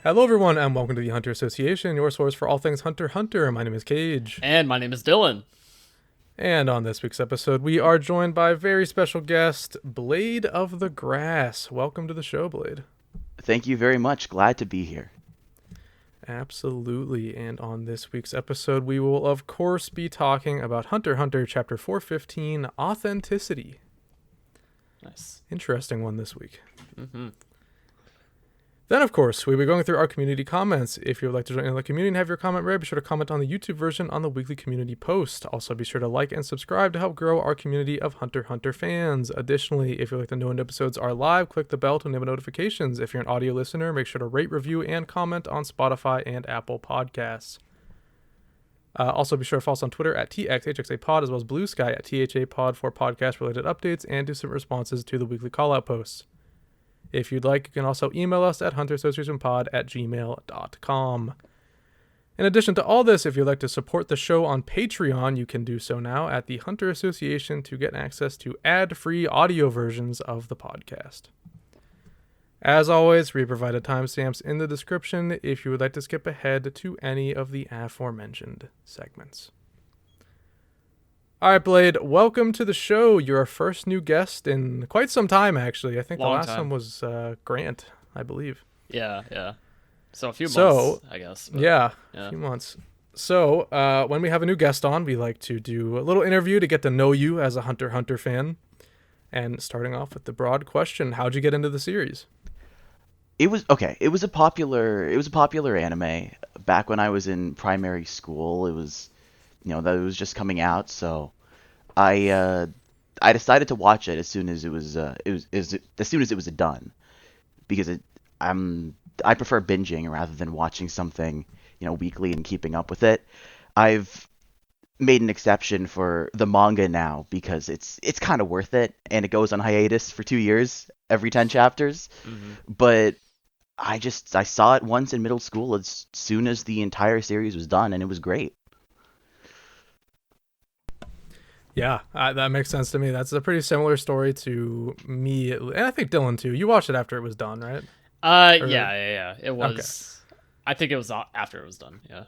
Hello, everyone, and welcome to the Hunter Association, your source for all things Hunter x Hunter. My name is Kaige. And my name is Dylan. And on this week's episode, we are joined by a very special guest, Blade of the Grass. Welcome to the show, Blade. Thank you very much. Glad to be here. Absolutely. And on this week's episode, we will, of course, be talking about Hunter x Hunter Chapter 415, Authenticity. Nice. Interesting one this week. Mm-hmm. Then, of course, we'll be going through our community comments. If you would like to join in the community and have your comment read, be sure to comment on the YouTube version on the weekly community post. Also, be sure to like and subscribe to help grow our community of Hunter x Hunter fans. Additionally, if you'd like to know when episodes are live, click the bell to enable notifications. If you're an audio listener, make sure to rate, review, and comment on Spotify and Apple Podcasts. Also, be sure to follow us on Twitter at TXHXAPod, as well as Bluesky at THAPod for podcast-related updates and do some responses to the weekly call-out posts. If you'd like, you can also email us at hunterassociationpod@gmail.com. In addition to all this, if you'd like to support the show on Patreon, you can do so now at the Hunter Association to get access to ad-free audio versions of the podcast. As always, we provided timestamps in the description if you would like to skip ahead to any of the aforementioned segments. All right, Blade, welcome to the show. You're our first new guest in quite some time, actually. I think the last one was Grant, I believe. Yeah. So a few months, I guess. Yeah, a few months. So when we have a new guest on, we like to do a little interview to get to know you as a Hunter x Hunter fan. And starting off with the broad question, how'd you get into the series? It was a popular anime back when I was in primary school. It was, that it was just coming out, so I decided to watch it as soon as it was done, because I prefer binging rather than watching something weekly and keeping up with it. I've made an exception for the manga now because it's kind of worth it, and it goes on hiatus for 2 years every 10 chapters. Mm-hmm. But I saw it once in middle school as soon as the entire series was done, and it was great. Yeah, that makes sense to me. That's a pretty similar story to me, and I think Dylan too. You watched it after it was done, right? Yeah. It was. Okay. I think it was after it was done. Yeah.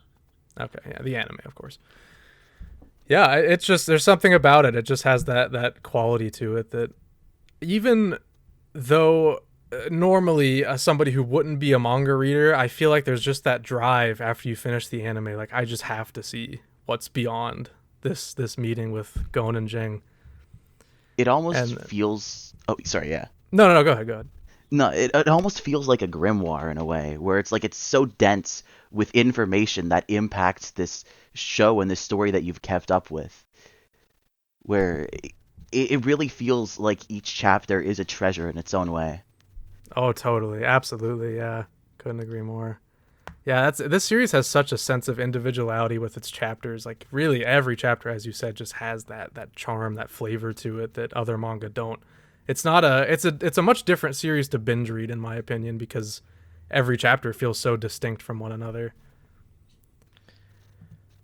Okay. Yeah, the anime, of course. Yeah, it's just there's something about it. It just has that quality to it that even though normally somebody who wouldn't be a manga reader, I feel like there's just that drive after you finish the anime. Like, I just have to see what's beyond this meeting with Gon and Jing. It almost feels... Oh, sorry, yeah. No, go ahead. No, it almost feels like a grimoire in a way, where it's like it's so dense with information that impacts this show and this story that you've kept up with. Where it really feels like each chapter is a treasure in its own way. Oh, totally. Absolutely, yeah. Couldn't agree more. Yeah, this series has such a sense of individuality with its chapters. Like, really, every chapter, as you said, just has that charm, that flavor to it that other manga don't. It's a much different series to binge read, in my opinion, because every chapter feels so distinct from one another.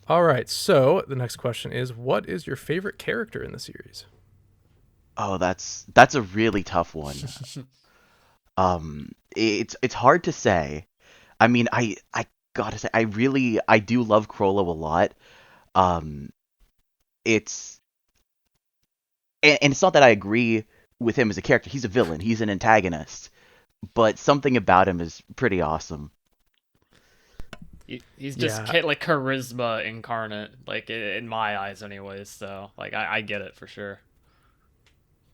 All right, so the next question is, what is your favorite character in the series? Oh, that's a really tough one. It's hard to say. I mean, I gotta say, I do love Crollo a lot. It's not that I agree with him as a character. He's a villain. He's an antagonist. But something about him is pretty awesome. He's just like charisma incarnate, like in my eyes, anyways. So like I get it for sure.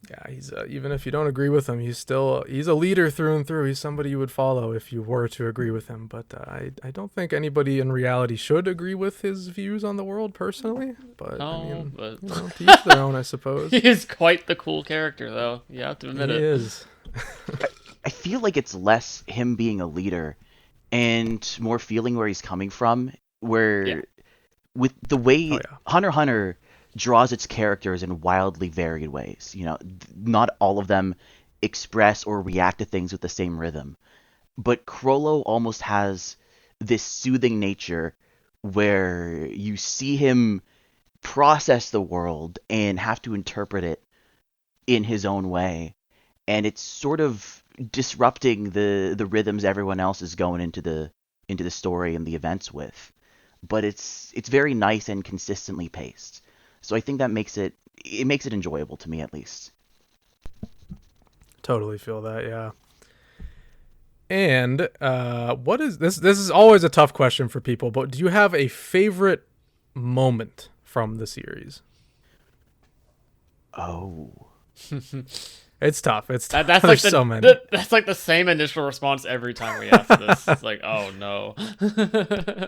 Yeah, he's even if you don't agree with him, he's a leader through and through. He's somebody you would follow if you were to agree with him. But I don't think anybody in reality should agree with his views on the world personally. But I mean, to each their own, I suppose. He is quite the cool character, though. You have to admit it. He is. I feel like it's less him being a leader and more feeling where he's coming from. Where with the way Hunter x Hunter draws its characters in wildly varied ways. Not all of them express or react to things with the same rhythm. But Crollo almost has this soothing nature where you see him process the world and have to interpret it in his own way. And it's sort of disrupting the rhythms everyone else is going into the story and the events with. But it's very nice and consistently paced. So I think that makes it enjoyable to me, at least. Totally feel that, yeah. And what is this? This is always a tough question for people, but do you have a favorite moment from the series? Oh. It's tough. It's tough. That's There's like so many. that's like the same initial response every time we ask this. It's like, oh no.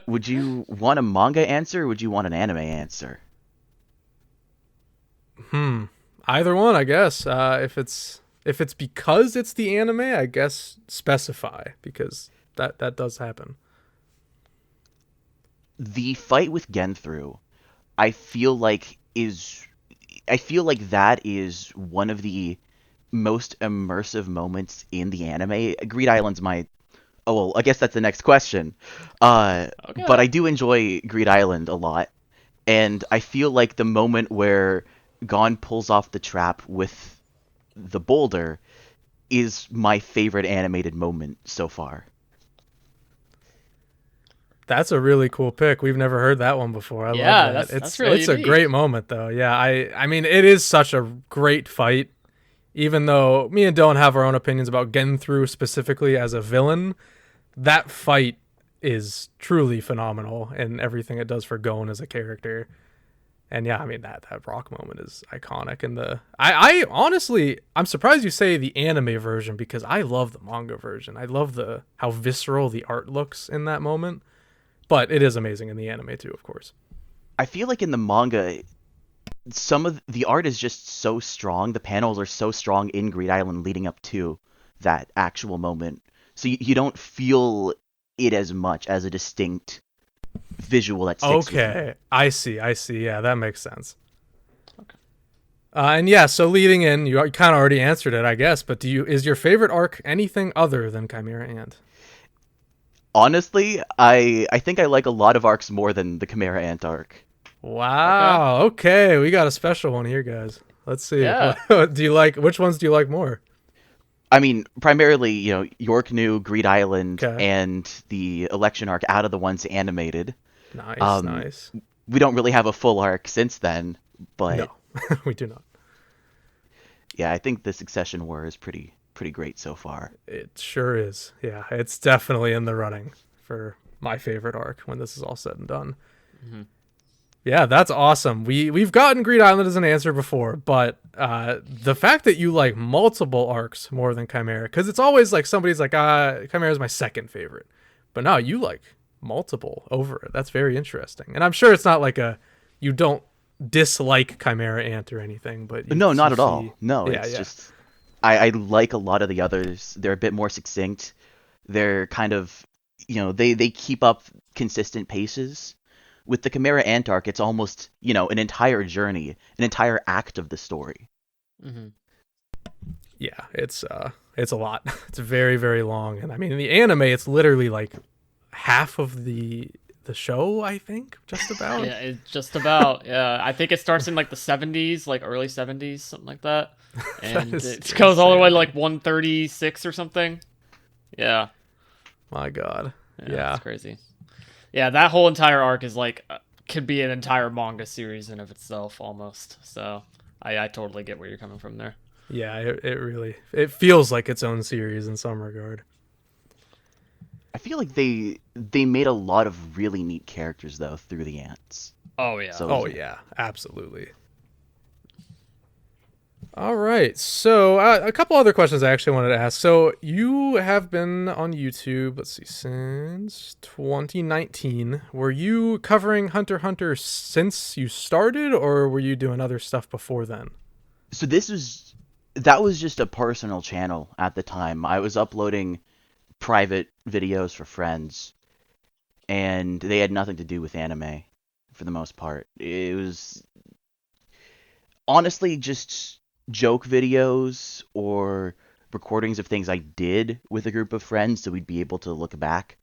Would you want a manga answer or would you want an anime answer? Either one, I guess. If it's because it's the anime, I guess specify, because that does happen. The fight with Genthru, I feel like that is one of the most immersive moments in the anime. Greed Island's my Oh, well, I guess that's the next question. But I Okay. do enjoy Greed Island a lot, and I feel like the moment where Gon pulls off the trap with the boulder is my favorite animated moment so far. That's a really cool pick. We've never heard that one before. I love Yeah, that. that's really It's a great unique. moment though. Yeah, I mean it is such a great fight. Even though me and Dylan have our own opinions about Genthru specifically as a villain, that fight is truly phenomenal and everything it does for Gon as a character. And yeah, I mean that rock moment is iconic. And I honestly I'm surprised you say the anime version because I love the manga version. I love the how visceral the art looks in that moment. But it is amazing in the anime too, of course. I feel like in the manga, some of the art is just so strong. The panels are so strong in Greed Island leading up to that actual moment. So you don't feel it as much as a distinct visual that sticks with you. Okay, I see. I see. Yeah, that makes sense. And yeah, so leading in, you kind of already answered it, I guess. But is your favorite arc anything other than Chimera Ant? Honestly, I think I like a lot of arcs more than the Chimera Ant arc. Okay. Wow. Okay, we got a special one here, guys. Let's see. Yeah. Do you like which ones do you like more? I mean, primarily, York New, Greed Island, Okay. and the election arc out of the ones animated. Nice, Um, nice. we don't really have a full arc since then, No, but we do not. yeah, I think the Succession War is pretty great so far. It sure is. Yeah, it's definitely in the running for my favorite arc when this is all said and done. Mhm. Yeah, that's awesome. We've gotten Greed Island as an answer before, but the fact that you like multiple arcs more than Chimera, because it's always like somebody's like, Chimera is my second favorite, but no, you like multiple over it. That's very interesting, and I'm sure it's not like you don't dislike Chimera Ant or anything, but No, you not at see, all. No, yeah, it's yeah, just I like a lot of the others. They're a bit more succinct. They're kind of, they keep up consistent paces. With the Chimera Ant arc, it's almost, an entire journey, an entire act of the story. Mhm. yeah. It's a lot. It's very very long, and I mean in the anime, it's literally like half of the show, I think, just about. Yeah, it's just about. Yeah, I think it starts in like the 70s, like early 70s, something like that, That and is it goes all the way to insanity. like 136 or something. Yeah, My God. yeah, Yeah. it's crazy. Yeah, that whole entire arc is like could be an entire manga series in of itself almost. So I totally get where you're coming from there. Yeah, it really it feels like its own series in some regard. I feel like they made a lot of really neat characters though through the ants. Oh yeah. So Oh yeah, absolutely. All right. So, a couple other questions I actually wanted to ask. So, you have been on YouTube, let's see, since 2019. Were you covering Hunter x Hunter since you started, or were you doing other stuff before then? so this was that was just a personal channel at the time. I was uploading private videos for friends, and they had nothing to do with anime for the most part. It was honestly just joke videos or recordings of things I did with a group of friends so we'd be able to look back.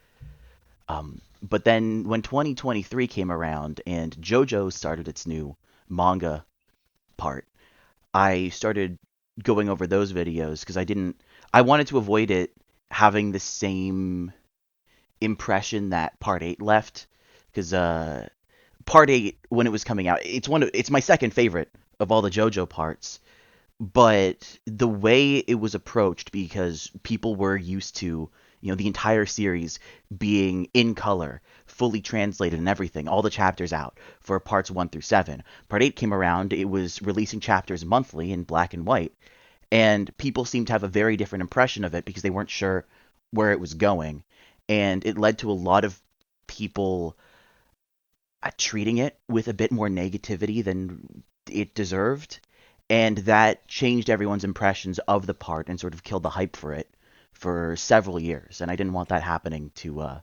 But then when 2023 came around and JoJo started its new manga part, I started going over those videos because I wanted to avoid it having the same impression that Part 8 left, because Part 8, when it was coming out, it's my second favorite of all the JoJo parts, but the way it was approached, because people were used to, the entire series being in color, fully translated and everything, all the chapters out for parts 1 through 7. Part 8 came around, it was releasing chapters monthly in black and white, and people seemed to have a very different impression of it because they weren't sure where it was going, and it led to a lot of people treating it with a bit more negativity than it deserved, and that changed everyone's impressions of the part and sort of killed the hype for it for several years. And I didn't want that happening to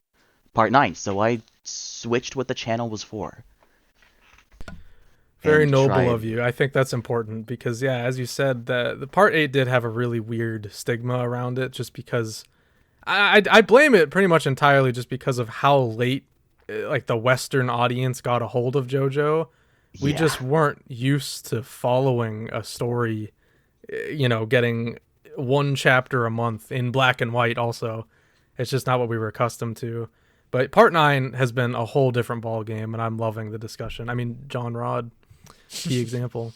Part 9, so I switched what the channel was for Very and noble of tried. you. I think that's important because, yeah, as you said, the part 8 did have a really weird stigma around it, just because I blame it pretty much entirely just because of how late like the Western audience got a hold of JoJo. We Yeah. just weren't used to following a story, getting one chapter a month in black and white. Also, it's just not what we were accustomed to. But part 9 has been a whole different ball game, and I'm loving the discussion. I mean, John Rod, key example.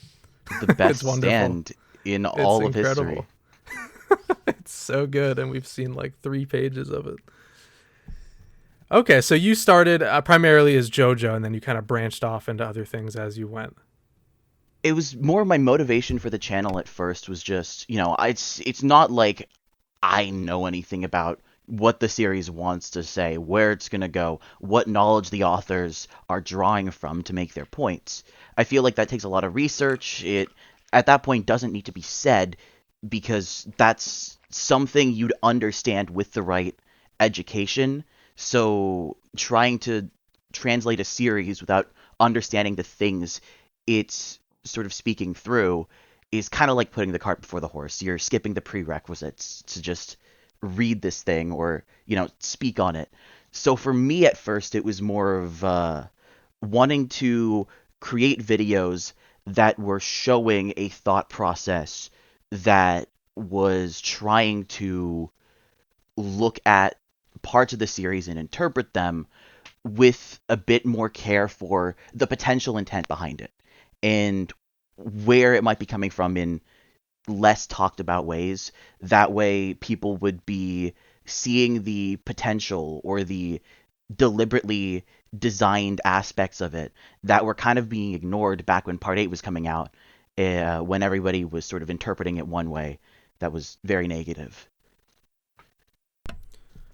The It's best wonderful. stand in It's all of incredible. history. It's so good, and we've seen like 3 pages of it. Okay, so you started primarily as JoJo, and then you kind of branched off into other things as you went. It was more my motivation for the channel at first was just, it's not like I know anything about what the series wants to say, where it's going to go, what knowledge the authors are drawing from to make their points. I feel like that takes a lot of research. It, at that point, doesn't need to be said because that's something you'd understand with the right education. So trying to translate a series without understanding the things it's sort of speaking through is kind of like putting the cart before the horse. You're skipping the prerequisites to just read this thing or, speak on it. So for me at first, it was more of wanting to create videos that were showing a thought process that was trying to look at parts of the series and interpret them with a bit more care for the potential intent behind it and where it might be coming from in less talked about ways. That way, people would be seeing the potential or the deliberately designed aspects of it that were kind of being ignored back when Part 8 was coming out, when everybody was sort of interpreting it one way that was very negative.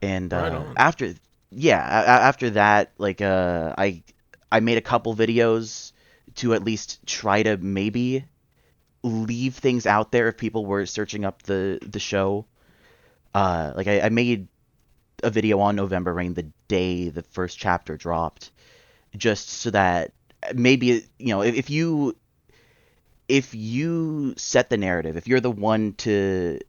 And Right on. after, yeah, after that, like, I made a couple videos to at least try to maybe leave things out there if people were searching up the show. Like I made a video on November Rain the day the first chapter dropped, just so that maybe if you set the narrative, if you're the one to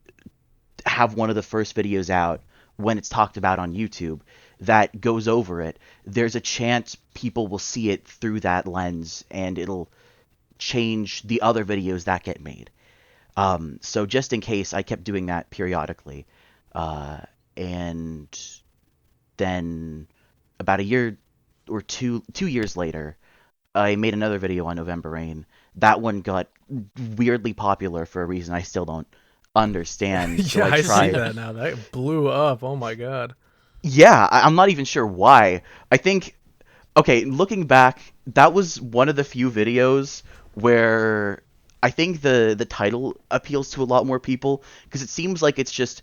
have one of the first videos out when it's talked about on YouTube that goes over it, there's a chance people will see it through that lens and it'll change the other videos that get made. So just in case, I kept doing that periodically. And then about a year or 2 years later, I made another video on November Rain. That one got weirdly popular for a reason I still don't understand. So Yeah, I I see tried. that now. That blew up. Oh my god. Yeah, I'm not even sure why. I think, okay, looking back, that was one of the few videos where I think the title appeals to a lot more people because it seems like it's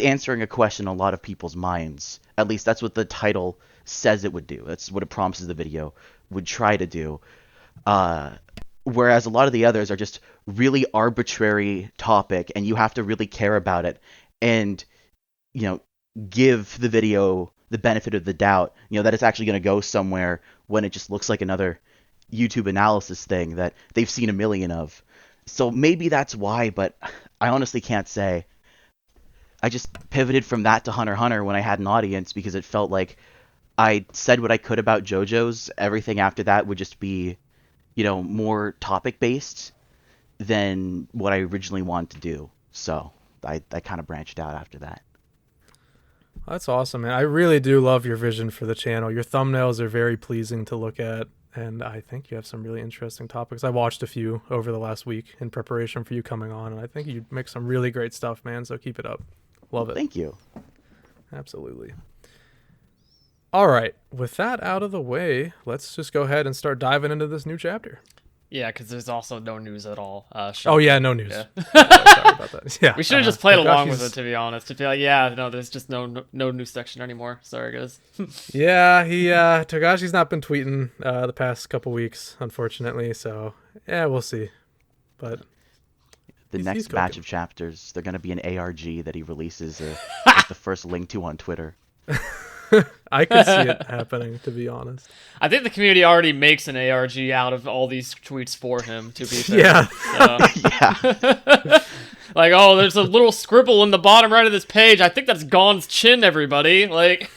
answering a question in a lot of people's minds. At least that's what the title says it would do. That's what it promises the video would try to do. Uh, Whereas a lot of the others are just really arbitrary topic, and you have to really care about it, and you know give the video the benefit of the doubt. That it's actually going to go somewhere when it just looks like another YouTube analysis thing that they've seen a million of. So maybe that's why, but I honestly can't say. I just pivoted from that to Hunter x Hunter when I had an audience because it felt like I said what I could about JoJo's. Everything after that would just be, more topic based than what I originally wanted to do. So, I kind of branched out after that. That's awesome, man. I really do love your vision for the channel. Your thumbnails are very pleasing to look at, and I think you have some really interesting topics. I watched a few over the last week in preparation for you coming on, and I think you make some really great stuff, man, so keep it up. Love it. Thank you. Absolutely. All right, with that out of the way, let's just go ahead and start diving into this new chapter. Yeah, because there's also no news at all. Oh yeah, no news. Yeah. Sorry about that. Yeah, We should have just played along with Takashi's- it, to be honest. To be like, yeah, no, there's just no new section anymore. Sorry, guys. Yeah, Takashi's not been tweeting the past couple weeks, unfortunately. So yeah, we'll see. But The he's next cooking. batch of chapters, they're going to be an ARG that he releases like the first link to on Twitter. I could see it happening, to be honest. I think the community already makes an ARG out of all these tweets for him, to be fair. Yeah. Yeah. Like, oh, there's a little scribble in the bottom right of this page. I think that's Gon's chin, everybody. Like,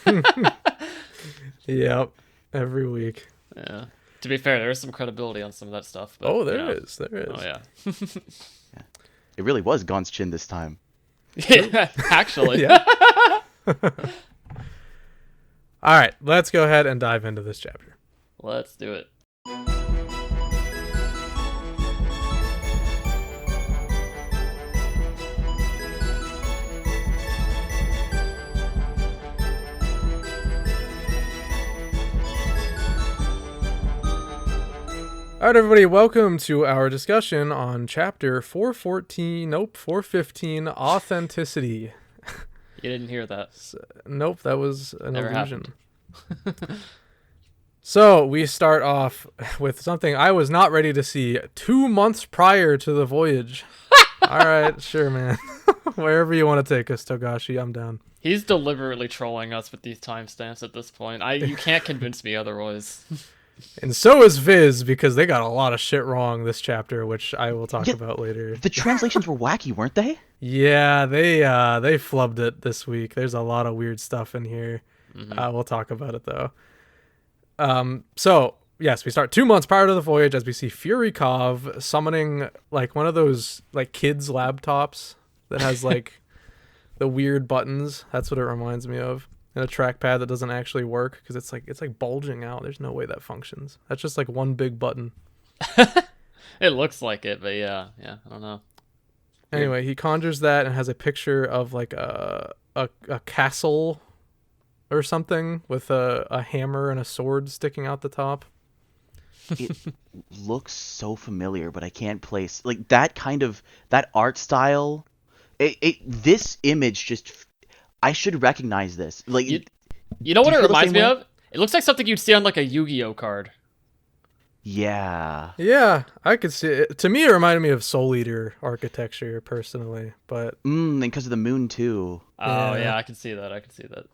Yep. Every week. yeah. To be fair, there is some credibility on some of that stuff. But, Oh, you there know. is. There is. Oh, yeah. It really was Gon's chin this time. Yeah, actually. Yeah. All right, let's go ahead and dive into this chapter. Let's do it. All right, everybody, welcome to our discussion on chapter 415, authenticity. You didn't hear that. Nope, that was an Never illusion. So we start off with something I was not ready to see 2 months prior to the voyage. All right, sure, man. Wherever you want to take us, Togashi, I'm down. He's deliberately trolling us with these timestamps at this point. You can't convince me otherwise. And so is Viz, because they got a lot of shit wrong this chapter, which I will talk Yeah, about later. The translations were wacky, weren't they? Yeah, they flubbed it this week. There's a lot of weird stuff in here. We'll talk about it though. So yes, we start 2 months prior to the voyage as we see Furikov summoning like one of those like kids' laptops that has like the weird buttons. That's what it reminds me of. And a trackpad that doesn't actually work because it's like bulging out. There's no way that functions. That's just like one big button. It looks like it, but yeah, I don't know. Anyway, he conjures that and has a picture of like a castle or something with a hammer and a sword sticking out the top. It looks so familiar, but I can't place like that art style. This image just, I should recognize this. Like, You know what do it you feel the reminds same me way? of? It looks like something you'd see on like a Yu-Gi-Oh card. yeah. Yeah, I could see it. To me, it reminded me of Soul Eater architecture personally, but And because of the moon too. Oh Yeah. yeah, I can see that.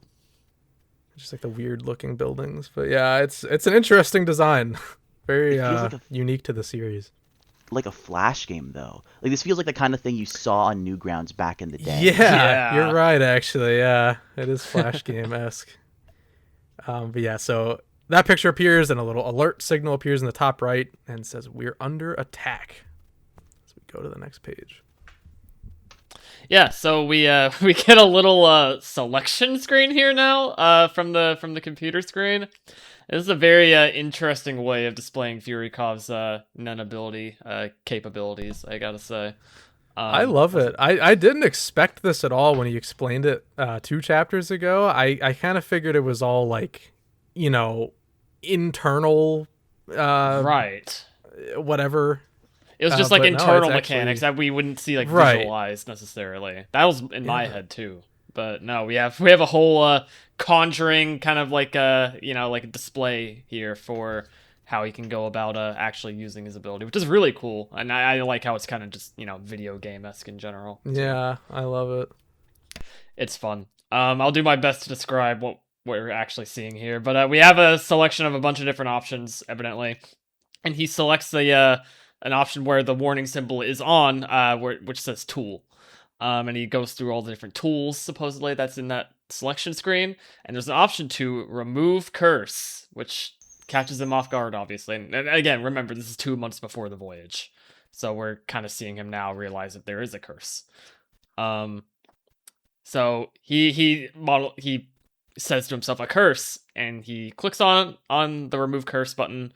just like the weird looking buildings. But yeah, it's an interesting design. Very It feels like a- unique to the series. Like a Flash game, though. Like, this feels like the kind of thing you saw on Newgrounds back in the day. Yeah, Yeah. you're right. Actually, yeah, it is Flash game esque. But yeah, so that picture appears, and a little alert signal appears in the top right, and says we're under attack. So we go to the next page. Yeah, so we get a little selection screen here now from the computer screen. This is a very interesting way of displaying Furikov's Nen ability capabilities, I gotta say. I love it. I didn't expect this at all when he explained it 2 chapters ago. I kind of figured it was all like, internal, Right. whatever. It was just like but no, internal it's mechanics actually- that we wouldn't see like Right. visualized necessarily. That was in my Yeah. head too. But no, we have a whole conjuring kind of like like a display here for how he can go about actually using his ability, which is really cool. And I like how it's kind of just video game-esque in general. Yeah, I love it. It's fun. I'll do my best to describe what we're actually seeing here, but we have a selection of a bunch of different options, evidently, and he selects an option where the warning symbol is on, which says tool. And he goes through all the different tools, supposedly, that's in that selection screen. And there's an option to remove curse, which catches him off guard, obviously. And again, remember, this is 2 months before the voyage. So we're kind of seeing him now realize that there is a curse. Um, so he says to himself a curse, and he clicks on the remove curse button,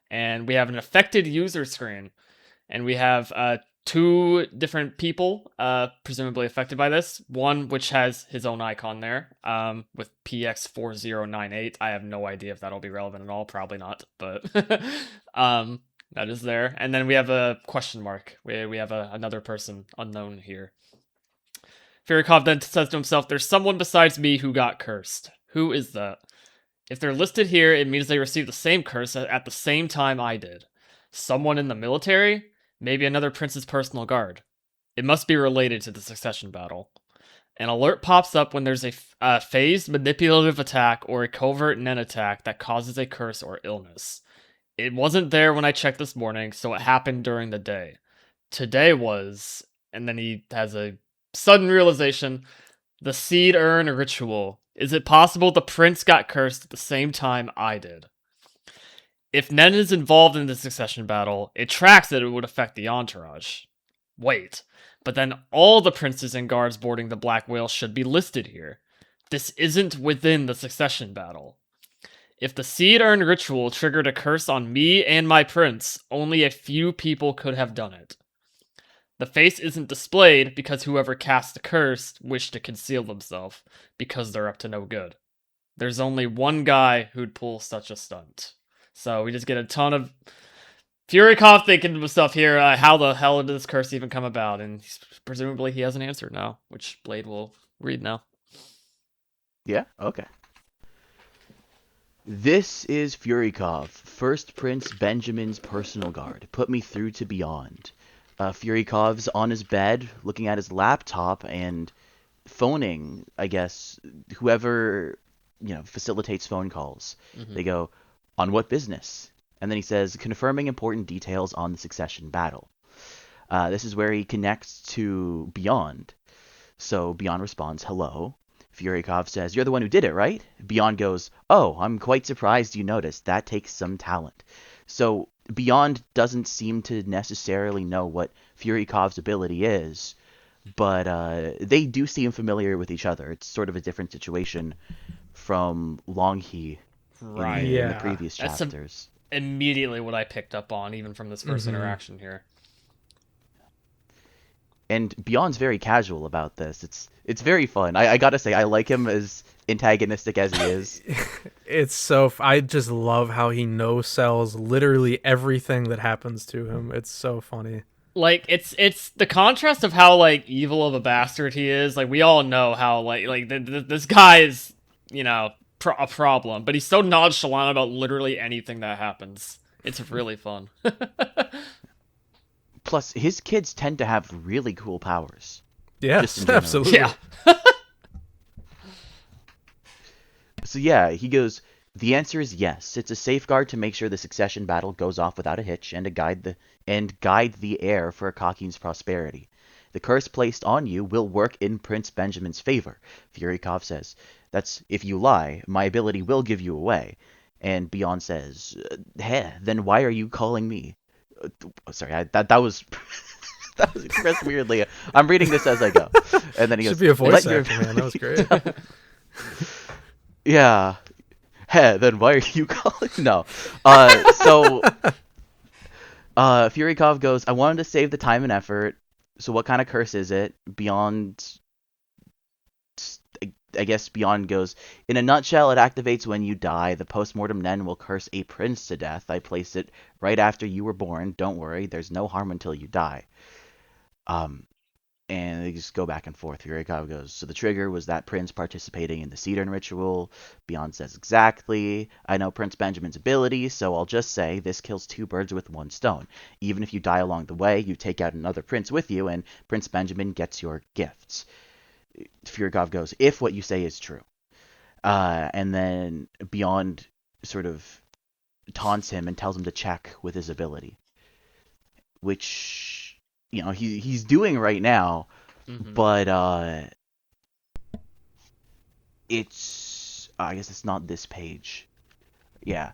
and we have an affected user screen, and we have two different people presumably affected by this. One which has his own icon there, with PX4098. I have no idea if that'll be relevant at all. Probably not, but that is there. And then we have a question mark. We have another person unknown here. Firikov then says to himself, "There's someone besides me who got cursed. Who is that? If they're listed here, it means they received the same curse at the same time I did. Someone in the military? Maybe another prince's personal guard. It must be related to the succession battle." An alert pops up when there's a phased manipulative attack or a covert nen attack that causes a curse or illness. It wasn't there when I checked this morning, so it happened during the day. Today was, and then he has a sudden realization, the seed urn ritual. Is it possible the prince got cursed at the same time I did? If Nen is involved in the succession battle, it tracks that it would affect the entourage. Wait, but then all the princes and guards boarding the Black Whale should be listed here. This isn't within the succession battle. If the seed urn ritual triggered a curse on me and my prince, only a few people could have done it. The face isn't displayed because whoever cast the curse wished to conceal themselves, because they're up to no good. There's only one guy who'd pull such a stunt. So we just get a ton of Furikov thinking to himself here, how the hell did this curse even come about? And presumably he has an answer now, which Blade will read now. Yeah, okay. This is Furikov, First Prince Benjamin's personal guard. Put me through to beyond. Furikov's on his bed, looking at his laptop and phoning, I guess, whoever, facilitates phone calls. Mm-hmm. They go, "On what business?" And then he says, "Confirming important details on the succession battle." This is where he connects to Beyond. So Beyond responds, "Hello." Furikov says, "You're the one who did it, right?" Beyond goes, "Oh, I'm quite surprised you noticed. That takes some talent." So Beyond doesn't seem to necessarily know what Furikov's ability is, but they do seem familiar with each other. It's sort of a different situation from Longhee Right. in the previous chapters. Immediately what I picked up on, even from this first interaction here. And Beyond's very casual about this. It's very fun. I gotta say, I like him as antagonistic as he is. It's so... I just love how he no-sells literally everything that happens to him. It's so funny. Like, it's the contrast of how, like, evil of a bastard he is. Like, we all know how, this guy is, a problem. But he's so nonchalant about literally anything that happens. It's really fun. Plus, his kids tend to have really cool powers. Yes, absolutely. Yeah. So yeah, he goes, "The answer is yes. It's a safeguard to make sure the succession battle goes off without a hitch and guide the heir for Kakine's prosperity. The curse placed on you will work in Prince Benjamin's favor." Furikov says, "That's if you lie, my ability will give you away." And Beyond says, "Then why are you calling me?" Sorry, that was that was expressed weirdly. I'm reading this as I go, and then he goes, "Should be a voice actor, man. That was great." Yeah. Then why are you calling? No. So Furikov goes, "I wanted to save the time and effort. So what kind of curse is it?" Beyond, I guess Beyond goes, "In a nutshell, it activates when you die. The postmortem Nen will curse a prince to death. I placed it right after you were born. Don't worry, there's no harm until you die." And they just go back and forth. Furikov goes, "So the trigger was that prince participating in the seed urn ritual." Beyond says, "Exactly. I know Prince Benjamin's ability, so I'll just say this kills two birds with one stone. Even if you die along the way, you take out another prince with you, and Prince Benjamin gets your gifts." Furikov goes, "If what you say is true." And then Beyond sort of taunts him and tells him to check with his ability, which he's doing right now, but it's I guess it's not this page. Yeah.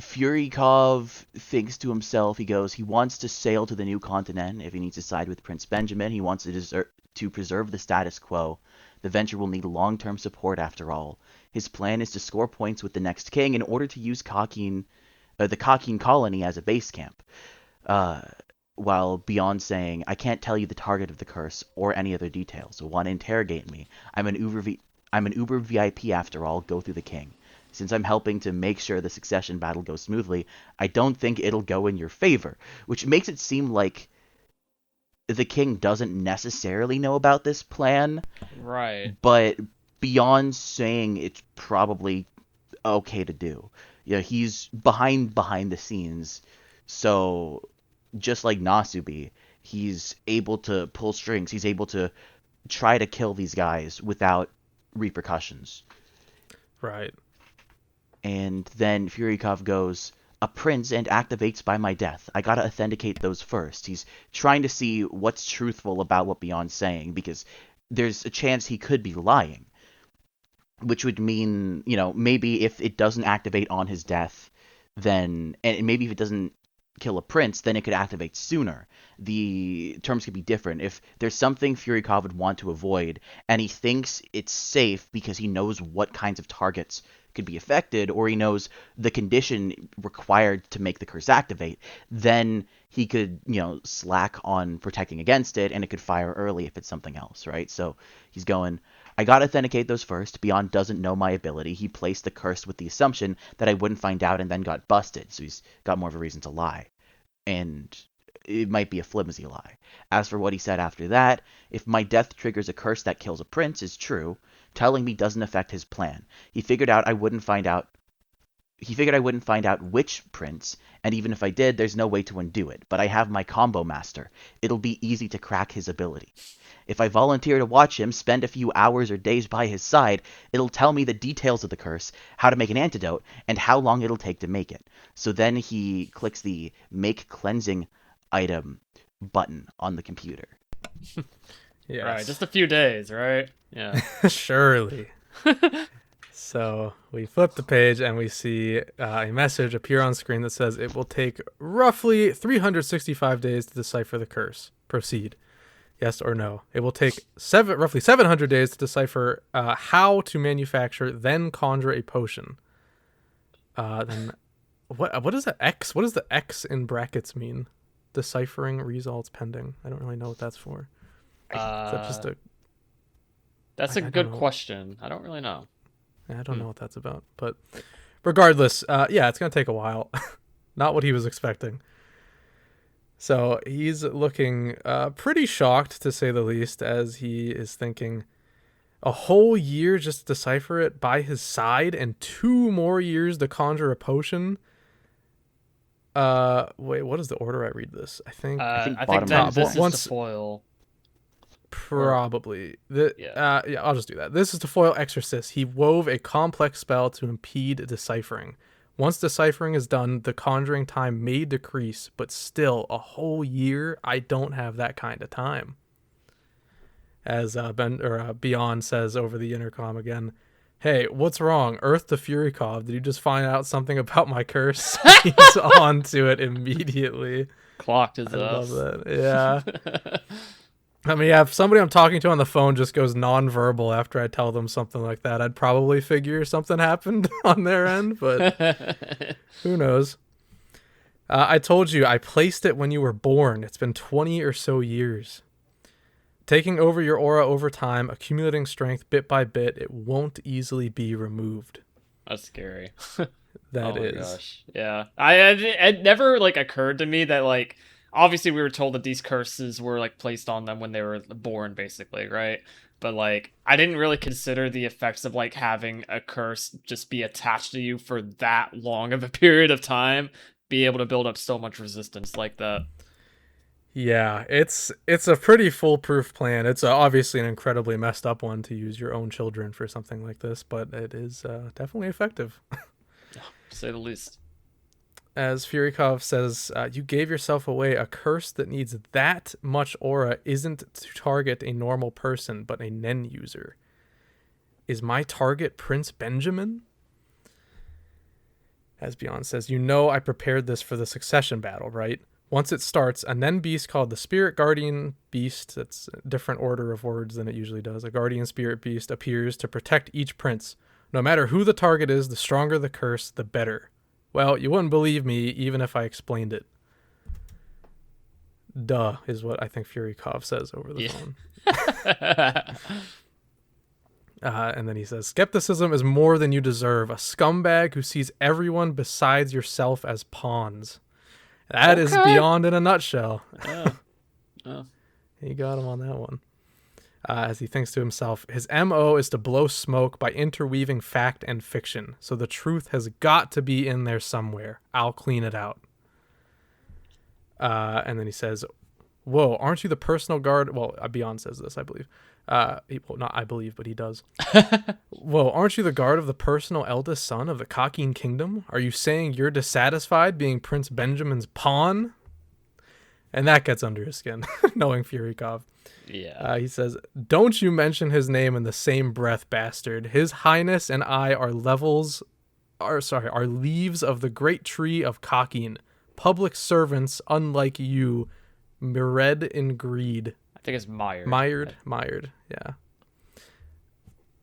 Furykov thinks to himself, he goes, he wants to sail to the new continent if he needs to side with Prince Benjamin. He wants to preserve the status quo. The venture will need long-term support after all. His plan is to score points with the next king in order to use the Kakin colony as a base camp. While beyond saying, I can't tell you the target of the curse or any other details. Want to interrogate me? I'm an Uber VIP after all. Go through the king. Since I'm helping to make sure the succession battle goes smoothly, I don't think it'll go in your favor, which makes it seem like the king doesn't necessarily know about this plan. Right. But beyond saying it's probably okay to do. Yeah, he's behind the scenes, so just like Nasubi, he's able to pull strings. He's able to try to kill these guys without repercussions. Right. And then Furykov goes, a prince and activates by my death. I gotta authenticate those first. He's trying to see what's truthful about what Beyond's saying, because there's a chance he could be lying. Which would mean, maybe if it doesn't activate on his death, then, and maybe if it doesn't kill a prince, then it could activate sooner. The terms could be different. If there's something Furykov would want to avoid, and he thinks it's safe because he knows what kinds of targets could be affected, or he knows the condition required to make the curse activate, then he could, slack on protecting against it, and it could fire early if it's something else, right? So he's going, I gotta authenticate those first. Beyond doesn't know my ability. He placed the curse with the assumption that I wouldn't find out and then got busted, so he's got more of a reason to lie. And it might be a flimsy lie. As for what he said after that, if my death triggers a curse that kills a prince is true, telling me doesn't affect his plan. He figured I wouldn't find out which prince, and even if I did, there's no way to undo it. But I have my combo master. It'll be easy to crack his ability. If I volunteer to watch him, spend a few hours or days by his side, it'll tell me the details of the curse, how to make an antidote, and how long it'll take to make it. So then he clicks the Make Cleansing item button on the computer. Yes. Right, just a few days, right? Yeah. Surely. So we flip the page and we see a message appear on screen that says it will take roughly 365 days to decipher the curse. Proceed. Yes or no. It will take roughly 700 days to decipher how to manufacture, then conjure a potion. Then what is the X? What does the X in brackets mean? Deciphering results pending. I don't really know what that's for. Is that just a? That's a good question. I don't really know. I don't know what that's about, but regardless, yeah, it's gonna take a while. Not what he was expecting. So he's looking pretty shocked, to say the least, as he is thinking, a whole year just to decipher it by his side, and 2 more years to conjure a potion. Wait, what is the order I read this? I think I bottom think then left. this Once- is the foil. Probably. Yeah. Yeah, I'll just do that. This is to foil Exorcist. He wove a complex spell to impede deciphering. Once deciphering is done, the conjuring time may decrease, but still, a whole year, I don't have that kind of time. As Beyond says over the intercom again, hey, what's wrong? Earth to Furykov, did you just find out something about my curse? He's on to it immediately. Clocked his I love ass. that. Yeah. I mean, yeah, if somebody I'm talking to on the phone just goes nonverbal after I tell them something like that, I'd probably figure something happened on their end, but who knows? I told you, I placed it when you were born. It's been 20 or so years. Taking over your aura over time, accumulating strength bit by bit, it won't easily be removed. That's scary. That oh is. My gosh. Yeah. It never occurred to me that obviously we were told that these curses were placed on them when they were born, basically, right? But I didn't really consider the effects of having a curse just be attached to you for that long of a period of time, be able to build up so much resistance like that. Yeah, it's a pretty foolproof plan. It's obviously an incredibly messed up one to use your own children for something like this, but it is definitely effective. To say the least. As Furykov says, you gave yourself away. A curse that needs that much aura isn't to target a normal person, but a Nen user. Is my target Prince Benjamin? As Beyond says, you know I prepared this for the succession battle, right? Once it starts, a Nen beast called the Spirit Guardian Beast, that's a different order of words than it usually does, a Guardian Spirit Beast appears to protect each prince. No matter who the target is, the stronger the curse, the better. Well, you wouldn't believe me even if I explained it. Duh, is what I think Furykov says over the phone. And then he says, skepticism is more than you deserve. A scumbag who sees everyone besides yourself as pawns. That is Beyond in a nutshell. Oh. He got him on that one. As he thinks to himself, his MO is to blow smoke by interweaving fact and fiction. So the truth has got to be in there somewhere. I'll clean it out. And then he says, whoa, aren't you the personal guard? Well, Beyond says this, I believe. Well, not I believe, but he does. Whoa, aren't you the guard of the personal eldest son of the Kaige kingdom? Are you saying you're dissatisfied being Prince Benjamin's pawn? And that gets under his skin, knowing Furykov. Yeah. He says, don't you mention his name in the same breath, bastard. His Highness and I are leaves of the great tree of Kaige. Public servants, unlike you, mired in greed. I think it's mired. Mired, yeah.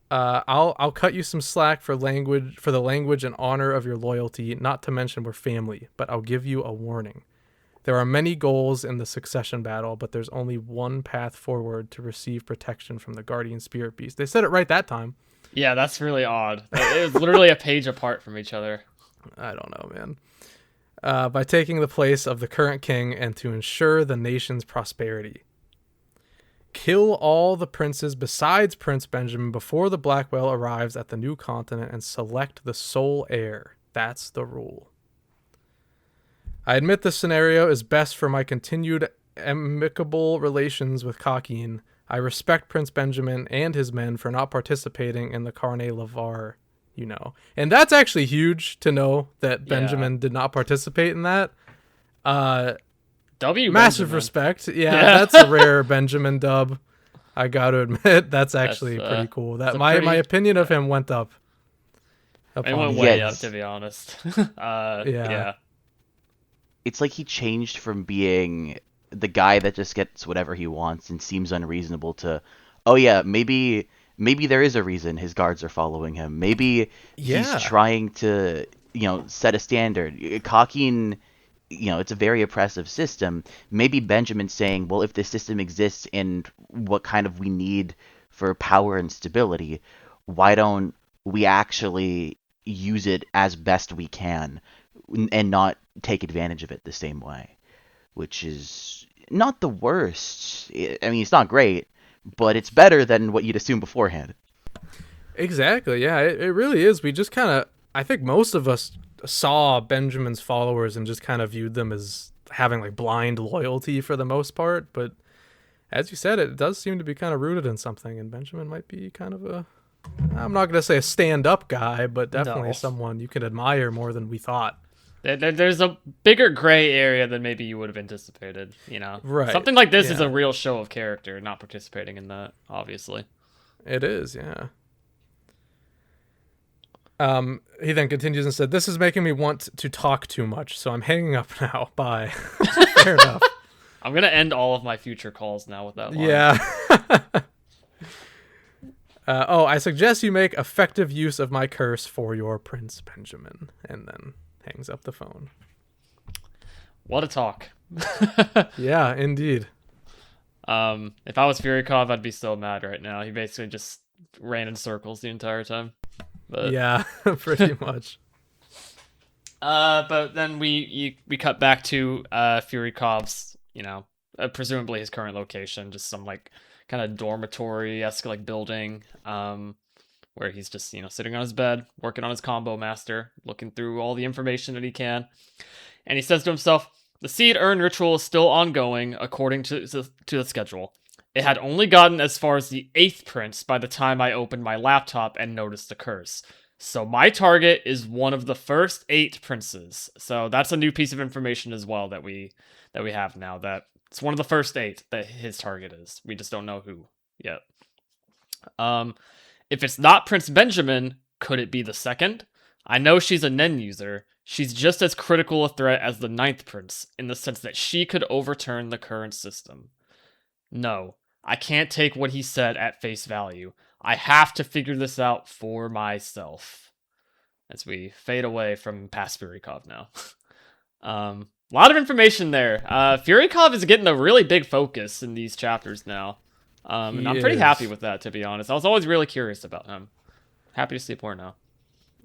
I'll cut you some slack for the language and honor of your loyalty, not to mention we're family, but I'll give you a warning. There are many goals in the succession battle, but there's only one path forward to receive protection from the Guardian Spirit Beast. They said it right that time. Yeah, that's really odd. It was literally a page apart from each other. I don't know, man. By taking the place of the current king and to ensure the nation's prosperity. Kill all the princes besides Prince Benjamin before the Black Whale arrives at the new continent and select the sole heir. That's the rule. I admit this scenario is best for my continued amicable relations with Kaige. I respect Prince Benjamin and his men for not participating in the Carnet Lavar, you know. And that's actually huge to know that Benjamin did not participate in that. Massive Benjamin. respect. Yeah, that's a rare Benjamin dub. I got to admit, that's actually pretty cool. That my opinion of him went up. It went way up, to be honest. Yeah. It's like he changed from being the guy that just gets whatever he wants and seems unreasonable to, oh yeah, maybe there is a reason his guards are following him. Maybe he's trying to, set a standard. Kaige, it's a very oppressive system. Maybe Benjamin's saying, well, if this system exists and what kind of we need for power and stability, why don't we actually use it as best we can and not take advantage of it the same way? Which is not the worst. I mean, it's not great, but it's better than what you'd assume beforehand. Exactly, yeah, it really is. We just kind of, I think most of us saw Benjamin's followers and just kind of viewed them as having like blind loyalty for the most part, but as you said, it does seem to be kind of rooted in something, and Benjamin might be kind of I'm not going to say a stand-up guy, but definitely someone you can admire more than we thought. There's a bigger gray area than maybe you would have anticipated, Right. Something like this is a real show of character, not participating in that, obviously. It is, yeah. He then continues and said, this is making me want to talk too much, so I'm hanging up now. Bye. Fair enough. I'm going to end all of my future calls now with that line. Yeah. I suggest you make effective use of my curse for your Prince Benjamin. And then hangs up the phone. What a talk. Yeah, indeed. If I was Furykov, I'd be so mad right now. He basically just ran in circles the entire time. But, yeah, pretty much. But then we cut back to Furykov's, presumably his current location, just some like kind of dormitory-esque like building, where he's just sitting on his bed, working on his combo master, looking through all the information that he can, and he says to himself, "The seed urn ritual is still ongoing according to the schedule. It had only gotten as far as the 8th prince by the time I opened my laptop and noticed the curse. So my target is one of the first 8 princes." So that's a new piece of information as well that we have now, that it's one of the first 8 that his target is. We just don't know who yet. If it's not Prince Benjamin, could it be the 2nd? I know she's a Nen user. She's just as critical a threat as the Ninth Prince, in the sense that she could overturn the current system. No, I can't take what he said at face value. I have to figure this out for myself. As we fade away from past Furikov now. A lot of information there. Furikov is getting a really big focus in these chapters now. And I'm pretty happy with that, to be honest. I was always really curious about him. Happy to see more now.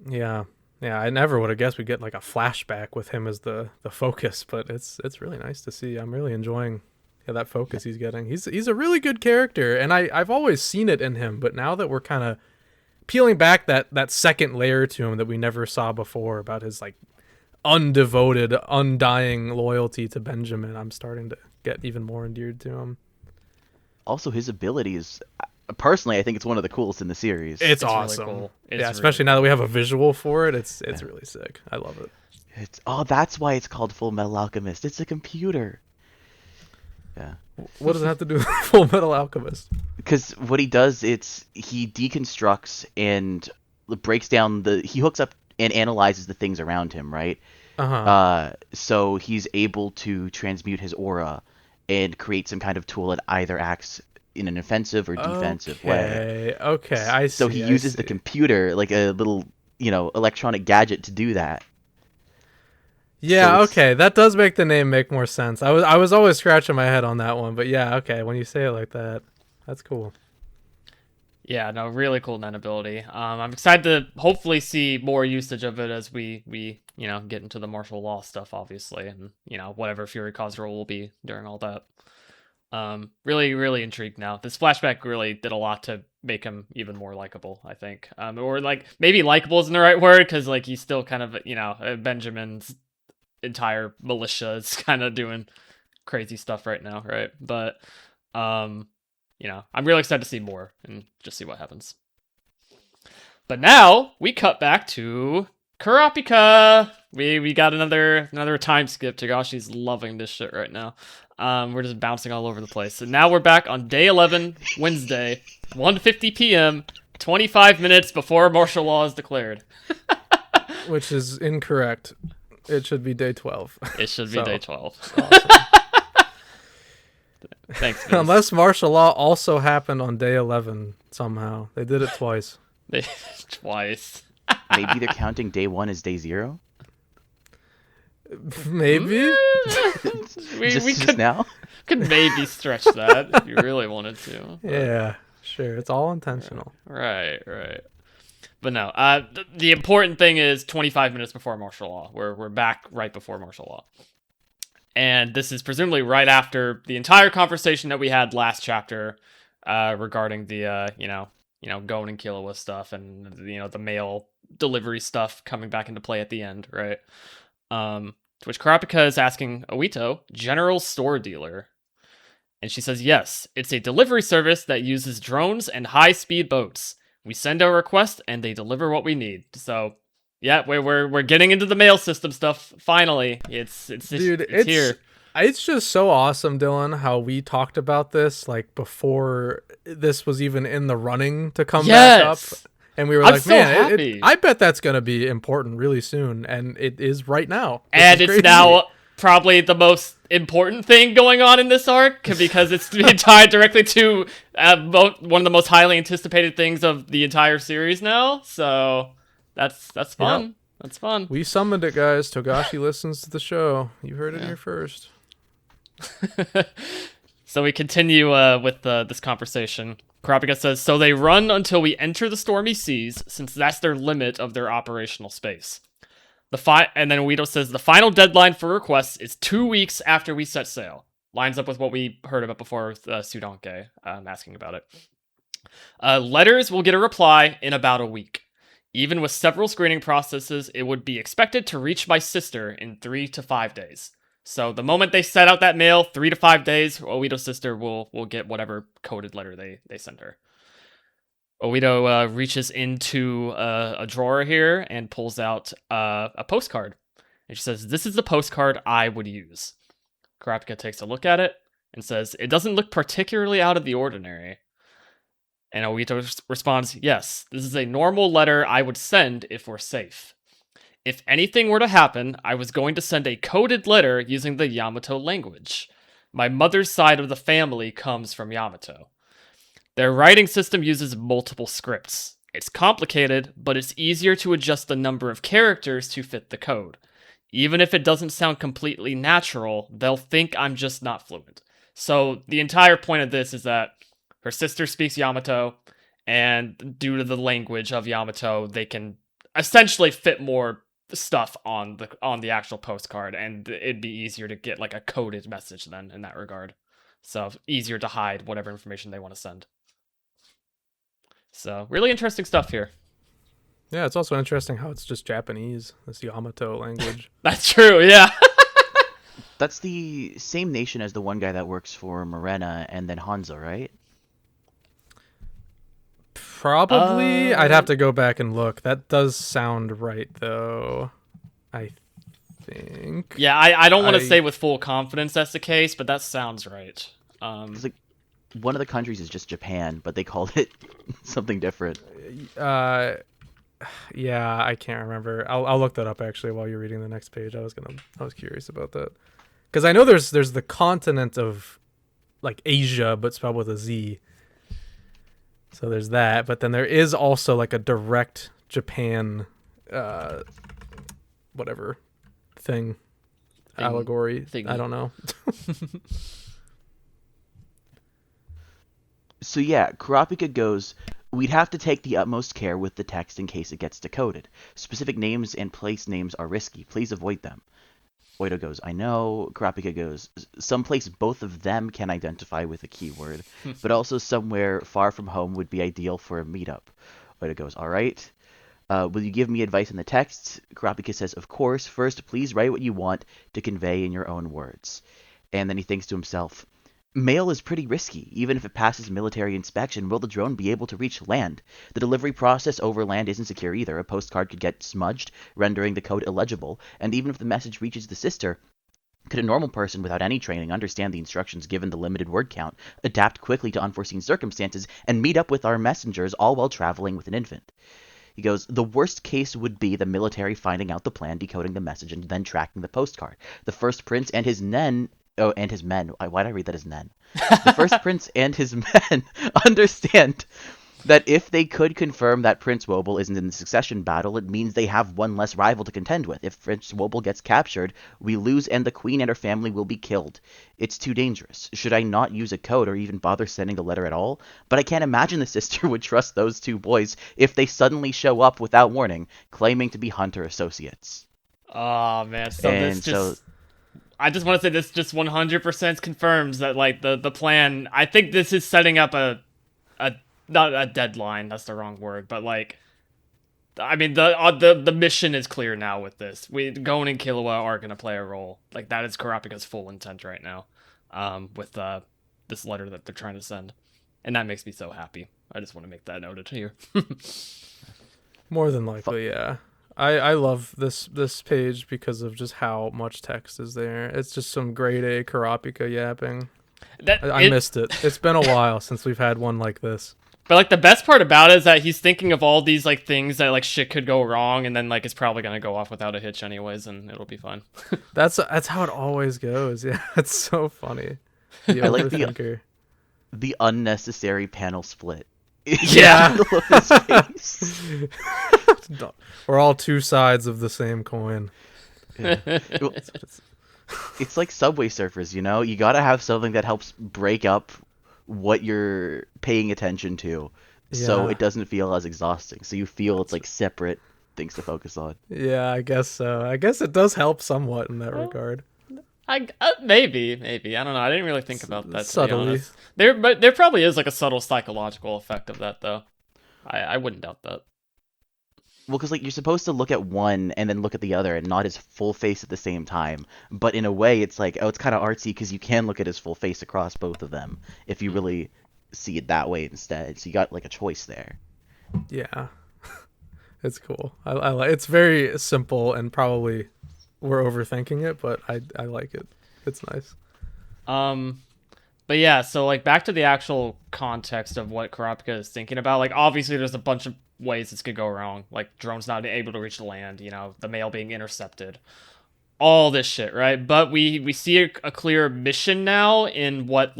Yeah. Yeah, I never would have guessed we'd get like a flashback with him as the focus, but it's really nice to see. I'm really enjoying that focus he's getting. He's a really good character, and I've always seen it in him, but now that we're kind of peeling back that second layer to him that we never saw before about his like undevoted, undying loyalty to Benjamin, I'm starting to get even more endeared to him. Also, his abilities, personally, I think it's one of the coolest in the series. It's awesome. Really cool. Yeah, especially now that we have a visual for it, it's really sick. I love it. That's why it's called Full Metal Alchemist. It's a computer. Yeah. What does it have to do with Full Metal Alchemist? Because what he does, he deconstructs and breaks down he hooks up and analyzes the things around him, right? So he's able to transmute his aura and create some kind of tool that either acts in an offensive or defensive way. Okay, I see. So he uses the computer, like a little, electronic gadget to do that. Yeah, okay, that does make the name make more sense. I was always scratching my head on that one, but yeah, okay, when you say it like that, that's cool. Yeah, no, really cool Nen ability. I'm excited to hopefully see more usage of it as we get into the martial law stuff, obviously, and whatever Furykov's role will be during all that. Really, really intrigued now. This flashback really did a lot to make him even more likable, I think. Or like maybe likable isn't the right word, because like he's still kind of Benjamin's entire militia is kind of doing crazy stuff right now, right? But I'm really excited to see more and just see what happens. But now we cut back to Kurapika. We got another time skip. Tagashi's loving this shit right now. We're just bouncing all over the place. And now we're back on day 11, Wednesday, 1:50 p.m., 25 minutes before martial law is declared. Which is incorrect. It should be day 12. It should be day 12. Awesome. Thanks, Vince. Unless martial law also happened on day 11 somehow. They did it twice. Twice. Maybe they're counting day 1 as day 0? Maybe? we could now? Could maybe stretch that if you really wanted to. But... Yeah, sure. It's all intentional. Right. But no, the important thing is 25 minutes before martial law. We're back right before martial law. And this is presumably right after the entire conversation that we had last chapter regarding the, going and WillOWisp stuff and, the mail delivery stuff coming back into play at the end, right? To which Kurapika is asking Oito, general store dealer. And she says, yes, it's a delivery service that uses drones and high-speed boats. We send our request and they deliver what we need. So, yeah, we're getting into the mail system stuff finally. It's here. It's just so awesome, Dylan, how we talked about this like before this was even in the running to come back up. And we were like, man, I bet that's going to be important really soon. And it is right now. And it's now probably the most important thing going on in this arc because it's being tied directly to one of the most highly anticipated things of the entire series now. So that's fun. Yep. That's fun. We summoned it, guys. Togashi listens to the show. You heard it here first. So we continue with this conversation. Kurapika says, so they run until we enter the stormy seas, since that's their limit of their operational space. And then Uedo says, the final deadline for requests is 2 weeks after we set sail. Lines up with what we heard about before with Sudanke asking about it. Letters will get a reply in about a week. Even with several screening processes, it would be expected to reach my sister in 3 to 5 days. So the moment they set out that mail, 3 to 5 days, Oito's sister will get whatever coded letter they send her. Oito reaches into a drawer here and pulls out a postcard. And she says, this is the postcard I would use. Kurapika takes a look at it and says, it doesn't look particularly out of the ordinary. And Oito responds, yes, this is a normal letter I would send if we're safe. If anything were to happen, I was going to send a coded letter using the Yamato language. My mother's side of the family comes from Yamato. Their writing system uses multiple scripts. It's complicated, but it's easier to adjust the number of characters to fit the code. Even if it doesn't sound completely natural, they'll think I'm just not fluent. So the entire point of this is that her sister speaks Yamato, and due to the language of Yamato, they can essentially fit more stuff on the actual postcard, and it'd be easier to get like a coded message then in that regard. So easier to hide whatever information they want to send. So really interesting stuff here. Yeah, it's also interesting how it's just Japanese, this Yamato language. That's true, yeah. That's the same nation as the one guy that works for Morena and then Hanzo, right? Probably. I'd have to go back and look. That does sound right, though. I think. Yeah, I don't want to say with full confidence that's the case, but that sounds right. It's like one of the countries is just Japan, but they called it something different. Yeah, I can't remember. I'll look that up actually while you're reading the next page. I was curious about that because I know there's the continent of like Asia, but spelled with a Z. So there's that, but then there is also like a direct Japan, whatever thing allegory. Thingy. I don't know. So yeah, Kurapika goes, we'd have to take the utmost care with the text in case it gets decoded. Specific names and place names are risky. Please avoid them. Oito goes, I know. Kurapika goes, someplace both of them can identify with a keyword, but also somewhere far from home would be ideal for a meetup. Oito goes, all right. Will you give me advice in the text? Kurapika says, of course. First, please write what you want to convey in your own words. And then he thinks to himself, mail is pretty risky. Even if it passes military inspection, will the drone be able to reach land? The delivery process over land isn't secure either. A postcard could get smudged, rendering the code illegible. And even if the message reaches the sister, could a normal person without any training understand the instructions given the limited word count, adapt quickly to unforeseen circumstances, and meet up with our messengers all while traveling with an infant? He goes, the worst case would be the military finding out the plan, decoding the message, and then tracking the postcard. The first prince and his men... Oh, and his men. Why'd I read that as nen? The first prince and his men understand that if they could confirm that Prince Wobble isn't in the succession battle, it means they have one less rival to contend with. If Prince Wobble gets captured, we lose and the queen and her family will be killed. It's too dangerous. Should I not use a code or even bother sending the letter at all? But I can't imagine the sister would trust those two boys if they suddenly show up without warning, claiming to be Hunter associates. Oh, man. So this just... I just want to say this just 100% confirms that, like, the plan... I think this is setting up a not a deadline, that's the wrong word, but, like... I mean, the mission is clear now with this. Gon and Killua are going to play a role. Like, that is Kurapika's full intent right now, with this letter that they're trying to send. And that makes me so happy. I just want to make that noted here. More than likely, yeah. I love this page because of just how much text is there. It's just some grade A Kurapika yapping. I missed it. It's been a while since we've had one like this. But, like, the best part about it is that he's thinking of all these, like, things that, like, shit could go wrong, and then, like, it's probably gonna go off without a hitch anyways, and it'll be fine. That's how it always goes. Yeah, it's so funny. I like the unnecessary panel split. Yeah. We're all two sides of the same coin. Yeah. It's like Subway Surfers, you know? You gotta have something that helps break up what you're paying attention to, so it doesn't feel as exhausting. So you feel it's like separate things to focus on. Yeah, I guess so. I guess it does help somewhat in that regard. Maybe. I don't know. I didn't really think about that, to be honest. Subtly. But there probably is like a subtle psychological effect of that, though. I wouldn't doubt that. Well, because like you're supposed to look at one and then look at the other and not his full face at the same time. But in a way, it's like, oh, it's kind of artsy because you can look at his full face across both of them if you really see it that way instead. So you got like a choice there. Yeah, it's cool. I like. It's very simple and probably we're overthinking it, but I like it. It's nice. But yeah, so like back to the actual context of what Karapika is thinking about. Like obviously there's a bunch of ways this could go wrong. Like drones not able to reach the land, the mail being intercepted. All this shit, right? But we see a clear mission now in what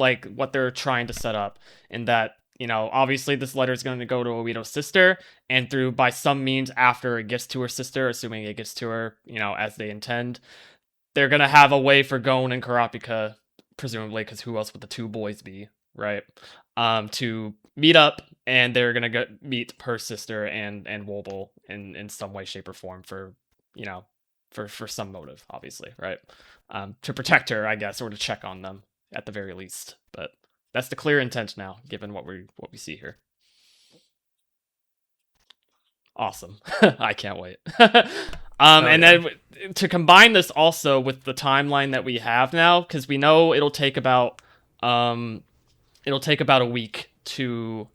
they're trying to set up. In that, obviously this letter is going to go to Oito's sister, and through by some means after it gets to her sister, assuming it gets to her, as they intend, they're gonna have a way for Gon and Karapika, presumably, because who else would the two boys be, right? To meet up, and they're gonna meet her sister and Wobble in some way, shape, or form for you know for some motive, obviously, right? To protect her, I guess, or to check on them at the very least. But that's the clear intent now, given what we see here. Awesome. I can't wait. And yeah. then to combine this also with the timeline that we have now, because we know it'll take about a week to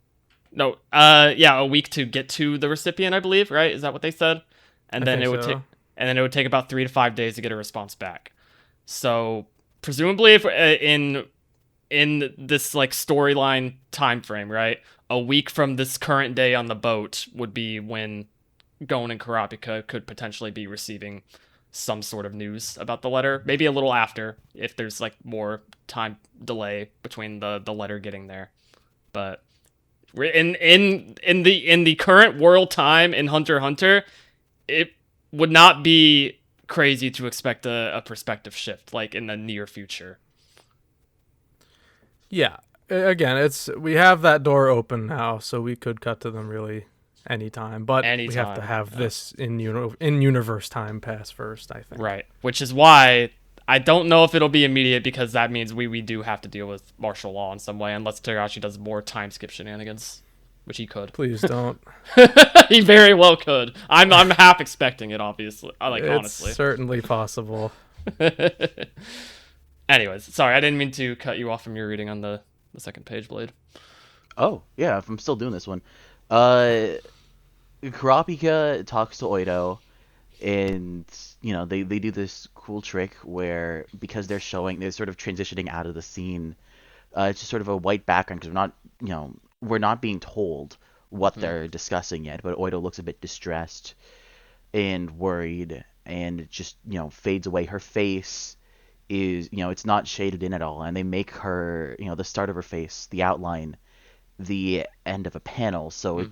no a week to get to the recipient, I believe, right? Is that what they said? And I then think it would take so. about 3 to 5 days to get a response back. So presumably, if in this like storyline time frame, right? A week from this current day on the boat would be when Gon and Karapika could potentially be receiving some sort of news about the letter. Maybe a little after, if there's like more time delay between the letter getting there. But in the current world time in Hunter x Hunter, it would not be crazy to expect a perspective shift like in the near future. Yeah. Again, we have that door open now, so we could cut to them really anytime, but we have to Anytime. have this in universe time pass first, I think. Right. Which is why I don't know if it'll be immediate, because that means we do have to deal with martial law in some way, unless Togashi does more time skip shenanigans, which he could. Please don't. He very well could. I'm half expecting it, obviously. It's Honestly. certainly possible. Anyways, sorry, I didn't mean to cut you off from your reading on the second page, Blade. Oh, yeah, if I'm still doing this one. Uh, Kurapika talks to Oito, and they do this cool trick where, because they're sort of transitioning out of the scene. It's just sort of a white background, because we're not being told what they're discussing yet. But Oito looks a bit distressed and worried, and it just fades away. Her face is it's not shaded in at all, and they make her the start of her face, the outline, the end of a panel, so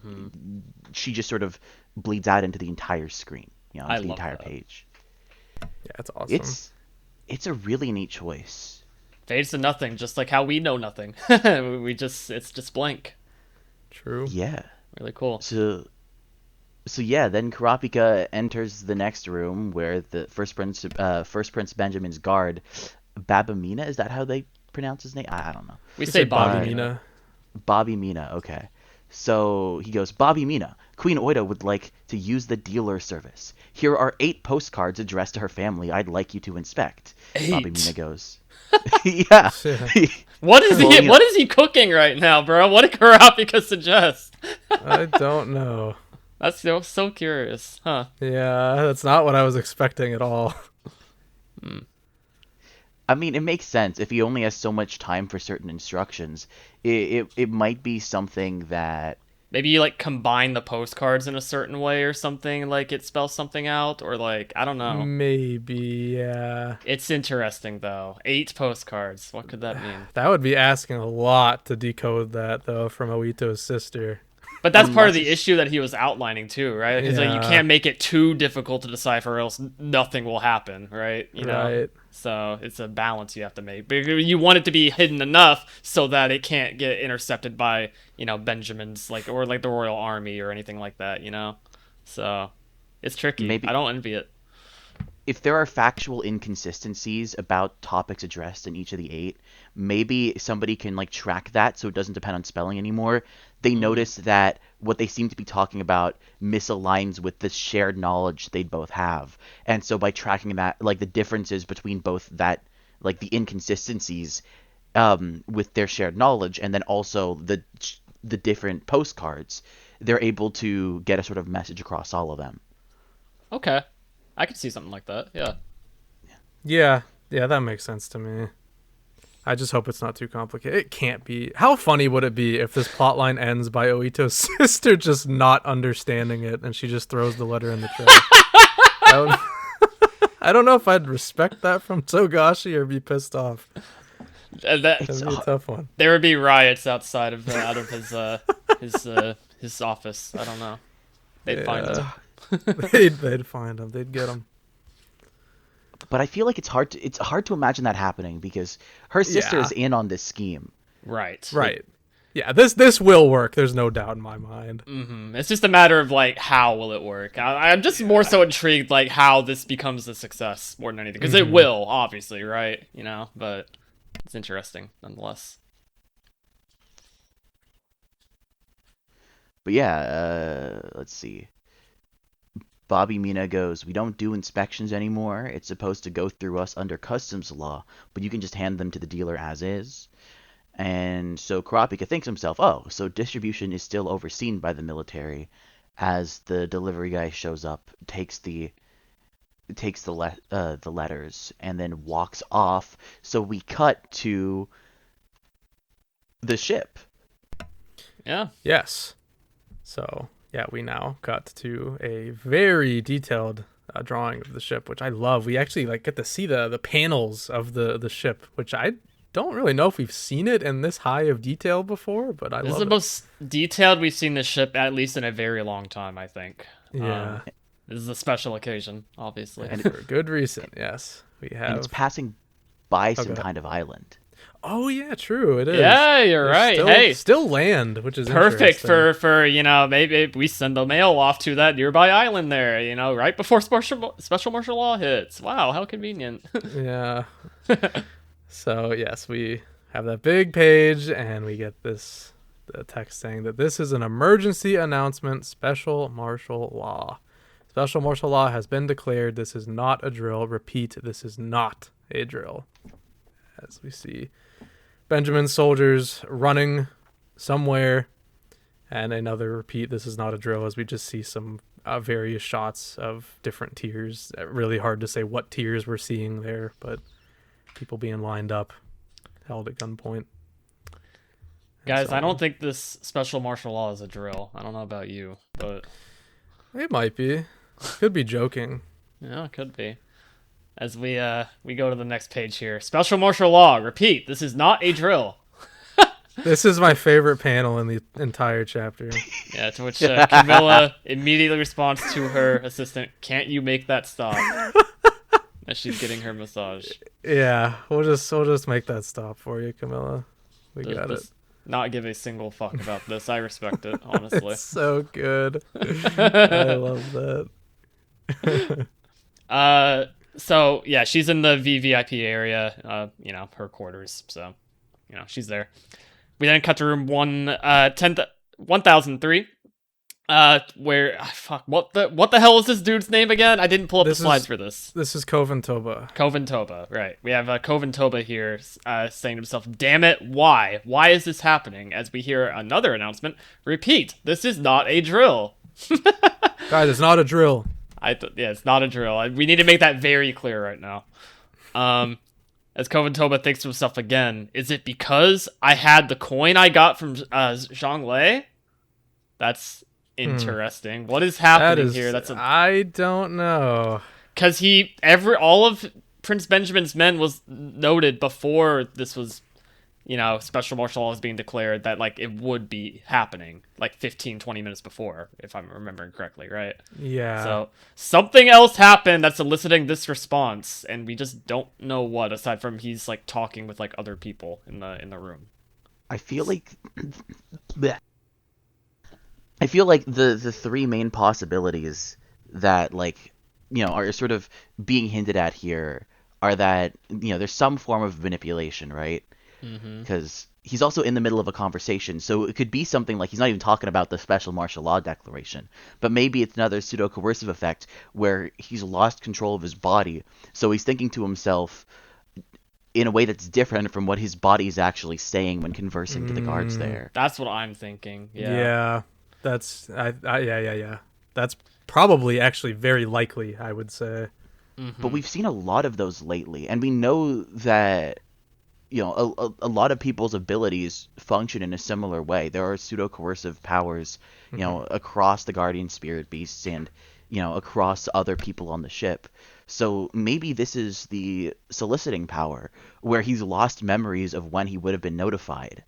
she just sort of bleeds out into the entire screen, I into the love entire that. page. Yeah, it's awesome. It's a really neat choice. Fades to nothing, just like how we know nothing. It's just blank. True. Yeah. Really cool. So yeah, then Kurapika enters the next room where the first Prince Benjamin's guard, Babamina, is that how they pronounce his name? I don't know. We You say said Bobby Bobby Mina. Bobby Mina, okay. So he goes, Bobby Mina, Queen Oida would like to use the dealer service. Here are 8 postcards addressed to her family I'd like you to inspect. 8. Bobby Mina goes, yeah. What is Well, he? What is he cooking right now, bro? What did Karapika suggest? I don't know. That's so curious, huh? Yeah, that's not what I was expecting at all. I mean, it makes sense. If he only has so much time for certain instructions, it might be something that... Maybe you like combine the postcards in a certain way or something, like it spells something out, or like I don't know. Maybe, yeah. It's interesting though. 8 postcards. What could that mean? That would be asking a lot to decode that, though, from Oito's sister. But that's part of Unless the issue that he was outlining too, right? Because like, you Yeah. can't make it too difficult to decipher, or else nothing will happen, right? Right. So it's a balance you have to make. But you want it to be hidden enough so that it can't get intercepted by Benjamin's or like the Royal Army or anything like that. So it's tricky. Maybe I don't envy it. if there are factual inconsistencies about topics addressed in each of the 8, maybe somebody can track that so it doesn't depend on spelling anymore. They notice that what they seem to be talking about misaligns with the shared knowledge they both have. And so by tracking that, the differences between both that, the inconsistencies with their shared knowledge, and then also the different postcards, they're able to get a sort of message across all of them. Okay, I could see something like that. Yeah. Yeah, that makes sense to me. I just hope it's not too complicated. It can't be. How funny would it be if this plotline ends by Oito's sister just not understanding it and she just throws the letter in the trash? I don't know if I'd respect that from Togashi or be pissed off. That'd be a tough one. There would be riots outside of out of his office. I don't know. They'd find him. They'd find him. They'd get him. But I feel like it's hard to imagine that happening because her sister is in on this scheme. Right. Yeah, this will work. There's no doubt in my mind. Mm-hmm. It's just a matter of like how will it work. I'm just more so intrigued like how this becomes a success more than anything because it will obviously, right? You know, but it's interesting nonetheless. But yeah, let's see. Bobby Mina goes, we don't do inspections anymore. It's supposed to go through us under customs law, but you can just hand them to the dealer as is. And so Kurapika thinks to himself, oh, so distribution is still overseen by the military as the delivery guy shows up, takes the letters, and then walks off. So we cut to the ship. Yeah. Yes. So, yeah, we now cut to a very detailed drawing of the ship, which I love. We actually get to see the panels of the ship, which I don't really know if we've seen it in this high of detail before, but I love it. This is the most detailed we've seen this ship, at least in a very long time, I think. Yeah. This is a special occasion, obviously. And for a good reason, yes. We have. And it's passing by some kind of island. Oh yeah, true. It is. Yeah, you're There's right. still land, which is perfect for maybe we send the mail off to that nearby island there. Right before special martial law hits. Wow, how convenient. Yeah. So yes, we have that big page, and we get the text saying that this is an emergency announcement. Special martial law. Special martial law has been declared. This is not a drill. Repeat, this is not a drill. As we see Benjamin's soldiers running somewhere, and another repeat, this is not a drill, as we just see some various shots of different tiers. Really hard to say what tiers we're seeing there, but people being lined up, held at gunpoint. Guys, I don't think this special martial law is a drill. I don't know about you, but it might be. Could be joking. Yeah, it could be. As we go to the next page here. Special martial law. Repeat, this is not a drill. This is my favorite panel in the entire chapter. Yeah, to which Camilla immediately responds to her assistant, "Can't you make that stop?" As she's getting her massage. Yeah, we'll just make that stop for you, Camilla. We got it. Not give a single fuck about this. I respect it, honestly. It's so good. I love that. So yeah, she's in the VVIP area, her quarters. So, she's there. We then cut to room 1003. Where what the hell is this dude's name again? I didn't pull up the slides for this. This is Koven Toba. Koven Toba, right? We have Koven Toba here, saying to himself, "Damn it, why? Why is this happening?" As we hear another announcement. Repeat, this is not a drill. Guys, it's not a drill. It's not a drill. We need to make that very clear right now. As Koven Toba thinks to himself again, is it because I had the coin I got from Zhonglei? That's interesting. What is happening here? I don't know. Because all of Prince Benjamin's men was noted before this was, special martial law was being declared, that it would be happening 15, 20 minutes before, if I'm remembering correctly, right? Yeah. So something else happened that's eliciting this response, and we just don't know what, aside from he's talking with other people in the room. I feel like the three main possibilities that are sort of being hinted at here are that there's some form of manipulation, right? Because he's also in the middle of a conversation, so it could be something like he's not even talking about the special martial law declaration, but maybe it's another pseudo-coercive effect where he's lost control of his body, so he's thinking to himself in a way that's different from what his body is actually saying when conversing to the guards there. That's what I'm thinking. Yeah. That's yeah. That's probably actually very likely, I would say. But we've seen a lot of those lately, and we know that a lot of people's abilities function in a similar way. There are pseudo-coercive powers, across the guardian spirit beasts and, across other people on the ship. So maybe this is the soliciting power, where he's lost memories of when he would have been notified,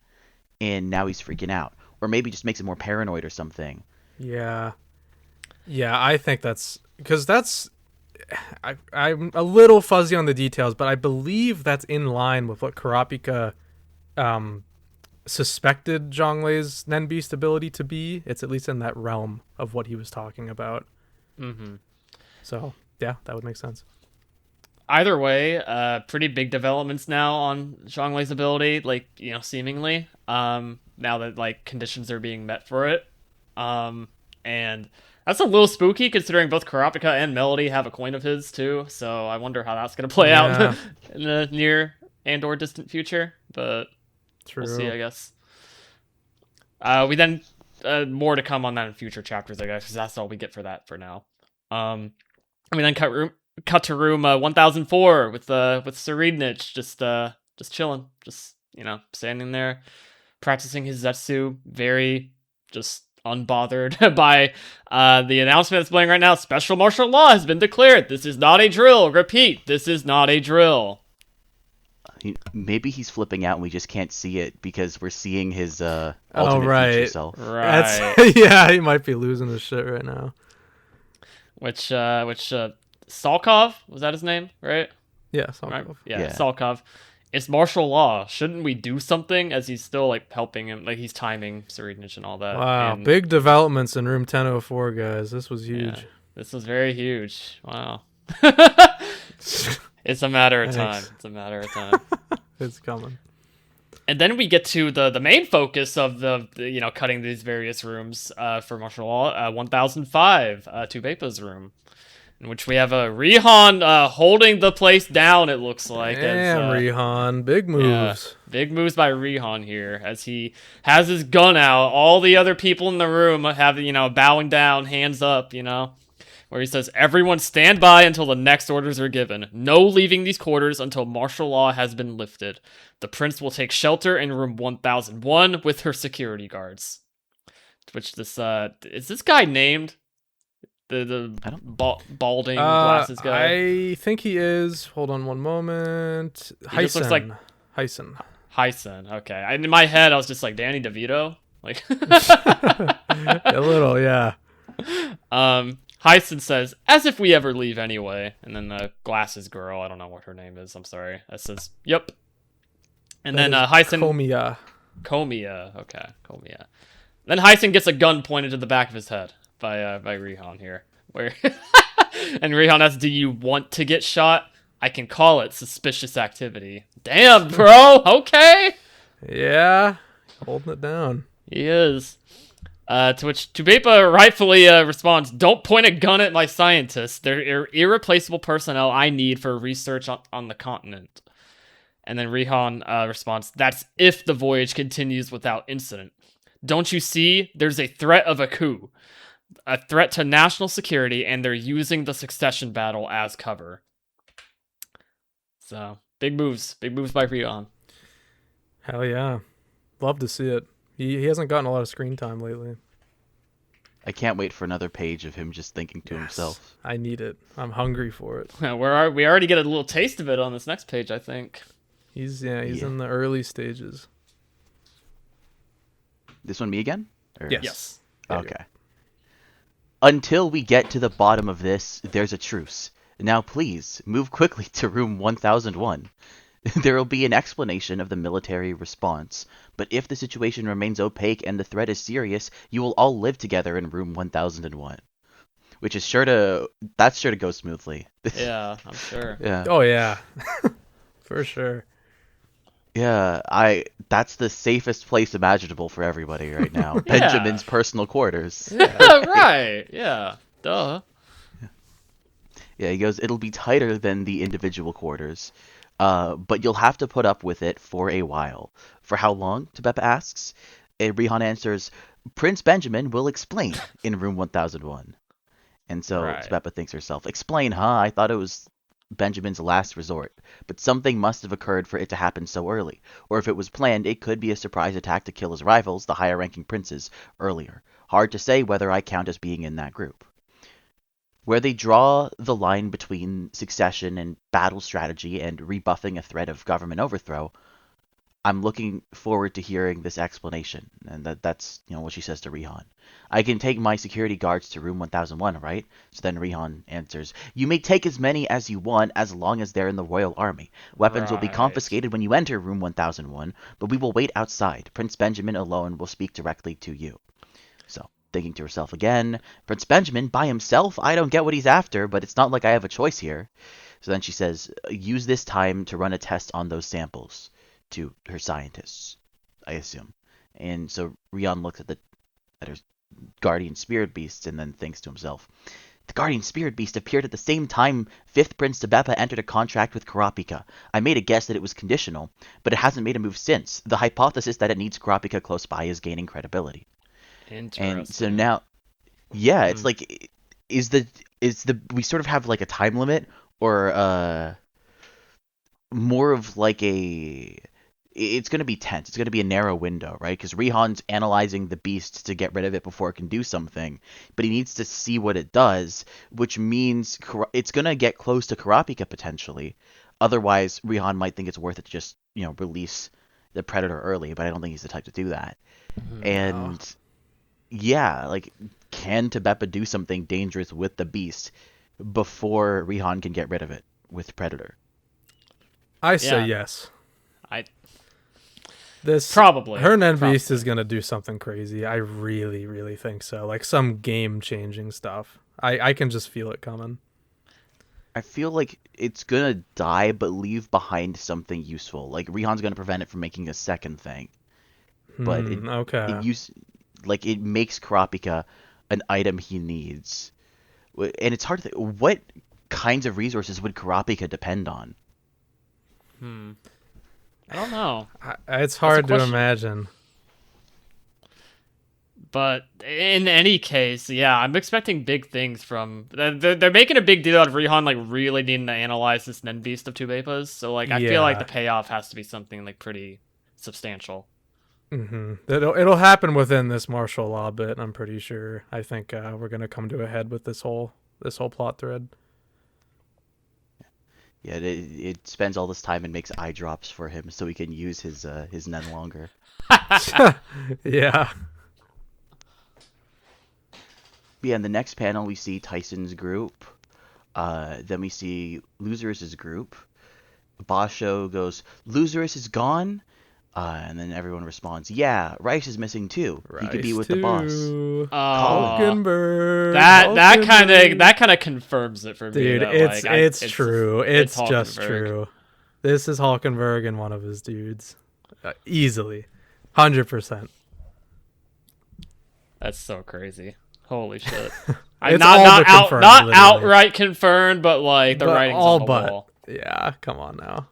and now he's freaking out. Or maybe just makes him more paranoid or something. Yeah. Yeah, I think I'm a little fuzzy on the details, but I believe that's in line with what Kurapika suspected Zhonglei's Nenbeast ability to be. It's at least in that realm of what he was talking about. Mm-hmm. So, yeah, that would make sense. Either way, pretty big developments now on Zhonglei's ability, seemingly. Now that conditions are being met for it. And that's a little spooky considering both Kurapika and Melody have a coin of his too. So I wonder how that's gonna play out in the near and or distant future. But True. we'll see, I guess. We then more to come on that in future chapters, I guess, because that's all we get for that for now. And we then cut to room 1004 with Serednich just chilling, just standing there, practicing his Zetsu, very just unbothered by the announcement that's playing right now. Special martial law has been declared. This is not a drill. Repeat, this is not a drill. Maybe he's flipping out and we just can't see it because we're seeing his alternate future self. Right. Yeah, he might be losing his shit right now. Which Salkov, was that his name, right? Yeah, Salkov. Right? Yeah, Salkov. It's martial law. Shouldn't we do something? As he's still helping him, he's timing Serednich and all that. Wow, and, big developments in room 1004, guys. This was huge. Yeah, this was very huge. Wow. It's a matter of time. It's a matter of time. It's coming. And then we get to the main focus of the cutting these various rooms for martial law. 1005, Tubepa's room, in which we have a Rihan holding the place down, it looks like. Damn, Rihan. Big moves. Yeah, big moves by Rihan here, as he has his gun out. All the other people in the room have, bowing down, hands up, where he says, everyone stand by until the next orders are given. No leaving these quarters until martial law has been lifted. The prince will take shelter in room 1001 with her security guards. Which is this guy named? The balding glasses guy? I think he is. Hold on one moment. He just looks like Hyson. Okay. In my head, I was just like, Danny DeVito? A little, yeah. Hyson says, as if we ever leave anyway. And then the glasses girl, I don't know what her name is, I'm sorry, that says, yep. And then Hyson... Komiya. Okay, Komiya. Then Hyson gets a gun pointed to the back of his head by Rihan here. Where and Rihan asks, do you want to get shot? I can call it suspicious activity. Damn, bro, okay. Yeah, holding it down. He is. To which Tubepa rightfully responds, don't point a gun at my scientists. They're irreplaceable personnel I need for research on the continent. And then Rihan responds, that's if the voyage continues without incident. Don't you see? There's a threat of a coup. A threat to national security, and they're using the succession battle as cover. So, big moves by Rihan. Hell yeah. Love to see it. He hasn't gotten a lot of screen time lately. I can't wait for another page of him just thinking to himself. I need it. I'm hungry for it. We already get a little taste of it on this next page, I think. He's in the early stages. This one me again? Yes. Okay. Until we get to the bottom of this, there's a truce. Now please, move quickly to room 1001. There will be an explanation of the military response, but if the situation remains opaque and the threat is serious, you will all live together in room 1001. Which is sure to go smoothly. Yeah, I'm sure. Yeah. Oh yeah. For sure. Yeah, that's the safest place imaginable for everybody right now. Benjamin's personal quarters. Yeah. Right. Yeah. Duh. Yeah, he goes, it'll be tighter than the individual quarters. But you'll have to put up with it for a while. For how long? Tubepa asks. And Rihan answers, Prince Benjamin will explain in room 1001. And so Right. Tubepa thinks herself, explain, huh? I thought it was Benjamin's last resort, but something must have occurred for it to happen so early. Or if it was planned, it could be a surprise attack to kill his rivals, the higher-ranking princes, earlier. Hard to say whether I count as being in that group. Where they draw the line between succession and battle strategy and rebuffing a threat of government overthrow, I'm looking forward to hearing this explanation. And that's what she says to Rihan. I can take my security guards to room 1001, right? So then Rihan answers, you may take as many as you want as long as they're in the royal army. Weapons will be Right. confiscated when you enter room 1001, but we will wait outside. Prince Benjamin alone will speak directly to you. So, thinking to herself again, Prince Benjamin by himself? I don't get what he's after, but it's not like I have a choice here. So then she says, use this time to run a test on those samples. To her scientists, I assume. And so Rion looks at her guardian spirit beast and then thinks to himself, the guardian spirit beast appeared at the same time 5th Prince Tebepa entered a contract with Kurapika. I made a guess that it was conditional, but it hasn't made a move since. The hypothesis that it needs Kurapika close by is gaining credibility. Interesting. And so now, yeah, it's like, we sort of have like a time limit, or more of like it's going to be tense. It's going to be a narrow window, right? Because Rihan's analyzing the beast to get rid of it before it can do something, but he needs to see what it does, which means it's going to get close to Kurapika potentially. Otherwise, Rihan might think it's worth it to just, release the predator early, but I don't think he's the type to do that. And yeah, like, can Tebepa do something dangerous with the beast before Rihan can get rid of it with predator? I say Yeah. yes. This probably her Nen Beast is gonna do something crazy. I really, really think so. Like some game-changing stuff. I can just feel it coming. I feel like it's gonna die, but leave behind something useful. Like Rihan's gonna prevent it from making a second thing. But it makes Kurapika an item he needs, and it's hard to think, what kinds of resources would Kurapika depend on? I don't know. It's hard to imagine. But in any case, yeah, I'm expecting big things from. They're making a big deal out of Rihan like really needing to analyze this Nen Beast of 2 Bepas. So like, I feel like the payoff has to be something like pretty substantial. It'll happen within this martial law bit. I'm pretty sure. I think we're gonna come to a head with this whole plot thread. Yeah, it spends all this time and makes eye drops for him so he can use his Nen longer. Yeah. Yeah, in the next panel we see Tyson's group. Then we see Loserus' group. Basho goes, Loserus is gone? And then everyone responds, yeah, Rice is missing too. He could be with the boss. Hulkenberg. That kind of confirms it for me. Dude, it's true. It's just true. This is Hulkenberg and one of his dudes. Easily. 100%. That's so crazy. Holy shit. Not outright confirmed, but like the writing's on the wall. Yeah, come on now.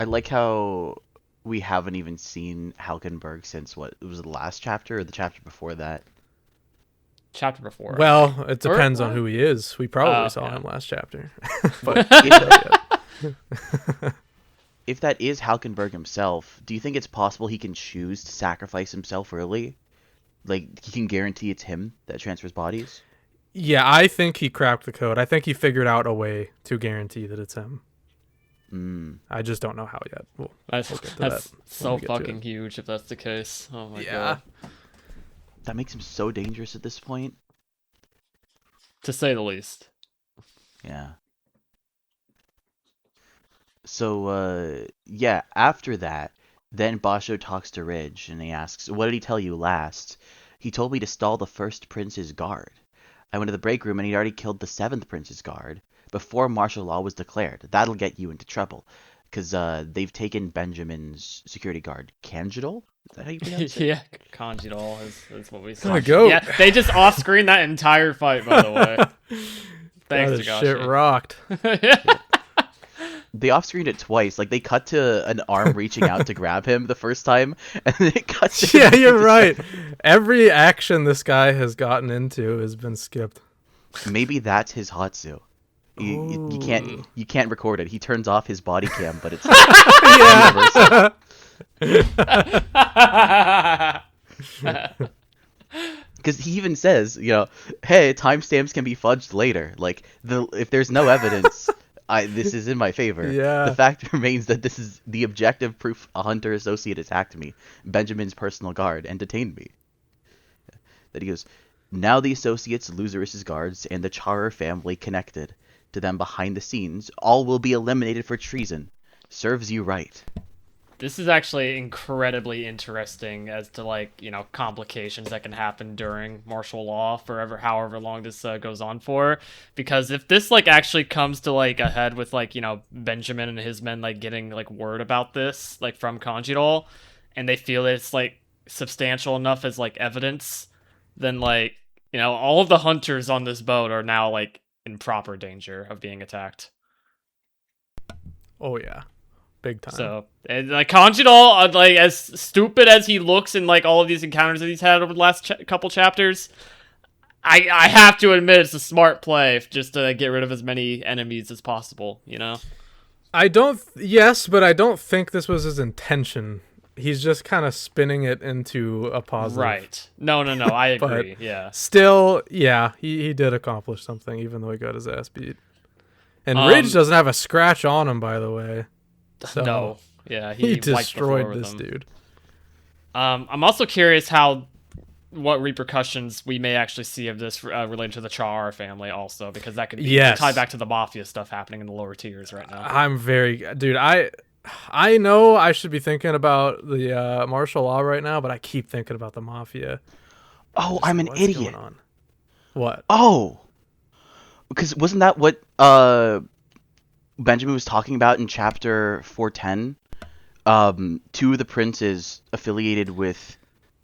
I like how we haven't even seen Hulkenberg since it was the last chapter or the chapter before that? Chapter before. Well, it depends on who he is. We probably saw him last chapter. But if that is Hulkenberg himself, do you think it's possible he can choose to sacrifice himself early? Like, he can guarantee it's him that transfers bodies? Yeah, I think he cracked the code. I think he figured out a way to guarantee that it's him. I just don't know how yet. That's so fucking huge if that's the case. Oh my god. That makes him so dangerous at this point. To say the least. Yeah. So, after that, then Basho talks to Ridge, and he asks, what did he tell you last? He told me to stall the 1st Prince's guard. I went to the break room, and he'd already killed the 7th Prince's guard before martial law was declared. That'll get you into trouble, because they've taken Benjamin's security guard, Kanjidol? Is that how you pronounce it? Yeah, Kanjidol is what we saw. Yeah, they just off-screen that entire fight, by the way. Thanks, Tagashi. Shit rocked. They off-screened it twice. Like, they cut to an arm reaching out to grab him the first time, and then it cuts to... Yeah, you're right. Every action this guy has gotten into has been skipped. Maybe that's his Hatsu. Ooh. you can't record it. He turns off his body cam, but it's Yeah. universal. Because he even says, hey, timestamps can be fudged later. Like if there's no evidence, this is in my favor. Yeah. The fact remains that this is the objective proof a hunter associate attacked me, Benjamin's personal guard, and detained me. That he goes, now the associates, Loserus's guards, and the Charer family connected to them behind the scenes, all will be eliminated for treason. Serves you right. This is actually incredibly interesting as to complications that can happen during martial law for however long this goes on for, because if this actually comes to a head with Benjamin and his men getting word about this from Kanjiro, and they feel that it's substantial enough as evidence, then all of the hunters on this boat are now in proper danger of being attacked. Oh yeah. Big time. So, and Kanjiro, as stupid as he looks in all of these encounters that he's had over the last couple chapters, I have to admit it's a smart play just to get rid of as many enemies as possible. Yes, but I don't think this was his intention. He's just kind of spinning it into a positive. Right. No, I agree. Yeah. Still, yeah, he did accomplish something, even though he got his ass beat. And Ridge doesn't have a scratch on him, by the way. So no. Yeah, he wiped the floor destroyed with this him. dude. I'm also curious what repercussions we may actually see of this related to the Char family also, because that could be tied back to the mafia stuff happening in the lower tiers right now. I know I should be thinking about the martial law right now, but I keep thinking about the mafia. Oh, I'm an idiot. What? Oh, because wasn't that what Benjamin was talking about in chapter 410? Two of the princes affiliated with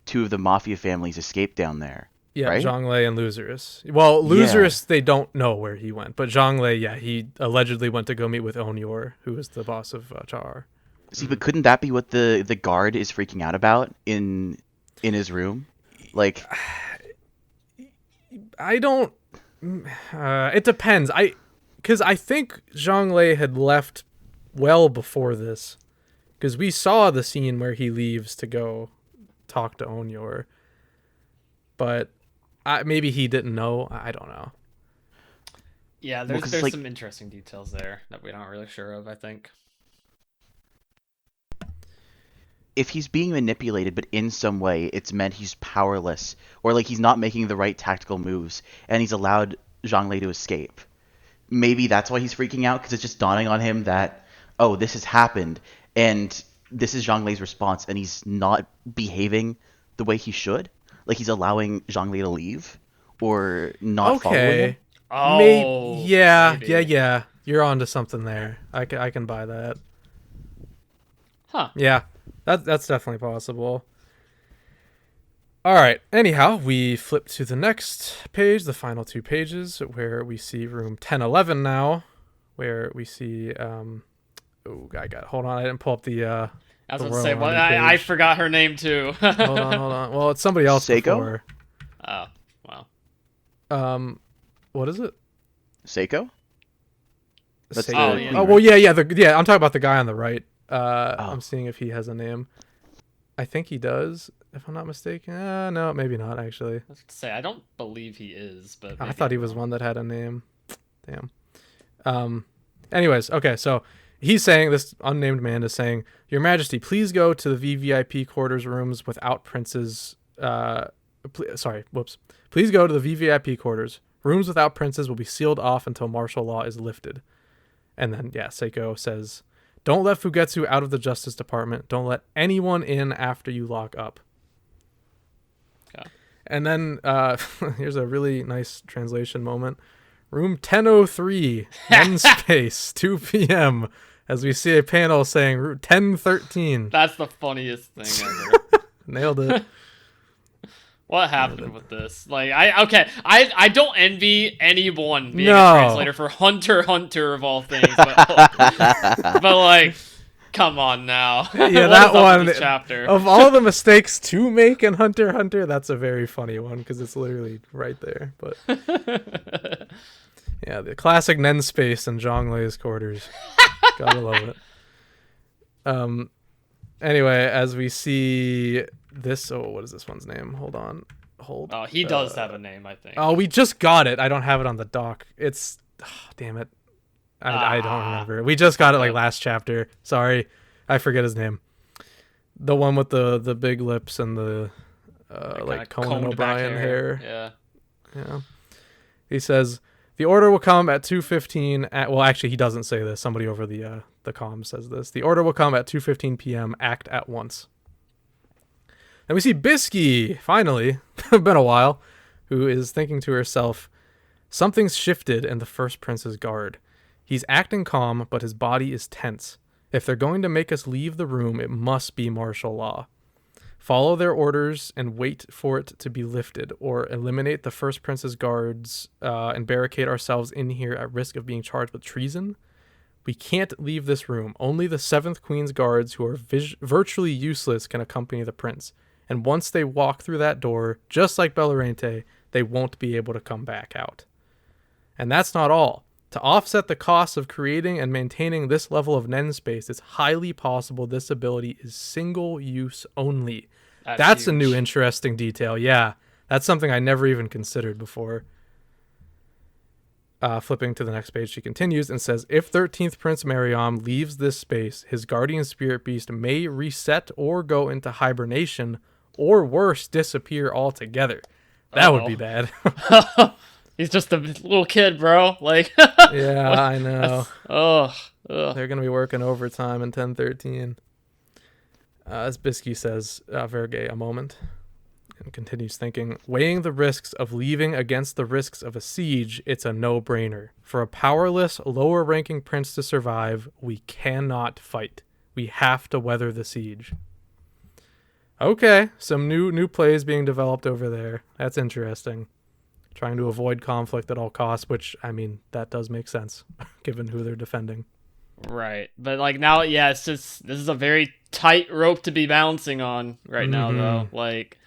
two of the mafia families escaped down there. Yeah, right? Zhonglei and Loserus. Well, Loserus, they don't know where he went, but Zhonglei, yeah, he allegedly went to go meet with Onyor, who is the boss of Char. See, but couldn't that be what the guard is freaking out about in his room? I don't. It depends. Because I think Zhonglei had left well before this, because we saw the scene where he leaves to go talk to Onyor, but maybe he didn't know. I don't know. Yeah, there's some interesting details there that we're not really sure of, I think. If he's being manipulated, but in some way it's meant he's powerless, or he's not making the right tactical moves, and he's allowed Zhonglei to escape. Maybe that's why he's freaking out, because it's just dawning on him that, oh, this has happened, and this is Zhonglei's response, and he's not behaving the way he should. He's allowing Zhonglei to leave, or not following him. Oh, maybe. Yeah. You're onto something there. I can buy that. Huh. Yeah, that's definitely possible. All right. Anyhow, we flip to the next page, the final two pages, where we see room 1011 now, where we see hold on, I didn't pull up the I was going to say, I forgot her name too. hold on. Well, it's somebody else Seiko? before. Oh, wow. What is it? Seiko? That's Seiko. yeah. Oh, well, yeah. I'm talking about the guy on the right. I'm seeing if he has a name. I think he does, if I'm not mistaken. No, maybe not, actually. I was going to say, I don't believe he is, but I thought he was one that had a name. Damn. Anyways, okay, so he's saying, this unnamed man is saying, Your Majesty, please go to the VVIP quarters rooms without princes. Please go to the VVIP quarters. Rooms without princes will be sealed off until martial law is lifted. And then, Seiko says, Don't let Fugetsu out of the Justice Department. Don't let anyone in after you lock up. Okay. And then here's a really nice translation moment. Room 1003, one space, 2 p.m. As we see a panel saying room 1013. That's the funniest thing ever. Nailed it. What happened with this? I don't envy anyone being a translator for Hunter of all things, but come on now. Yeah, that one. Chapter? Of all the mistakes to make in Hunter x Hunter, that's a very funny one because it's literally right there. But Yeah, the classic Nen space in Zhonglei's quarters. Gotta love it. Anyway, as we see this, what is this one's name? Hold on. Oh, he does have a name, I think. Oh, we just got it. I don't have it on the doc. It's, damn it. I don't remember. We just got it like last chapter. Sorry. I forget his name. The one with the big lips and the like Conan O'Brien hair. Yeah. He says the order will come at 2:15. Well, actually, he doesn't say this. Somebody over the comm says this. The order will come at 2:15 p.m. Act at once. And we see Bluesky, finally, been a while, who is thinking to herself, something's shifted in the first prince's guard. He's acting calm, but his body is tense. If they're going to make us leave the room, it must be martial law. Follow their orders and wait for it to be lifted, or eliminate the first prince's guards and barricade ourselves in here at risk of being charged with treason. We can't leave this room. Only the 7th Queen's guards, who are virtually useless, can accompany the prince. And once they walk through that door, just like Bellarente, they won't be able to come back out. And that's not all. To offset the costs of creating and maintaining this level of Nen space, it's highly possible this ability is single use only. That's a new interesting detail. Yeah, that's something I never even considered before. Flipping to the next page, she continues and says, if 13th Prince Mariam leaves this space, his guardian spirit beast may reset or go into hibernation, or worse, disappear altogether. That would be bad. He's just a little kid, bro. Like, yeah, I know. They're going to be working overtime in 1013. As Bluesky says, Verge a moment, and continues thinking, weighing the risks of leaving against the risks of a siege, it's a no-brainer. For a powerless, lower-ranking prince to survive, we cannot fight. We have to weather the siege. Okay, some new plays being developed over there. That's interesting. Trying to avoid conflict at all costs, which, I mean, that does make sense, given who they're defending. Right. But, like, now, yeah, it's just, this is a very tight rope to be balancing on right now, though. Like,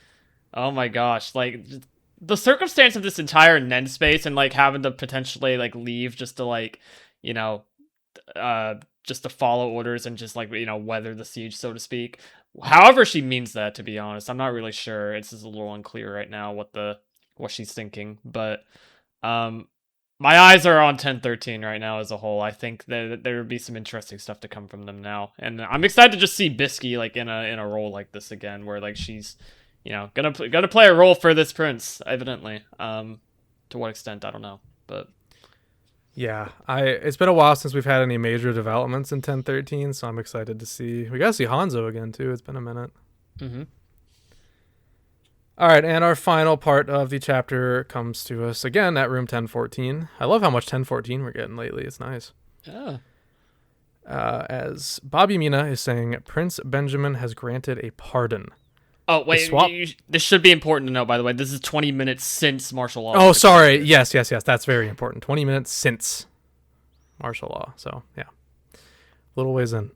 oh my gosh. Like, the circumstance of this entire Nen space and, like, having to potentially, like, leave just to, like, you know, just to follow orders and just, like, you know, weather the siege, so to speak. However she means that, to be honest. I'm not really sure. It's just a little unclear right now what she's thinking. But my eyes are on 1013 right now as a whole. I think that there would be some interesting stuff to come from them now. And I'm excited to just see Bluesky, like, in a role like this again, where, like, she's, you know, gonna play a role for this prince, evidently. To what extent, I don't know. But yeah, it's been a while since we've had any major developments in 1013, so I'm excited to see. We gotta see Hanzo again too. It's been a minute. Mm-hmm. All right, and our final part of the chapter comes to us again at room 1014. I love how much 1014 we're getting lately. It's nice. Yeah. As Bobby Mina is saying, Prince Benjamin has granted a pardon. Oh, wait, this should be important to know, by the way. This is 20 minutes since martial law. Oh, sorry. Yes. That's very important. 20 minutes since martial law. So, yeah. A little ways in.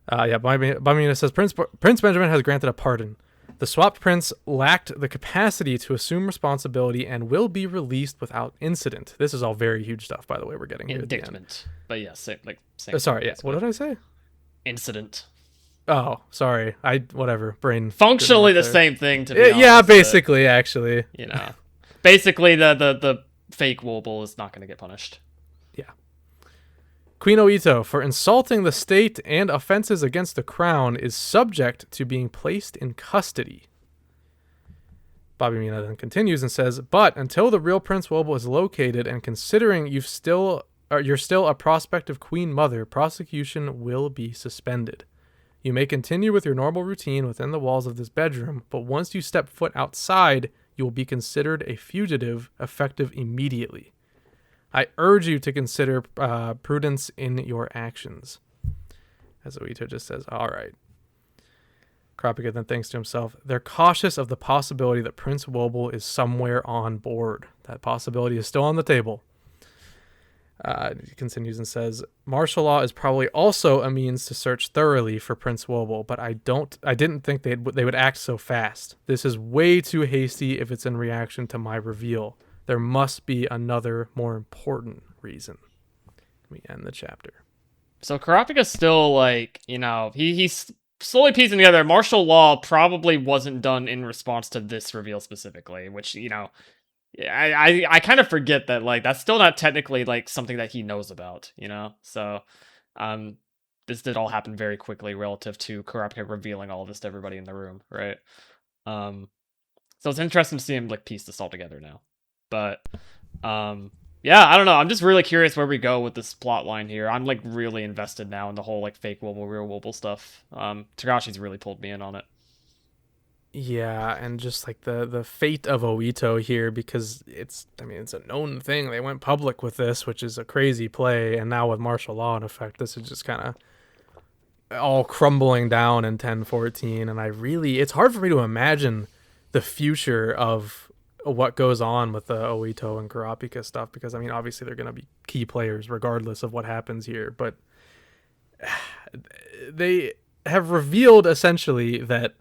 Bobby Mina says, Prince Benjamin has granted a pardon. The swapped prince lacked the capacity to assume responsibility and will be released without incident. This is all very huge stuff, by the way, we're getting here at the end. But yeah, same. Sorry, yeah. What did I say? Incident. Oh, sorry. Whatever. Brain. Functionally the same thing, to be honest. Yeah, basically, actually. You know. Basically, the fake Wobble is not going to get punished. Yeah. Queen Oito, for insulting the state and offenses against the crown, is subject to being placed in custody. Bobby Mina then continues and says, but until the real Prince Wobble is located and considering you're still a prospective queen mother, prosecution will be suspended. You may continue with your normal routine within the walls of this bedroom, but once you step foot outside, you will be considered a fugitive, effective immediately. I urge you to consider prudence in your actions. As Oito just says, all right. Kropika then thinks to himself, they're cautious of the possibility that Prince Wobble is somewhere on board. That possibility is still on the table. He continues and says, martial law is probably also a means to search thoroughly for Prince Wobble, but I didn't think they would act so fast. This is way too hasty if it's in reaction to my reveal. There must be another more important reason. We end the chapter. So Karapika's still like, he's slowly piecing together. Martial law probably wasn't done in response to this reveal specifically, which, I kind of forget that, like, that's still not technically, like, something that he knows about, So, this did all happen very quickly relative to Karapika revealing all this to everybody in the room, right? So it's interesting to see him, like, piece this all together now. But, yeah, I don't know. I'm just really curious where we go with this plot line here. I'm, like, really invested now in the whole, like, fake Wobble, real Wobble stuff. Tagashi's really pulled me in on it. Yeah, and just like the fate of Oito here, because it's a known thing. They went public with this, which is a crazy play, and now with martial law in effect, this is just kind of all crumbling down in 1014. And it's hard for me to imagine the future of what goes on with the Oito and Kurapika stuff, because obviously they're going to be key players regardless of what happens here, but they have revealed essentially that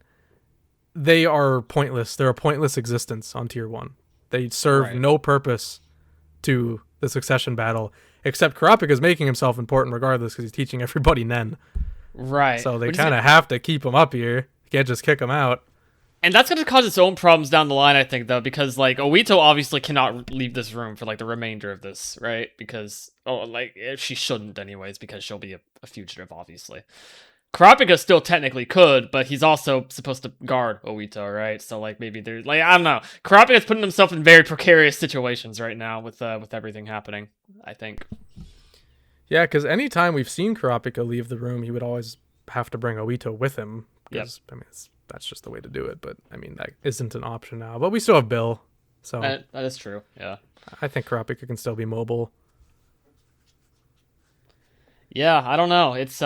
they are pointless. They're a pointless existence on tier 1. They serve no purpose to the succession battle, except Kurapika's making himself important regardless because he's teaching everybody Nen. Right. So they kind of have to keep him up here. You can't just kick him out. And that's going to cause its own problems down the line, I think, though, because, like, Oito obviously cannot leave this room for, like, the remainder of this, right? Because, she shouldn't anyways, because she'll be a fugitive, obviously. Kurapika still technically could, but he's also supposed to guard Oito, right? So, like, maybe there's, like, I don't know. Kurapika's putting himself in very precarious situations right now with everything happening, I think. Yeah, because anytime we've seen Kurapika leave the room, he would always have to bring Oito with him. Because, that's just the way to do it. But, that isn't an option now. But we still have Bill. So that is true, yeah. I think Kurapika can still be mobile. Yeah, I don't know. It's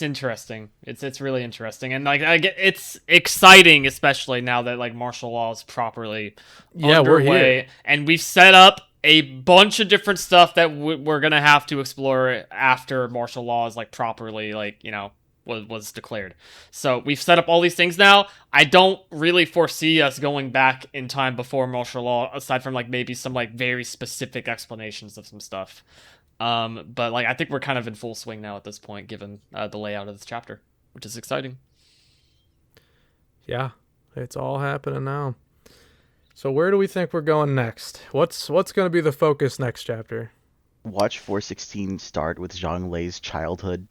interesting. It's really interesting, and it's exciting, especially now that like martial law is properly underway, we're here, and we've set up a bunch of different stuff that we're gonna have to explore after martial law is like properly was declared. So we've set up all these things now. I don't really foresee us going back in time before martial law, aside from like maybe some like very specific explanations of some stuff. But like I think we're kind of in full swing now at this point, given the layout of this chapter, which is exciting. Yeah, it's all happening now. So where do we think we're going next? What's going to be the focus next chapter? Watch 416 start with Zhonglei's childhood.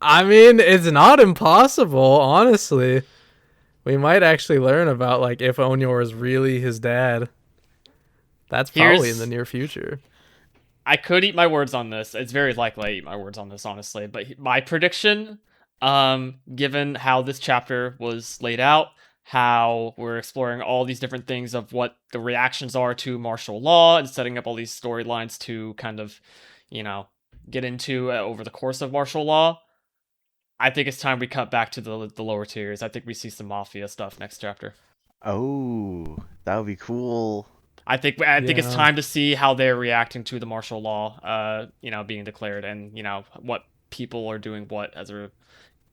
It's not impossible, honestly. We might actually learn about like if Onyor is really his dad. That's probably in the near future. I could eat my words on this. It's very likely I eat my words on this, honestly. But my prediction, given how this chapter was laid out, how we're exploring all these different things of what the reactions are to martial law and setting up all these storylines to kind of, get into over the course of martial law, I think it's time we cut back to the lower tiers. I think we see some mafia stuff next chapter. Oh, that would be cool. I think it's time to see how they're reacting to the martial law, being declared, and what people are doing what as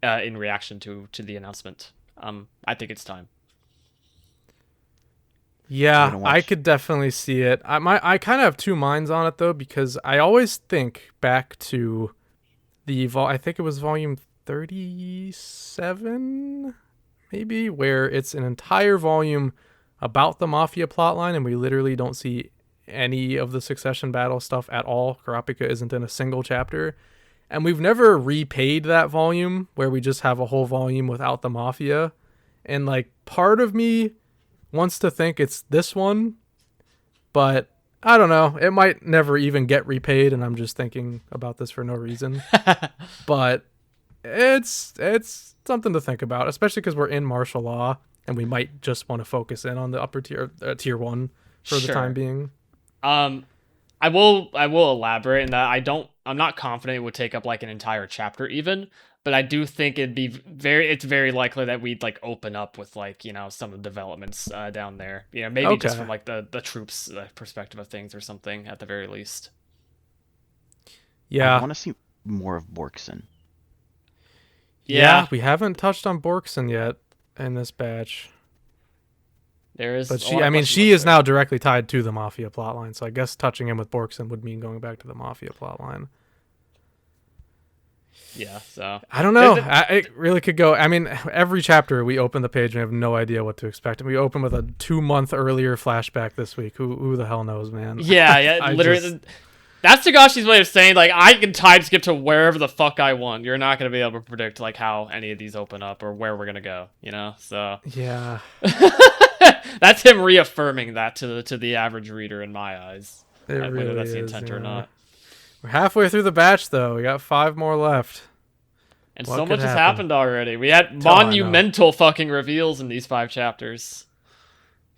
in reaction to the announcement. I think it's time. Yeah, I could definitely see it. I kind of have two minds on it though, because I always think back to I think it was volume 37, maybe, where it's an entire volume about the mafia plotline, and we literally don't see any of the succession battle stuff at all. Kurapika isn't in a single chapter, and we've never repaid that volume where we just have a whole volume without the mafia. And like part of me wants to think it's this one, but I don't know. It might never even get repaid, and I'm just thinking about this for no reason. But it's something to think about, especially because we're in martial law. And we might just want to focus in on the upper tier 1 for the time being. I will elaborate in that I'm not confident it would take up like an entire chapter even, but I do think it's very likely that we'd like open up with like, some of the developments down there. Maybe just from like the troops perspective of things or something at the very least. Yeah. I want to see more of Borkson. Yeah, we haven't touched on Borkson yet in this batch. There is But a lot of question she marks is there. now directly tied to the Mafia plotline, so I guess touching him with Borkson would mean going back to the Mafia plotline. Yeah, so I don't know. It really could go. I mean, every chapter we open the page and we have no idea what to expect. And we open with a 2-month earlier flashback this week. Who the hell knows, man? yeah, literally. That's Tagashi's way of saying, like, I can time skip to wherever the fuck I want. You're not going to be able to predict, like, how any of these open up or where we're going to go, you know? So. Yeah. That's him reaffirming that to the average reader in my eyes. It really whether that's the is, intent or not. We're halfway through the batch, though. We got 5 more left. And What so could much has happen? happened already. We had I know. monumental fucking reveals in these 5 chapters.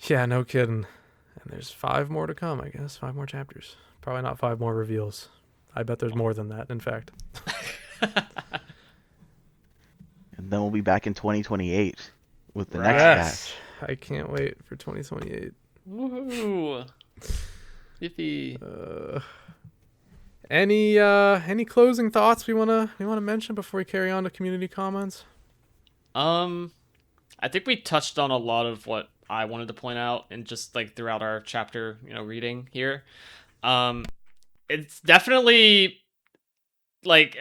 Yeah, no kidding. And there's 5 more to come, I guess. 5 more chapters. Probably not 5 more reveals. I bet there's more than that, in fact. And then we'll be back in 2028 with the next batch. I can't wait for 2028. Woohoo! Yippee! Any closing thoughts we wanna mention before we carry on to community comments? I think we touched on a lot of what I wanted to point out, and just like throughout our chapter, reading here. It's definitely like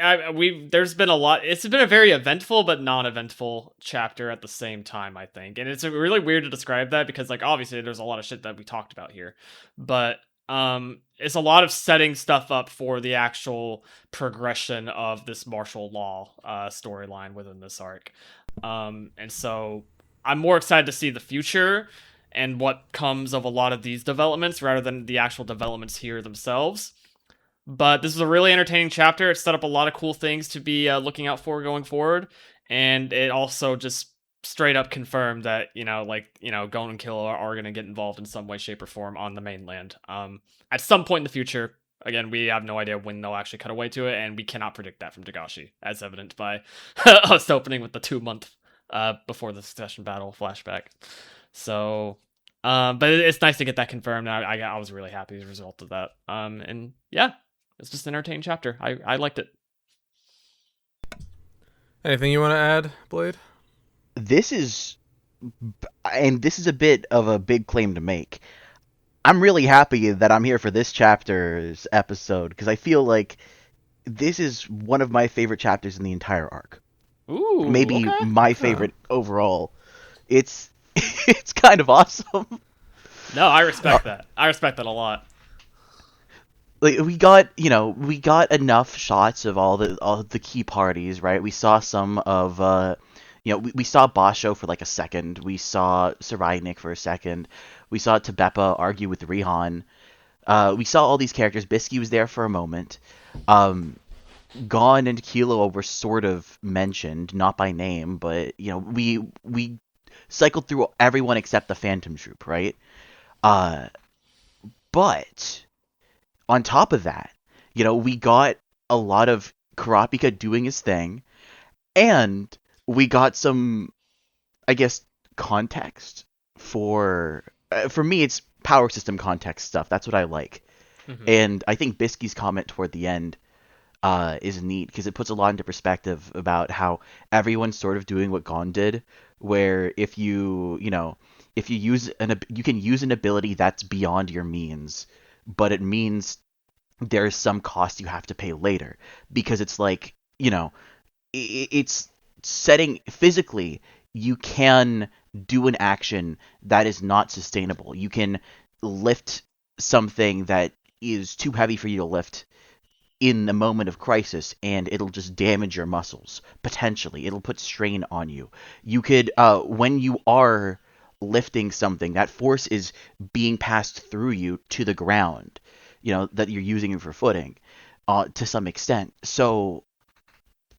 there's been a lot. It's been a very eventful but non-eventful chapter at the same time, I think, and it's really weird to describe that because like obviously there's a lot of shit that we talked about here, but it's a lot of setting stuff up for the actual progression of this martial law storyline within this arc, and so I'm more excited to see the future and what comes of a lot of these developments rather than the actual developments here themselves. But this is a really entertaining chapter. It set up a lot of cool things to be looking out for going forward, and it also just straight up confirmed that Gon and Killua are going to get involved in some way, shape, or form on the mainland. At some point in the future. Again, we have no idea when they'll actually cut away to it, and we cannot predict that from Togashi, as evident by us opening with the 2-month before the succession battle flashback. So, but it's nice to get that confirmed. I was really happy as a result of that. And yeah. It's just an entertaining chapter. I liked it. Anything you want to add, Blade? This is a bit of a big claim to make. I'm really happy that I'm here for this chapter's episode because I feel like this is one of my favorite chapters in the entire arc. Ooh, maybe okay. my favorite overall. It's kind of awesome. No, I respect that. I respect that a lot. Like we got enough shots of all the key parties, right? We saw some of we saw Basho for like a second. We saw Saraynik for a second. We saw Tebepa argue with Rihan. We saw all these characters. Bisky was there for a moment. Gon and Killua were sort of mentioned, not by name, but we cycled through everyone except the Phantom Troop, right? But on top of that, we got a lot of Kurapika doing his thing, and we got some, I guess, context for me, it's power system context stuff. That's what I like. Mm-hmm. And I think Bisky's comment toward the end is neat because it puts a lot into perspective about how everyone's sort of doing what Gon did, where if you use you can use an ability that's beyond your means, but it means there's some cost you have to pay later because it's like, it's setting physically, you can do an action that is not sustainable. You can lift something that is too heavy for you to lift in the moment of crisis, and it'll just damage your muscles. Potentially, it'll put strain on you. You could, when you are lifting something, that force is being passed through you to the ground, that you're using it for footing, to some extent. So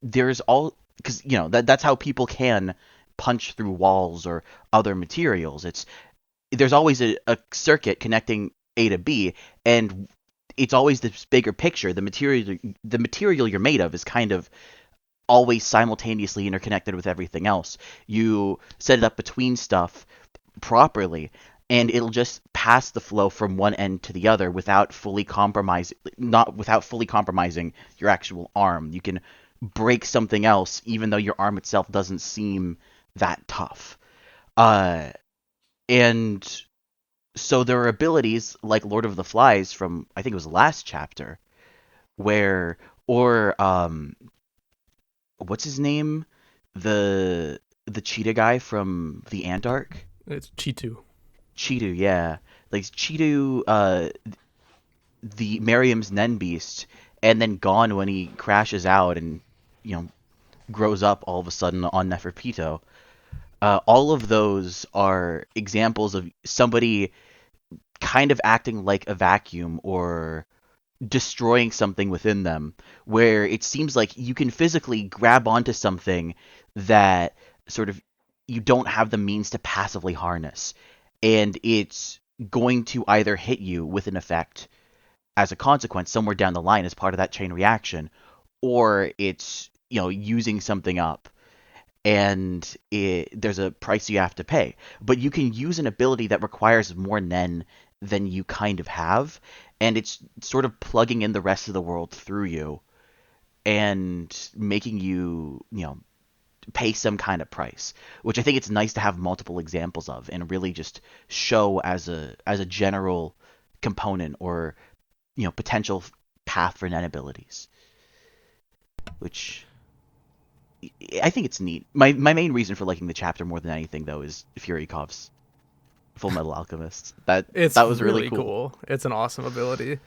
there's all, because that's how people can punch through walls or other materials. There's always a circuit connecting A to B, and it's always this bigger picture. The material you're made of is kind of always simultaneously interconnected with everything else. You set it up between stuff properly, and it'll just pass the flow from one end to the other without fully compromising your actual arm. You can break something else even though your arm itself doesn't seem that tough. And so there are abilities like Lord of the Flies from, I think it was last chapter, where, or what's his name, the cheetah guy from the Ant Arc. It's Chitu. Cheetah, yeah, like Cheetah, the Miriam's Nen beast, and then gone when he crashes out and you know grows up all of a sudden on Neferpito. All of those are examples of somebody kind of acting like a vacuum or destroying something within them, where it seems like you can physically grab onto something that sort of you don't have the means to passively harness, and it's going to either hit you with an effect as a consequence somewhere down the line as part of that chain reaction, or it's using something up and there's a price you have to pay. But you can use an ability that requires more Nen than you kind of have, and it's sort of plugging in the rest of the world through you and making you pay some kind of price, which I think it's nice to have multiple examples of and really just show as a general component or potential path for Nen abilities, which I think it's neat. My main reason for liking the chapter more than anything, though, is Furykov's Full Metal Alchemist. That was really cool. It's an awesome ability.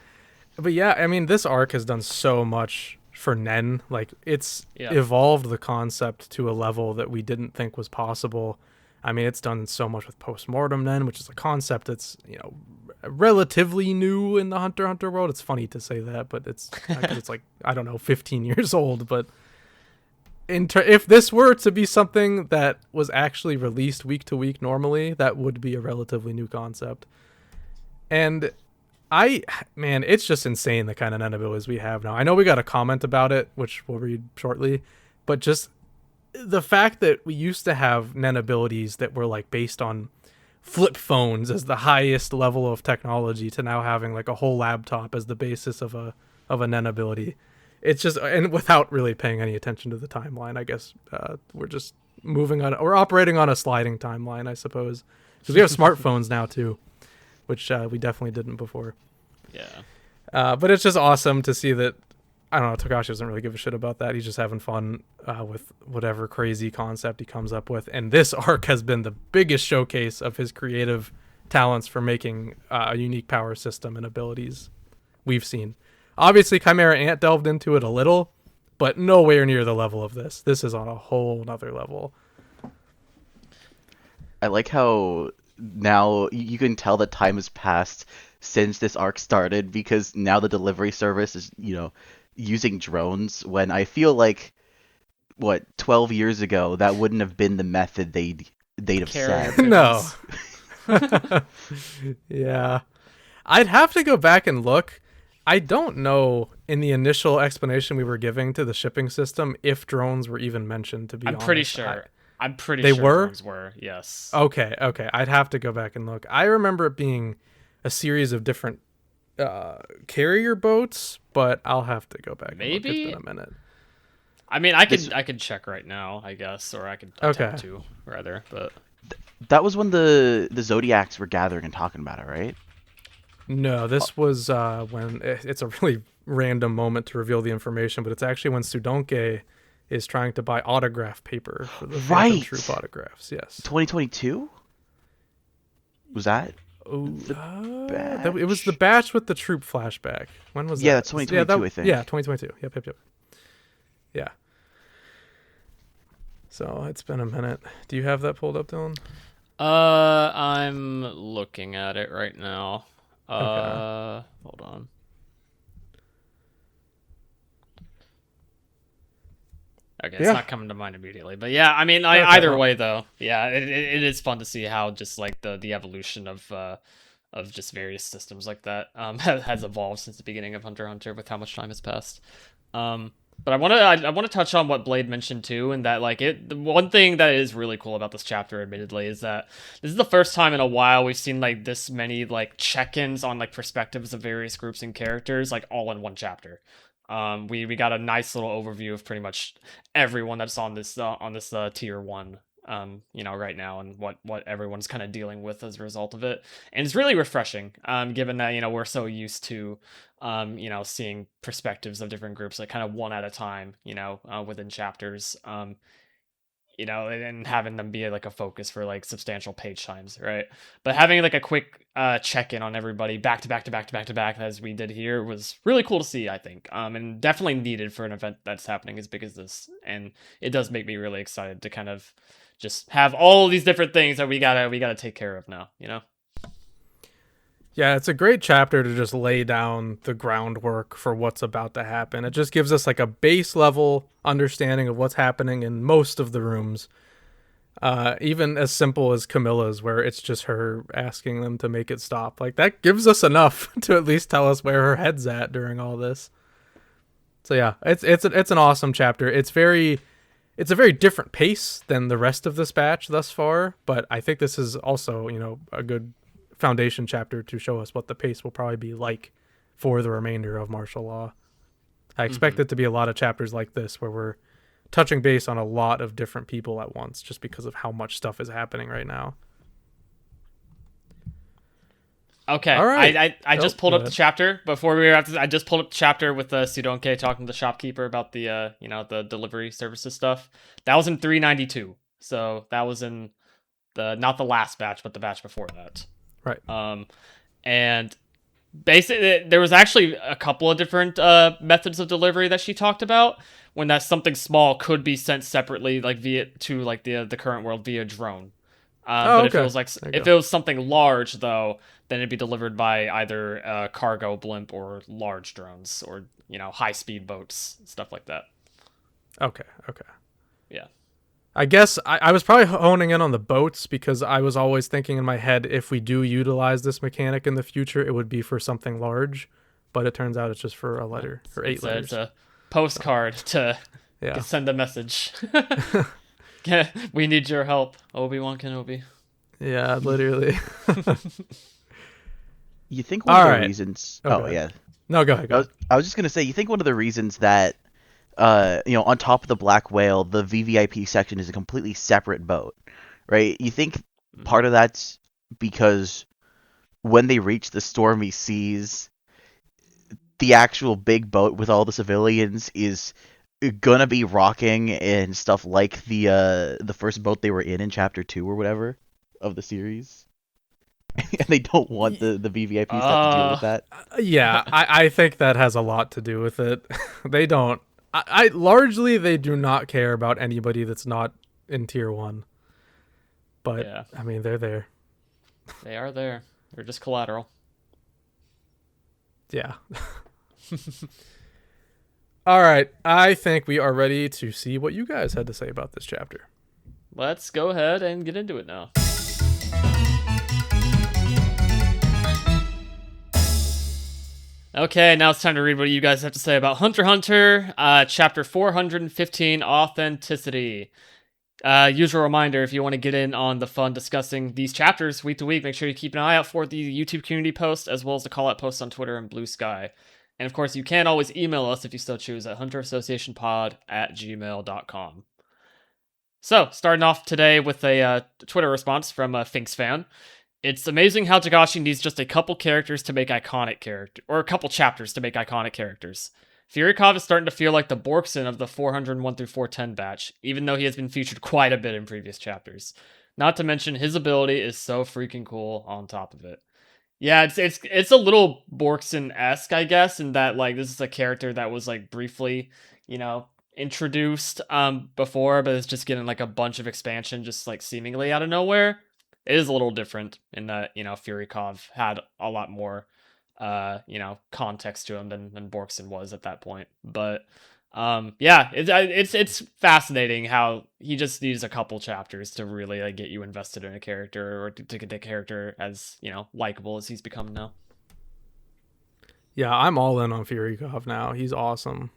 But yeah, I mean, this arc has done so much for Nen. Like, it's evolved the concept to a level that we didn't think was possible. I mean, it's done so much with postmortem Nen, which is a concept that's, relatively new in the Hunter x Hunter world. It's funny to say that, but it's like, I don't know, 15 years old. But if this were to be something that was actually released week to week normally, that would be a relatively new concept. And man, it's just insane the kind of Nen abilities we have now. I know we got a comment about it, which we'll read shortly, but just the fact that we used to have Nen abilities that were like based on flip phones as the highest level of technology to now having like a whole laptop as the basis of a Nen ability. It's just, and without really paying any attention to the timeline, I guess we're just we're operating on a sliding timeline, I suppose, because we have smartphones now too, which we definitely didn't before. Yeah. But it's just awesome to see that, I don't know, Togashi doesn't really give a shit about that. He's just having fun with whatever crazy concept he comes up with. And this arc has been the biggest showcase of his creative talents for making a unique power system and abilities we've seen. Obviously, Chimera Ant delved into it a little, but nowhere near the level of this. This is on a whole nother level. I like how now you can tell that time has passed since this arc started, because now the delivery service is, using drones, when I feel like, 12 years ago, that wouldn't have been the method they'd have said. No. Yeah. I'd have to go back and look. I don't know in the initial explanation we were giving to the shipping system if drones were even mentioned, to be honest. Pretty sure. I'm pretty they sure were? drones were, yes. Okay. I'd have to go back and look. I remember it being a series of different carrier boats, but I'll have to go back and look. It's been a minute. I mean, I could check right now, I guess, or I could attempt to, rather, but... That was when the Zodiacs were gathering and talking about it, right? No, this was when it's a really random moment to reveal the information, but it's actually when Sudonke is trying to buy autograph paper for the Phantom Troop autographs. Yes. 2022? Was that? It was the batch with the troop flashback. When was that? Yeah, that's 2022, I think. Yeah, 2022. Yep. Yeah. So it's been a minute. Do you have that pulled up, Dylan? I'm looking at it right now. Okay. Hold on. Okay, it's not coming to mind immediately, but yeah, I mean, either way though, yeah, it is fun to see how just like the evolution of just various systems like that has evolved since the beginning of Hunter x Hunter with how much time has passed. But I want to touch on what Blade mentioned too, and that like the one thing that is really cool about this chapter, admittedly, is that this is the first time in a while we've seen like this many like check-ins on like perspectives of various groups and characters like all in one chapter. We got a nice little overview of pretty much everyone that's on this tier 1 right now, and what everyone's kind of dealing with as a result of it. And it's really refreshing, given that, we're so used to, seeing perspectives of different groups, like kind of one at a time, within chapters. And having them be like a focus for like substantial page times, right? But having like a quick check in on everybody back to back to back to back to back, as we did here, was really cool to see, I think, and definitely needed for an event that's happening as big as this. And it does make me really excited to kind of just have all these different things that we gotta take care of now, Yeah, it's a great chapter to just lay down the groundwork for what's about to happen. It just gives us like a base level understanding of what's happening in most of the rooms. Even as simple as Camilla's, where it's just her asking them to make it stop. Like, that gives us enough to at least tell us where her head's at during all this. So yeah, it's an awesome chapter. It's a very different pace than the rest of this batch thus far, but I think this is also, a good foundation chapter to show us what the pace will probably be like for the remainder of martial law. I expect it to be a lot of chapters like this where we're touching base on a lot of different people at once, just because of how much stuff is happening right now. Okay, all right. I just pulled up the chapter before we were after. I just pulled up the chapter with Sudonke talking to the shopkeeper about the the delivery services stuff. That was in 392, so that was in not the last batch, but the batch before that. Right. And basically, there was actually a couple of different methods of delivery that she talked about. When that something small could be sent separately, like via to like the current world via drone. But okay. if it was something large, though, then it'd be delivered by either a cargo blimp or large drones or high speed boats, stuff like that. Okay. Yeah. I guess I was probably honing in on the boats because I was always thinking in my head, if we do utilize this mechanic in the future, it would be for something large. But it turns out it's just for a letter, or 8 letters. It's a postcard to send a message. We need your help, Obi-Wan Kenobi. Yeah, literally. You think one of the reasons... yeah. No, go ahead. I was just going to say, you think one of the reasons that, on top of the Black Whale, the VVIP section is a completely separate boat, right? You think part of that's because when they reach the stormy seas, the actual big boat with all the civilians is gonna be rocking and stuff like the first boat they were in chapter 2 or whatever of the series, and they don't want the VVIPs to have to deal with that. Yeah, I think that has a lot to do with it. They don't. I largely they do not care about anybody that's not in tier 1. But yeah. I mean, they're there. They are there. They're just collateral. Yeah. All right, I think we are ready to see what you guys had to say about this chapter. Let's go ahead and get into it now. Okay, now it's time to read what you guys have to say about Hunter x Hunter, chapter 415, Authenticity. Usual reminder, if you want to get in on the fun discussing these chapters week to week, make sure you keep an eye out for the YouTube community post, as well as the call-out posts on Twitter and Bluesky. And of course, you can always email us if you still choose at hunterassociationpod@gmail.com. So, starting off today with a Twitter response from a Finks fan. It's amazing how Togashi needs just a couple characters to make iconic character, or a couple chapters to make iconic characters. Furikov is starting to feel like the Borkson of the 401 through 410 batch, even though he has been featured quite a bit in previous chapters. Not to mention, his ability is so freaking cool on top of it. Yeah, it's a little Borkson-esque, I guess, in that like this is a character that was like briefly, introduced before, but it's just getting like a bunch of expansion just like seemingly out of nowhere. It is a little different in that, Furikov had a lot more context to him than Borkson was at that point. But it's fascinating how he just needs a couple chapters to really like get you invested in a character, or to get the character as likable as he's become now. Yeah, I'm all in on Furikov now. He's awesome.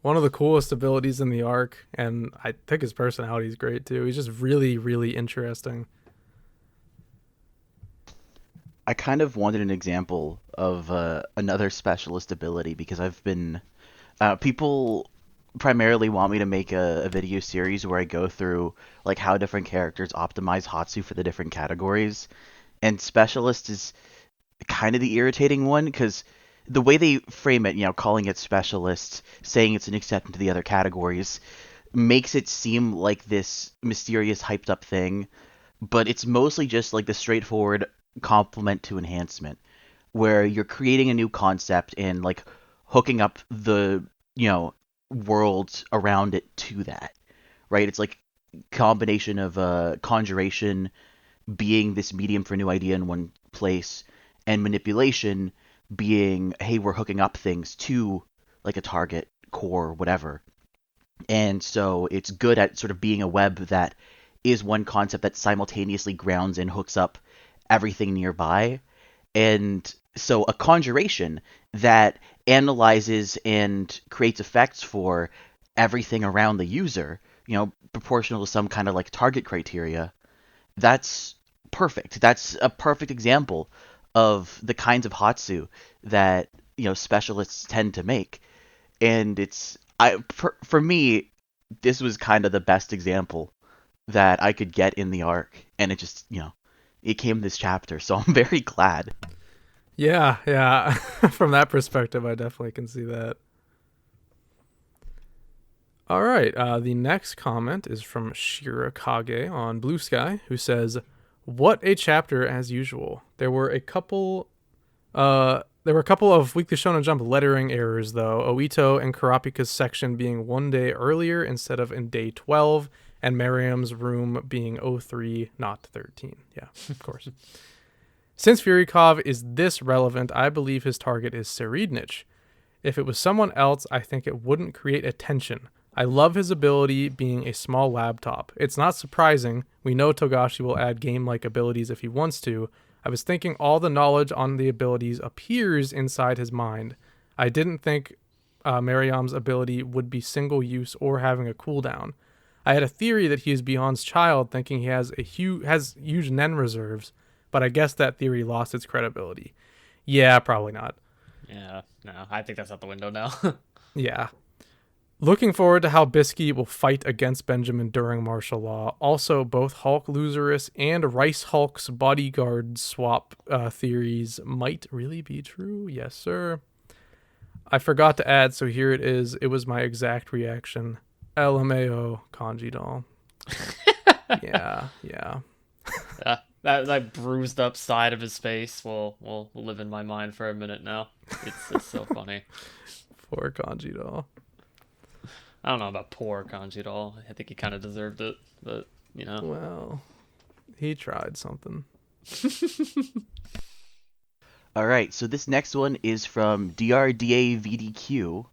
One of the coolest abilities in the arc, and I think his personality is great too. He's just really, really interesting. I kind of wanted an example of another specialist ability, because I've been people primarily want me to make a video series where I go through like how different characters optimize Hatsu for the different categories. And Specialist is kind of the irritating one because the way they frame it, calling it Specialist, saying it's an exception to the other categories, makes it seem like this mysterious, hyped up thing, but it's mostly just like the straightforward complement to enhancement, where you're creating a new concept and like hooking up the, worlds around it to that, right? It's like combination of conjuration being this medium for a new idea in one place, and manipulation being, hey, we're hooking up things to like a target core, whatever. And so it's good at sort of being a web that is one concept that simultaneously grounds and hooks up everything nearby. And so a conjuration that analyzes and creates effects for everything around the user, proportional to some kind of like target criteria, that's perfect. That's a perfect example of the kinds of Hatsu that, specialists tend to make. And for me, this was kind of the best example that I could get in the arc, and it just, it came this chapter, so I'm very glad. Yeah. From that perspective, I definitely can see that. All right. The next comment is from Shira Kage on Bluesky, who says, "What a chapter as usual. There were a couple of Weekly Shonen Jump lettering errors, though. Oito and Kurapika's section being 1 day earlier instead of in day 12, and Miriam's room being 03, not 13. Yeah, of course. Since Furikov is this relevant, I believe his target is Serednich. If it was someone else, I think it wouldn't create a tension. I love his ability being a small laptop. It's not surprising. We know Togashi will add game-like abilities if he wants to. I was thinking all the knowledge on the abilities appears inside his mind. I didn't think Miriam's ability would be single use or having a cooldown. I had a theory that he is Beyond's child, thinking he has huge Nen reserves, but I guess that theory lost its credibility. Yeah, probably not. Yeah, no, I think that's out the window now. Yeah. Looking forward to how Bisky will fight against Benjamin during martial law. Also, both Hulk Loserus and Rice Hulk's bodyguard swap theories might really be true. Yes, sir. I forgot to add, so here it is. It was my exact reaction. LMAO, Kanji doll. Yeah. Yeah, that bruised up side of his face will live in my mind for a minute now. It's so funny. Poor Kanji doll. I don't know about poor Kanji at all. I think he kind of deserved it, but Well, he tried something. All right, so this next one is from DRDAVDQ.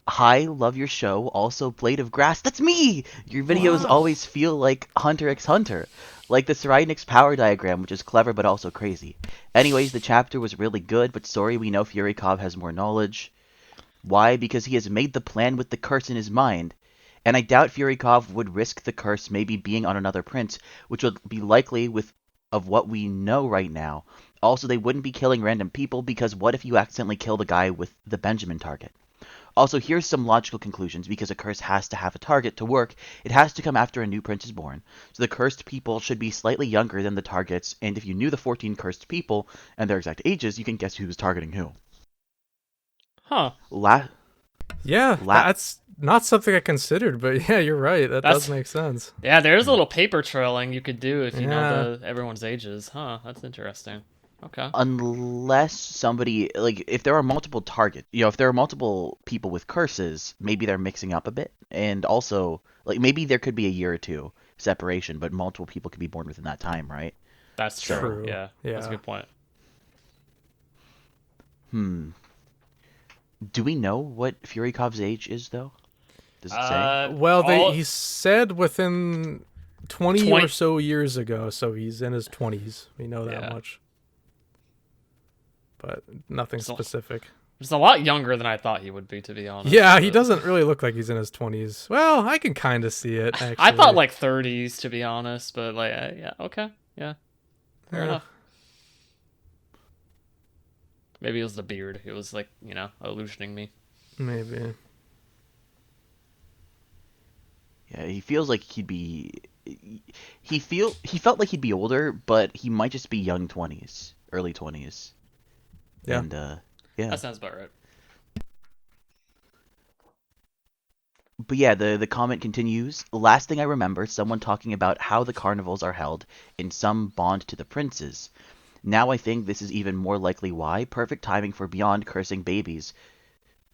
Hi, love your show. Also, Blade of Grass. That's me! Your videos Wow. always feel like Hunter x Hunter. Like the Serenix power diagram, which is clever but also crazy. Anyways, the chapter was really good, but sorry, we know Furikov has more knowledge. Why? Because he has made the plan with the curse in his mind. And I doubt Furikov would risk the curse maybe being on another print, which would be likely of what we know right now. Also, they wouldn't be killing random people, because what if you accidentally kill the guy with the Benjamin target? Also, here's some logical conclusions. Because a curse has to have a target to work, it has to come after a new prince is born. So the cursed people should be slightly younger than the targets, and if you knew the 14 cursed people and their exact ages, you can guess who's targeting who. Huh. Yeah, that's not something I considered, but yeah, you're right. That does make sense. Yeah, there's a little paper trailing you could do if you know everyone's ages. Huh, that's interesting. Okay. Unless somebody, like, if there are multiple targets, if there are multiple people with curses, maybe they're mixing up a bit. And also, like, maybe there could be a year or two separation, but multiple people could be born within that time, right? That's true. Yeah, that's a good point. Do we know what Furikov's age is, though? Does it say? Well, he said within 20 or so years ago, so he's in his 20s. We know that much. But nothing specific. He's a lot younger than I thought he would be, to be honest. Yeah, he doesn't really look like he's in his 20s. Well, I can kind of see it, actually. I thought like 30s, to be honest, but like, yeah, okay. Yeah. Fair enough. Maybe it was the beard. It was like, illusioning me. Maybe. Yeah, he feels like he'd be. He felt like he'd be older, but he might just be young 20s, early 20s, Yeah. and yeah. That sounds about right. But yeah, the comment continues. Last thing I remember, someone talking about how the carnivals are held in some bond to the princes. Now I think this is even more likely why. Perfect timing for Beyond cursing babies,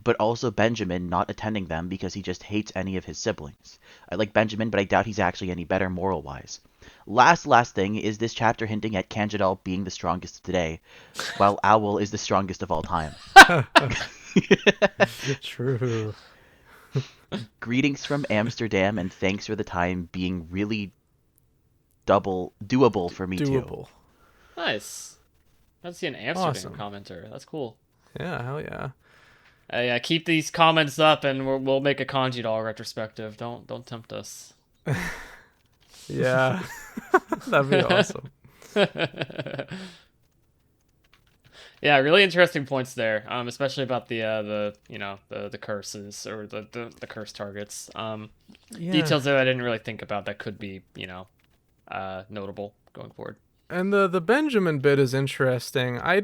but also Benjamin not attending them because he just hates any of his siblings. I like Benjamin, but I doubt he's actually any better moral-wise. Last thing, is this chapter hinting at Kanjidal being the strongest of today, while Owl is the strongest of all time? True. Greetings from Amsterdam, and thanks for the time being really doable for me too. Doable. Nice. Let's see an Amsterdam Awesome. commenter. That's cool. Yeah, hell yeah. Yeah, keep these comments up, and we'll make a kanji doll retrospective. Don't tempt us. Yeah. That'd be awesome. Yeah, really interesting points there. Especially about the the curses or the curse targets. Yeah. Details that I didn't really think about that could be notable going forward. And the Benjamin bit is interesting. I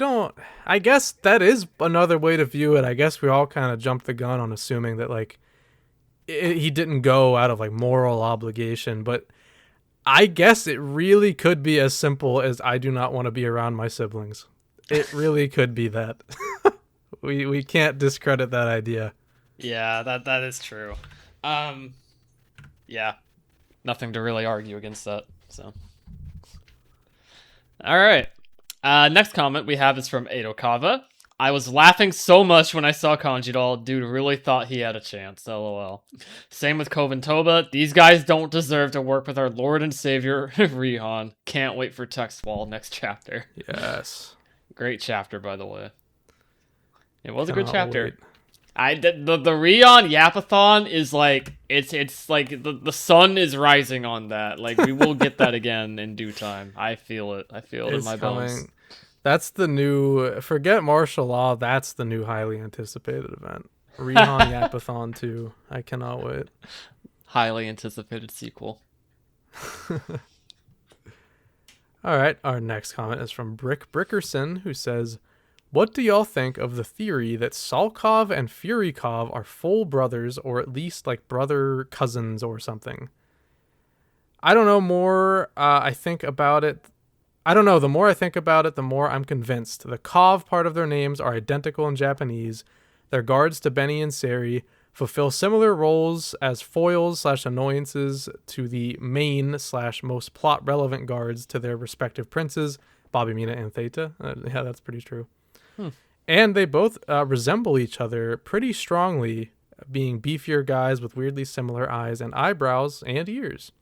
guess that is another way to view it. I guess we all kind of jumped the gun on assuming that like he didn't go out of like moral obligation, but I guess it really could be as simple as I do not want to be around my siblings. It really could be that. We can't discredit that idea. Yeah, that is true. Yeah, nothing to really argue against that. So. All right. Next comment we have is from Adokava. I was laughing so much when I saw Kanji doll. Dude really thought he had a chance. LOL. Same with Koven Toba. These guys don't deserve to work with our Lord and Savior, Rihan. Can't wait for Text Wall next chapter. Yes. Great chapter, by the way. It was a good Cannot chapter. wait. The Rion Yapathon is like it's like the sun is rising on that. Like we will get that again in due time. I feel it. I feel it in my bones. That's the new forget martial law. That's the new highly anticipated event. Rihan Yapathon 2. I cannot wait. Highly anticipated sequel. All right. Our next comment is from Brick Brickerson, who says, "What do y'all think of the theory that Salkov and Furykov are full brothers, or at least like brother cousins or something? I don't know. I think about it. I don't know. The more I think about it, the more I'm convinced. The Kov part of their names are identical in Japanese. Their guards to Benny and Seri fulfill similar roles as foils/annoyances to the main/most plot relevant guards to their respective princes, Bobby, Mina, and Theta." Yeah, that's pretty true. And they both resemble each other pretty strongly, being beefier guys with weirdly similar eyes and eyebrows and ears.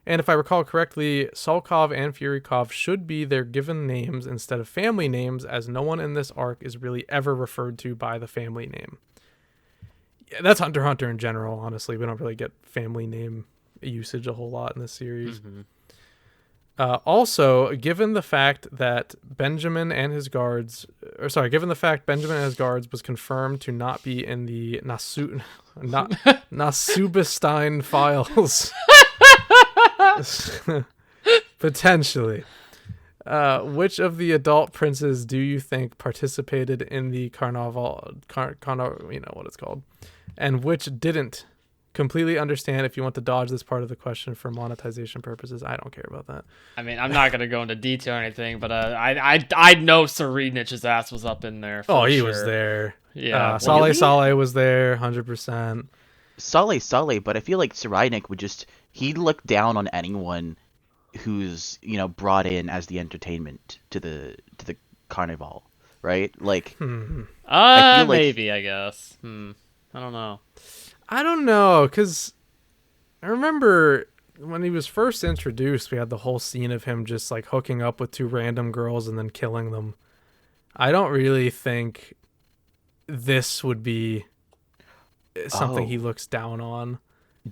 And if I recall correctly, Salkov and Furykov should be their given names instead of family names, as no one in this arc is really ever referred to by the family name. Yeah, that's Hunter x Hunter in general, honestly. We don't really get family name usage a whole lot in this series. Mm-hmm. Also, given the fact that Benjamin and his guards was confirmed to not be in the Nasubestein files, potentially, which of the adult princes do you think participated in the carnival? You know what it's called, and which didn't? Completely understand if you want to dodge this part of the question for monetization purposes. I don't care about that. I mean, I'm not gonna go into detail or anything, but I know Serenich's ass was up in there. Oh, he sure. was there. Yeah, Saleh was there, 100%. Saleh, but I feel like Cyrenik he'd look down on anyone who's brought in as the entertainment to the carnival, right? Like, I feel like, maybe I guess. I don't know. I don't know, because I remember when he was first introduced, we had the whole scene of him just like hooking up with two random girls and then killing them. I don't really think this would be something he looks down on.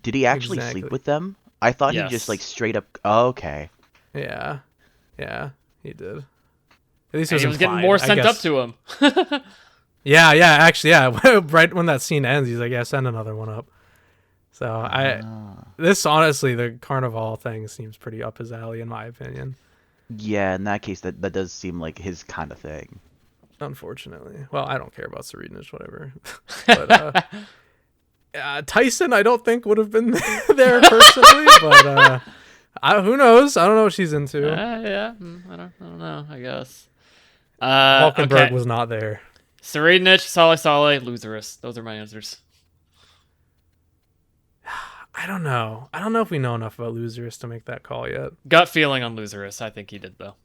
Did he actually sleep with them? I thought he just like straight up. Oh, okay. Yeah, he did. At least he was getting more sent up to him. Yeah, actually, yeah. Right when that scene ends, he's like, "Yeah, send another one up." So Ah. this honestly, the Carnival thing seems pretty up his alley in my opinion. Yeah, in that case, that does seem like his kind of thing. Unfortunately, well, I don't care about Serenus, whatever. But Tyson, I don't think would have been there personally, but who knows? I don't know what she's into. Yeah, I don't know. I guess. Valkenberg Okay. was not there. Serenich, Sale Sale, Loserus. Those are my answers. I don't know. I don't know if we know enough about Losers to make that call yet. Gut feeling on Loserus. I think he did though.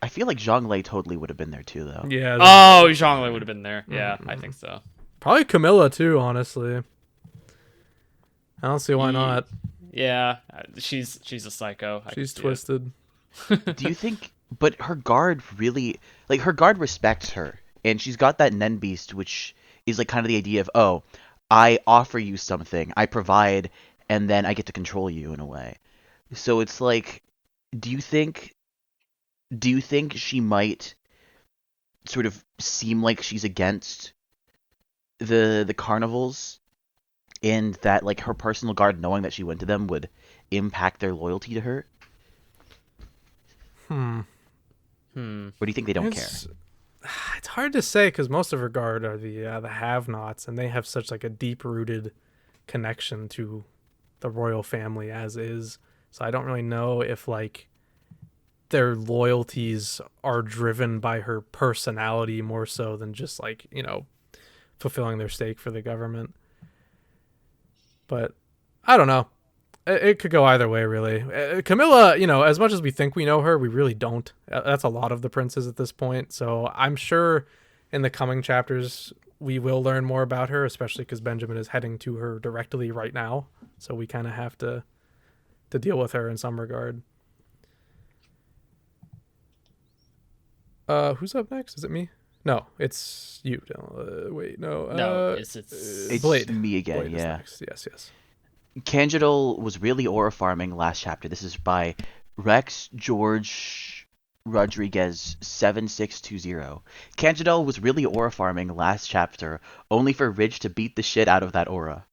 I feel like Zhonglei totally would have been there too, though. Yeah. Oh, Zhonglei would have been there. Yeah, I think so. Probably Camilla too, honestly. I don't see why not. Yeah, she's a psycho. She's twisted. Do you think? But her guard really, like, her guard respects her, and she's got that Nen Beast, which is like kind of the idea of, oh, I offer you something, I provide, and then I get to control you in a way. So it's like, do you think she might sort of seem like she's against the carnivals, and that like her personal guard knowing that she went to them would impact their loyalty to her? Or do you think they don't care? It's hard to say because most of her guard are the have-nots, and they have such like a deep-rooted connection to the royal family as is. So I don't really know if like their loyalties are driven by her personality more so than just like, you know, fulfilling their stake for the government. But I don't know. It could go either way, really. Camilla, you know, as much as we think we know her, we really don't. That's a lot of the princes at this point. So I'm sure in the coming chapters we will learn more about her, especially because Benjamin is heading to her directly right now. So we kind of have to deal with her in some regard. Who's up next? Is it me? No, it's you. Wait, no. No, it's Blade. Me again. Blade yeah. Is next. Yes. Candidal was really aura farming last chapter. This is by Rex George Rodriguez 7620. Candidal was really aura farming last chapter, only for Ridge to beat the shit out of that aura.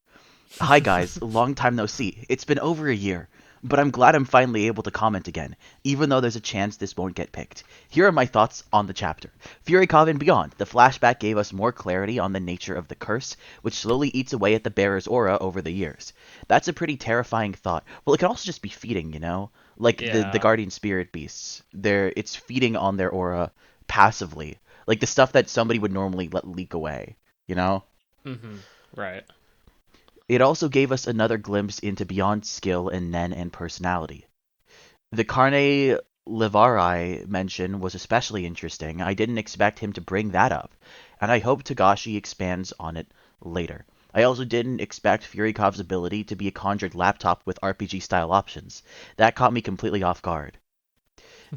Hi guys, long time no see. It's been over a year, but I'm glad I'm finally able to comment again, even though there's a chance this won't get picked. Here are my thoughts on the chapter. Fury Coven Beyond. The flashback gave us more clarity on the nature of the curse, which slowly eats away at the bearer's aura over the years. That's a pretty terrifying thought. Well, it can also just be feeding, you know? Like the guardian spirit beasts. It's feeding on their aura passively. Like the stuff that somebody would normally let leak away, you know? Mm-hmm. Right. It also gave us another glimpse into Beyond's skill in Nen and personality. The Carne Levari mention was especially interesting. I didn't expect him to bring that up, and I hope Togashi expands on it later. I also didn't expect Furykov's ability to be a conjured laptop with RPG-style options. That caught me completely off guard.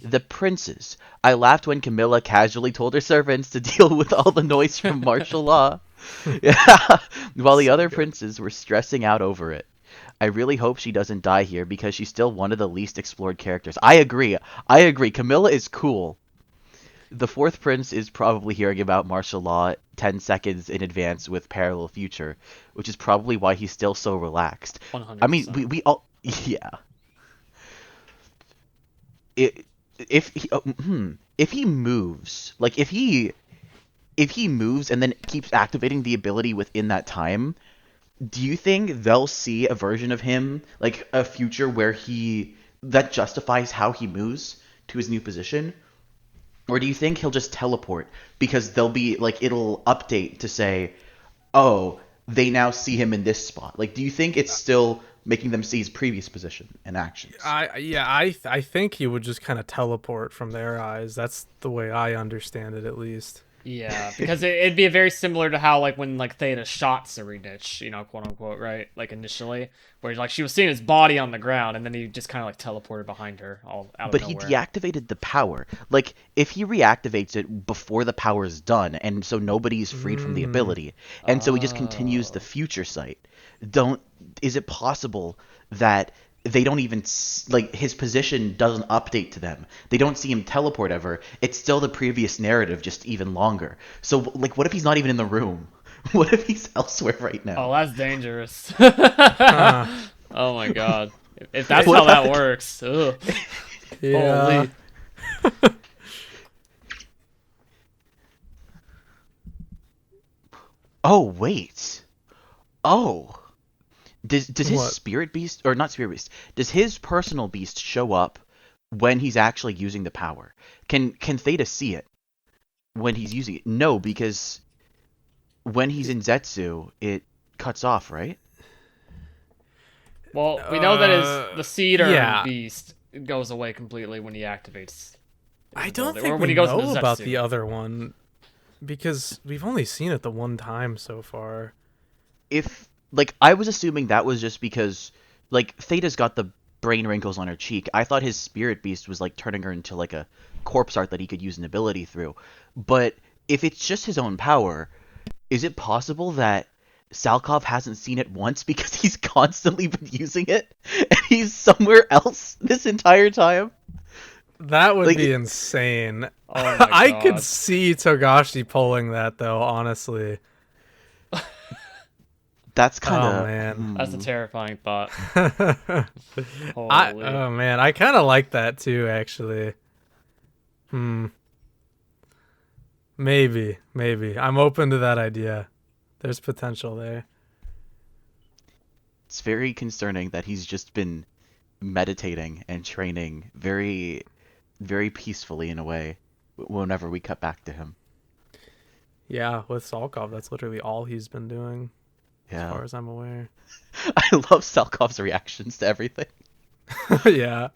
The princes. I laughed when Camilla casually told her servants to deal with all the noise from martial law. While the other princes were stressing out over it. I really hope she doesn't die here because she's still one of the least explored characters. I agree. Camilla is cool. The fourth prince is probably hearing about martial law 10 seconds in advance with Parallel Future, which is probably why he's still so relaxed. 100%. I mean, we all... Yeah. If he moves, like if he moves and then keeps activating the ability within that time, do you think they'll see a version of him, like a future where that justifies how he moves to his new position? Or do you think he'll just teleport because they'll be like, it'll update to say, oh, they now see him in this spot? Like, do you think it's still making them see his previous position and actions? I think he would just kind of teleport from their eyes. That's the way I understand it, at least. Yeah, because it'd be very similar to how, like, when, like, Theta shot Serenich, you know, quote-unquote, right? Like, initially, where, like, she was seeing his body on the ground, and then he just kind of, like, teleported behind her all out of nowhere. But he deactivated the power. Like, if he reactivates it before the power is done, and so nobody's freed from the ability, and so he just continues the future sight, is it possible that they don't even, like, his position doesn't update to them? They don't see him teleport ever. It's still the previous narrative, just even longer. So, like, what if he's not even in the room? What if he's elsewhere right now? Oh, that's dangerous. Huh. Oh my god. If that's What how that about- works. Ugh. Yeah. Holy. Oh wait. Oh. Does his What? spirit beast, or not spirit beast, does his personal beast show up when he's actually using the power? Can Theta see it when he's using it? No, because when he's in Zetsu, it cuts off, right? Well, we know that the seed or yeah. beast goes away completely when he activates. I his don't ability, think or when we he goes into know about Zetsu. the other one because we've only seen it the one time so far. If like I was assuming that was just because like Theta's got the brain wrinkles on her cheek. I thought his spirit beast was like turning her into like a corpse art that he could use an ability through. But if it's just his own power, is it possible that Salkov hasn't seen it once because he's constantly been using it and he's somewhere else this entire time? That would Like be insane. Oh my I could God. see Togashi pulling that though, honestly. that's kind Oh of man. That's a terrifying thought. I Holy. oh man, I kind of like that too actually. Hmm. Maybe. I'm open to that idea. There's potential there. it's very concerning that he's just been meditating and training very very peacefully in a way whenever we cut back to him. Yeah, with Salkov, that's literally all he's been doing, as Yeah. far as I'm aware. I love Salkov's reactions to everything. Yeah,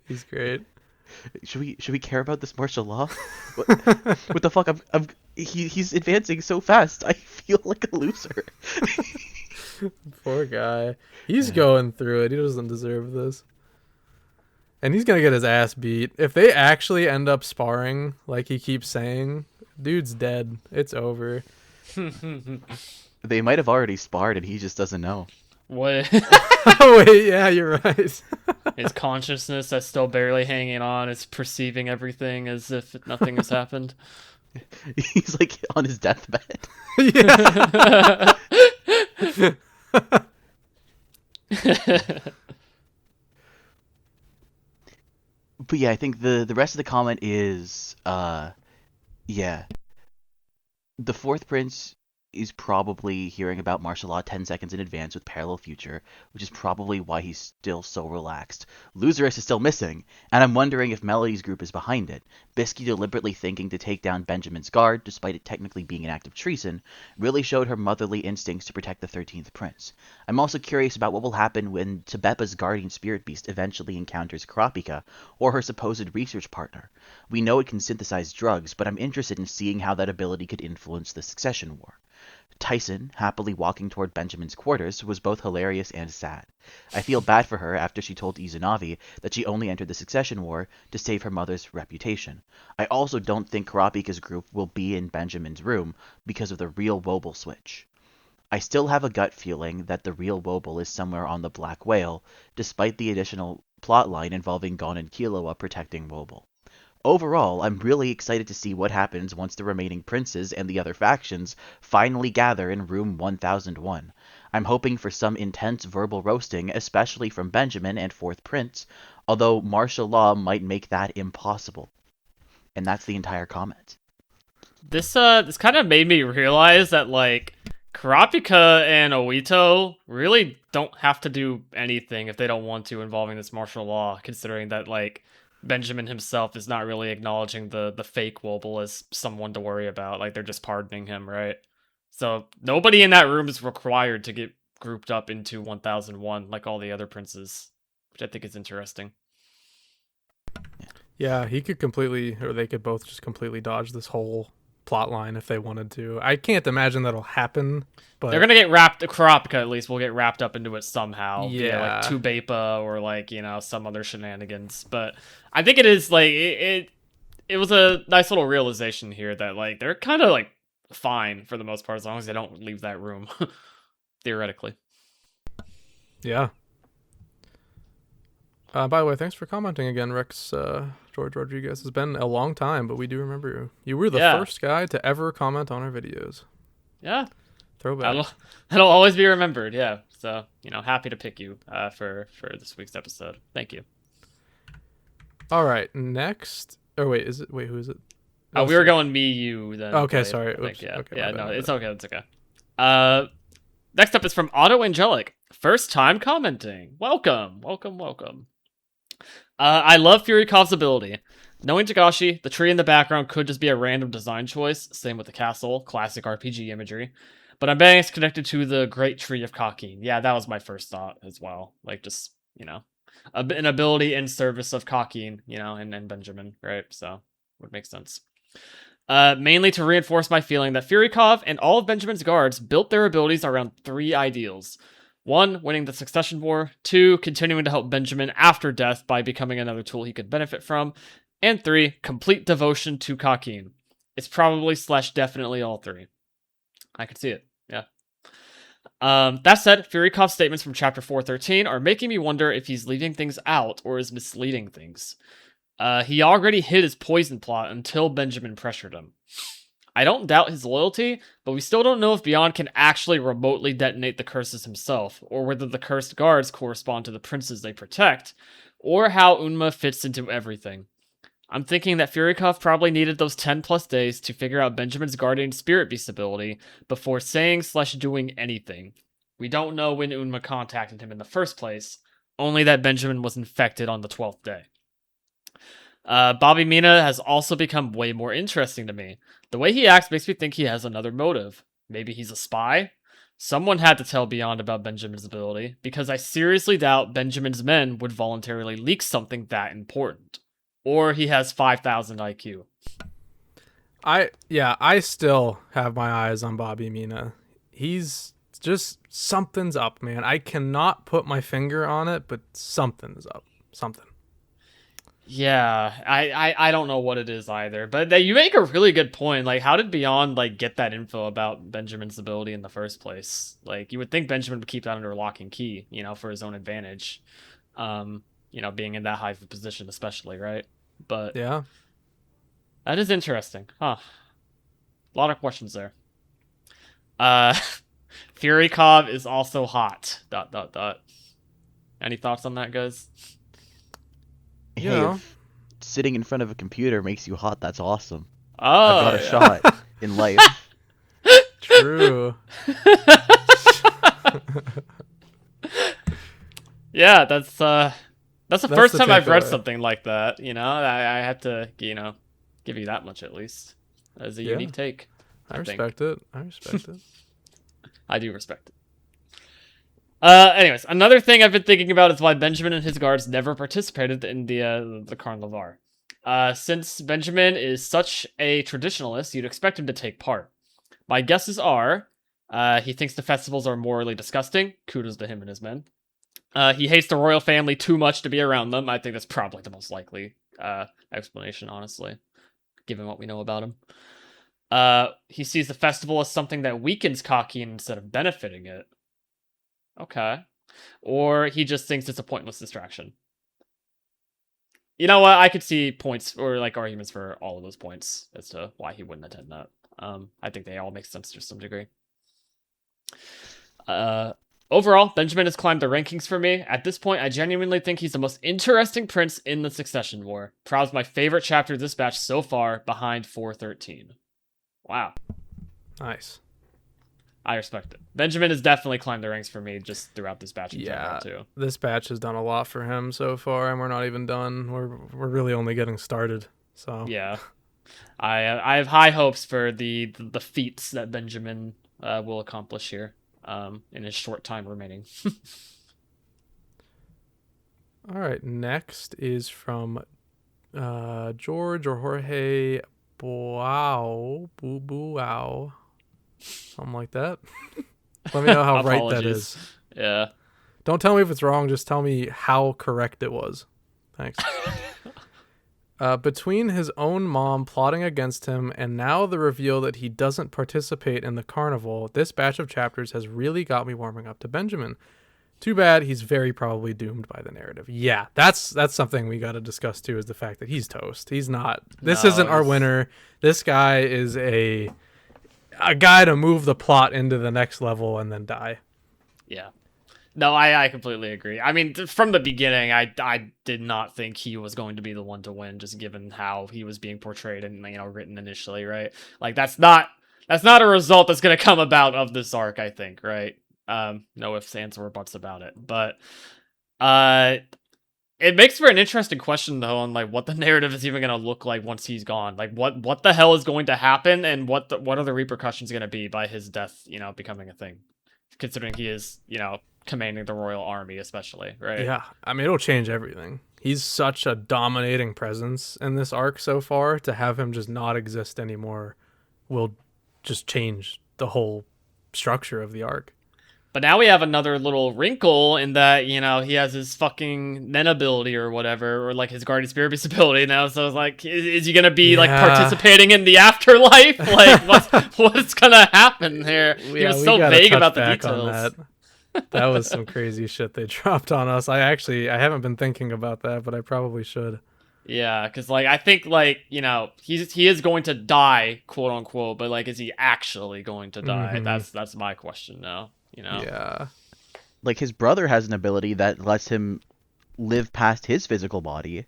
he's great. Should we care about this martial law? What the fuck? He's advancing so fast. I feel like a loser. Poor guy. He's going through it. He doesn't deserve this. And he's gonna get his ass beat. If they actually end up sparring, like he keeps saying, dude's dead. It's over. They might have already sparred and he just doesn't know. What? Oh wait, yeah, you're right. His consciousness that's still barely hanging on is perceiving everything as if nothing has happened. He's like on his deathbed. Yeah. But yeah, I think the rest of the comment is yeah. The fourth prince is probably hearing about martial law 10 seconds in advance with parallel future, which is probably why he's still so relaxed. Loserus is still missing, and I'm wondering if Melody's group is behind it. Bisky deliberately thinking to take down Benjamin's guard, despite it technically being an act of treason, really showed her motherly instincts to protect the 13th prince. I'm also curious about what will happen when Tabepa's guardian spirit beast eventually encounters Kurapika, or her supposed research partner. We know it can synthesize drugs, but I'm interested in seeing how that ability could influence the succession war. Tyson, happily walking toward Benjamin's quarters, was both hilarious and sad. I feel bad for her after she told Izanagi that she only entered the succession war to save her mother's reputation. I also don't think Kurapika's group will be in Benjamin's room because of the real Wobble switch. I still have a gut feeling that the real Wobble is somewhere on the Black Whale, despite the additional plotline involving Gon and Killua protecting Wobble. Overall, I'm really excited to see what happens once the remaining princes and the other factions finally gather in room 1001. I'm hoping for some intense verbal roasting, especially from Benjamin and Fourth Prince, although martial law might make that impossible. And that's the entire comment. This kind of made me realize that like Kurapika and Oito really don't have to do anything if they don't want to involving this martial law, considering that like Benjamin himself is not really acknowledging the fake Wobble as someone to worry about. Like they're just pardoning him, right? So nobody in that room is required to get grouped up into 1001 like all the other princes, which I think is interesting. Yeah, he could completely, or they could both just completely dodge this whole plot line if they wanted to. I can't imagine that'll happen, but They're gonna get wrapped. Kurapika at least will get wrapped up into it somehow. Via, Yeah. like Tubepa or like some other shenanigans. But I think it is like it was a nice little realization here that like they're kind of like fine for the most part as long as they don't leave that room. Theoretically. yeah. By the way, thanks for commenting again, Rex George Rodriguez. It's been a long time, but we do remember you. You were the Yeah. first guy to ever comment on our videos. Yeah. Throwback. That'll always be remembered. Yeah. So happy to pick you for this week's episode. Thank you. All right, next. Oh wait, is it? Wait, who is it? Oh, we were going me, you. Then okay, Blade, sorry. Oops. Yeah. Okay, Yeah. bad, No, my it's bad. okay. It's okay. Next up is from Auto Angelic. First time commenting. Welcome. I love Furykov's ability. Knowing Tagashi, the tree in the background could just be a random design choice. Same with the castle, classic RPG imagery. But I'm betting it's connected to the Great Tree of Kakin. Yeah, that was my first thought as well. Like, just, an ability in service of Kakin, and Benjamin, right? So, would make sense. Mainly to reinforce my feeling that Furykov and all of Benjamin's guards built their abilities around 3 ideals. 1, winning the Succession War. 2, continuing to help Benjamin after death by becoming another tool he could benefit from. And 3, complete devotion to Kakin. It's probably / definitely all 3. I could see it, yeah. That said, Furykov's statements from chapter 413 are making me wonder if he's leaving things out or is misleading things. He already hid his poison plot until Benjamin pressured him. I don't doubt his loyalty, but we still don't know if Beyond can actually remotely detonate the curses himself, or whether the cursed guards correspond to the princes they protect, or how Unma fits into everything. I'm thinking that Furykov probably needed those 10 plus days to figure out Benjamin's guardian spirit beast ability before saying / doing anything. We don't know when Unma contacted him in the first place, only that Benjamin was infected on the 12th day. Bobby Mina has also become way more interesting to me. The way he acts makes me think he has another motive. Maybe he's a spy? Someone had to tell Beyond about Benjamin's ability, because I seriously doubt Benjamin's men would voluntarily leak something that important. Or he has 5,000 IQ. I still have my eyes on Bobby Mina. He's just, something's up, man. I cannot put my finger on it, but something's up. Something. Yeah, I don't know what it is either, but you make a really good point. Like, how did Beyond get that info about Benjamin's ability in the first place? Like, you would think Benjamin would keep that under lock and key, for his own advantage. Being in that high of a position, especially, right? But yeah, that is interesting, huh? A lot of questions there. Furykov is also hot. ... Any thoughts on that, guys? Hey, if sitting in front of a computer makes you hot, that's awesome. Oh, I've got a shot in life. True. Yeah, that's the first time I've read takeaway. something like that. I had to, give you that much at least. That is a unique take. I respect it. I do respect it. Anyways, another thing I've been thinking about is why Benjamin and his guards never participated in the Carnival. Since Benjamin is such a traditionalist, you'd expect him to take part. My guesses are, he thinks the festivals are morally disgusting. Kudos to him and his men. He hates the royal family too much to be around them. I think that's probably the most likely explanation, honestly, given what we know about him. He sees the festival as something that weakens Kakin instead of benefiting it. Okay. Or he just thinks it's a pointless distraction. You know what? I could see points or arguments for all of those points as to why he wouldn't attend that. I think they all make sense to some degree. Overall, Benjamin has climbed the rankings for me. At this point, I genuinely think he's the most interesting prince in the Succession War. Probably my favorite chapter of this batch so far, behind 413. Wow. Nice. I respect it. Benjamin has definitely climbed the ranks for me just throughout this batch in general, too. This batch has done a lot for him so far, and we're not even done. We're really only getting started. So yeah, I have high hopes for the feats that Benjamin will accomplish here in his short time remaining. All right, next is from George or Jorge Wow Boo Boo Wow. Something like that. Let me know how right that is. Yeah. Don't tell me if it's wrong. Just tell me how correct it was. Thanks. Between his own mom plotting against him and now the reveal that he doesn't participate in the carnival, this batch of chapters has really got me warming up to Benjamin. Too bad he's very probably doomed by the narrative. Yeah, that's something we got to discuss too, is the fact that he's toast. He's not. This isn't our winner. This guy is a... a guy to move the plot into the next level and then die. Yeah. No, I completely agree. I mean, from the beginning, I did not think he was going to be the one to win, just given how he was being portrayed and written initially, right? Like that's not a result that's going to come about of this arc, I think, right? No ifs, ands, or buts about it, but it makes for an interesting question though on like what the narrative is even going to look like once he's gone. Like what the hell is going to happen, and what are the repercussions going to be by his death, becoming a thing, considering he is, commanding the royal army, especially, right? Yeah, I mean, it'll change everything. He's such a dominating presence in this arc so far. To have him just not exist anymore will just change the whole structure of the arc. But now we have another little wrinkle in that, he has his fucking Nen ability or whatever, or like his Guardian Spirit Beast ability now. So it's like, is he gonna be like participating in the afterlife? Like, what's gonna happen here? He was so vague about the details. That was some crazy shit they dropped on us. I haven't been thinking about that, but I probably should. Yeah, because like I think like he is going to die, quote unquote, but like is he actually going to die? That's my question now. Yeah. Like his brother has an ability that lets him live past his physical body.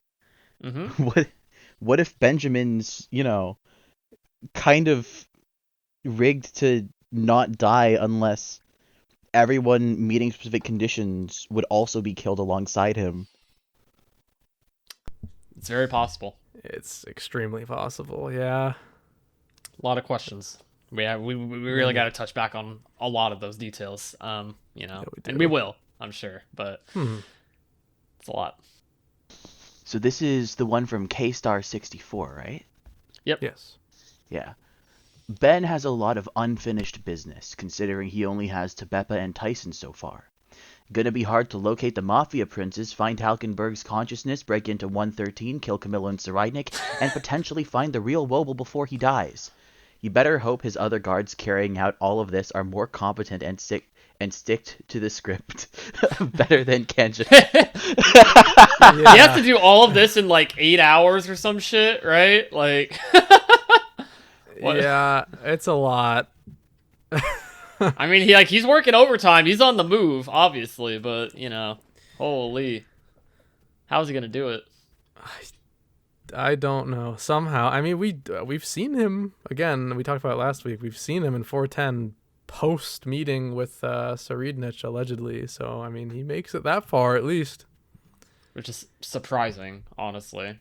Mm-hmm. What if Benjamin's kind of rigged to not die unless everyone meeting specific conditions would also be killed alongside him? It's very possible. It's extremely possible, yeah. A lot of questions. We really got to touch back on a lot of those details, and we will, I'm sure, but it's a lot. So this is the one from K-Star64, right? Yep. Yes. Yeah. Ben has a lot of unfinished business, considering he only has Tebeppa and Tyson so far. Gonna be hard to locate the Mafia princes, find Halkenberg's consciousness, break into 113, kill Camilla and Seridnik, and potentially find the real Wobble before he dies. You better hope his other guards carrying out all of this are more competent and stick to the script better than Kaige. He has to do all of this in like 8 hours or some shit, right? Like, yeah, it's a lot. I mean, he's working overtime. He's on the move, obviously, but holy, how's he gonna do it? I don't know. Somehow, I mean, we've seen him again. We talked about it last week. We've seen him in 410 post meeting with Seridnik allegedly. So I mean, he makes it that far at least, which is surprising, honestly.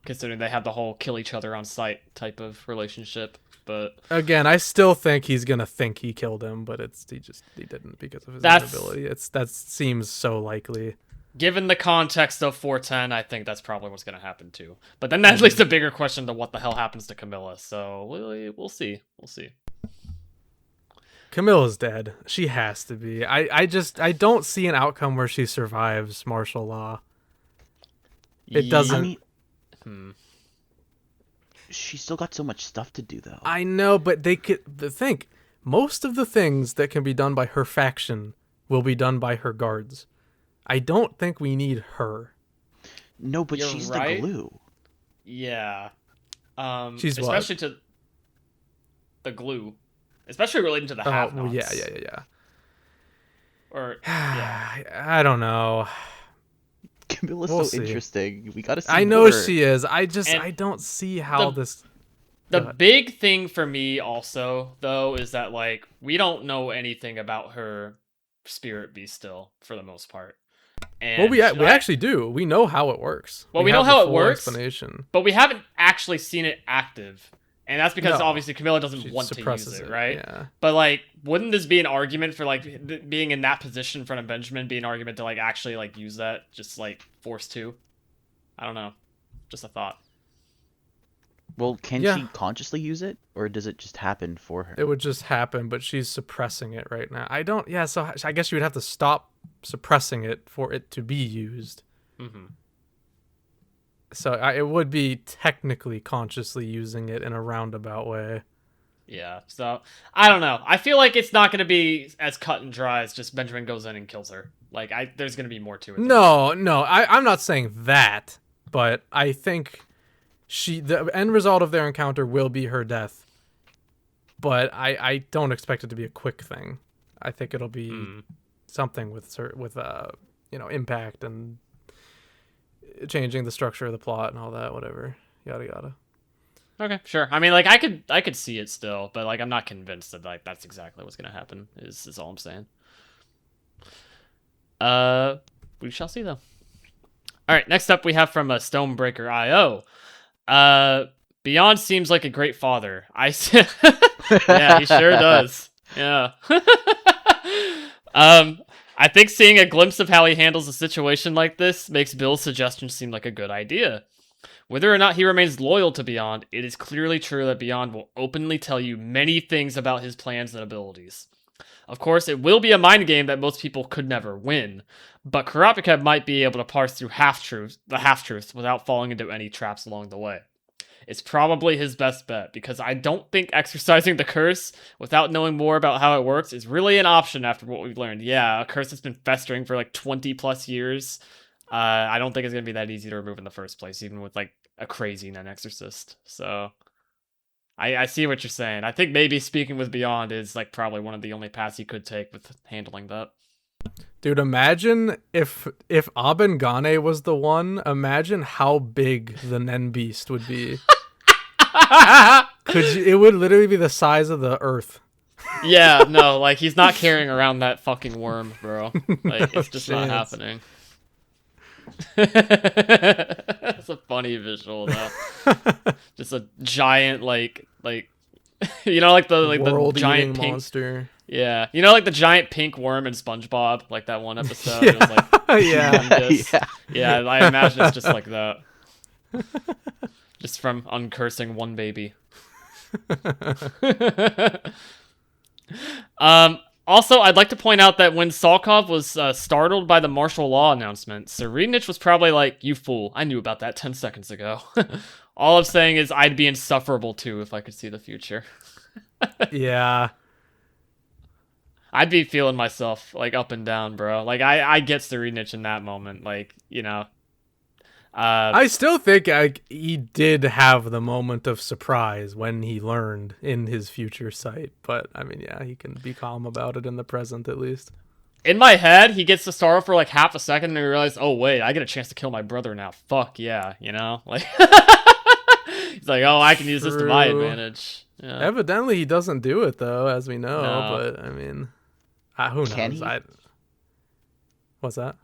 Considering they have the whole kill each other on sight type of relationship. But again, I still think he's gonna think he killed him, but he didn't because of his inability. That seems so likely. Given the context of 410, I think that's probably what's going to happen too. But then that leads a bigger question to what the hell happens to Camilla. So we'll see. We'll see. Camilla's dead. She has to be. I don't see an outcome where she survives martial law. It doesn't. She's still got so much stuff to do, though. I know, but think most of the things that can be done by her faction will be done by her guards. I don't think we need her. No, but she's the glue. Yeah. She's especially to the glue. Especially relating to the have-nots. Yeah. Or yeah. I don't know. Camilla's so interesting. We gotta see I know more. she is. I don't see how this... The big thing for me also, though, is that like we don't know anything about her spirit beast still, for the most part. And we actually do. We know how it works. Well, we know how it works, explanation. But we haven't actually seen it active. And that's because obviously Camilla doesn't want to use it, right? Yeah. But like, wouldn't this be an argument for like being in that position in front of Benjamin, be an argument to like actually like use that, just like force to? I don't know. Just a thought. Well, can she consciously use it, or does it just happen for her? It would just happen, but she's suppressing it right now. So I guess you would have to stop suppressing it for it to be used. Mm-hmm. So it would be technically consciously using it in a roundabout way. Yeah, so I don't know. I feel like it's not going to be as cut and dry as just Benjamin goes in and kills her. Like, there's going to be more to it. No, I'm not saying that, but I think the end result of their encounter will be her death. but I don't expect it to be a quick thing. I think it'll be something with impact and changing the structure of the plot and all that, whatever, yada yada. Okay, sure. I mean, like, I could see it still, but like, I'm not convinced that like that's exactly what's gonna happen. Is all I'm saying. We shall see though. All right, next up we have from Stonebreaker IO. Beyond seems like a great father. Yeah, he sure does. Yeah. I think seeing a glimpse of how he handles a situation like this makes Bill's suggestion seem like a good idea. Whether or not he remains loyal to Beyond, it is clearly true that Beyond will openly tell you many things about his plans and abilities. Of course, it will be a mind game that most people could never win, but Kurapika might be able to parse through the half-truths without falling into any traps along the way. It's probably his best bet, because I don't think exercising the curse without knowing more about how it works is really an option after what we've learned. Yeah, a curse that's been festering for like 20 plus years. I don't think it's going to be that easy to remove in the first place, even with like a crazy non-exorcist. So I see what you're saying. I think maybe speaking with Beyond is like probably one of the only paths you could take with handling that. Dude, imagine if Abengane was the one. Imagine how big the Nen Beast would be. It would literally be the size of the Earth. Yeah, no, like he's not carrying around that fucking worm, bro. Like it's just not happening. It's a funny visual though. Just a giant like you know, like the giant pink monster. Yeah, you know, like the giant pink worm in SpongeBob, like that one episode. Yeah. It was like, yeah. I imagine it's just like that, just from uncursing one baby. Also, I'd like to point out that when Salkov was startled by the martial law announcement, Serenich was probably like, "You fool! I knew about that 10 seconds ago." All I'm saying is, I'd be insufferable too if I could see the future. Yeah. I'd be feeling myself like up and down, bro. Like I get Serenich in that moment, like, you know. I still think he did have the moment of surprise when he learned in his future sight, but I mean, yeah, he can be calm about it in the present at least. In my head, he gets to sorrow for like half a second and he realizes, oh wait, I get a chance to kill my brother now. Fuck yeah, you know? Like he's like, oh, I can use this to my advantage. Yeah. Evidently he doesn't do it though, as we know, but I mean, who knows? What's that?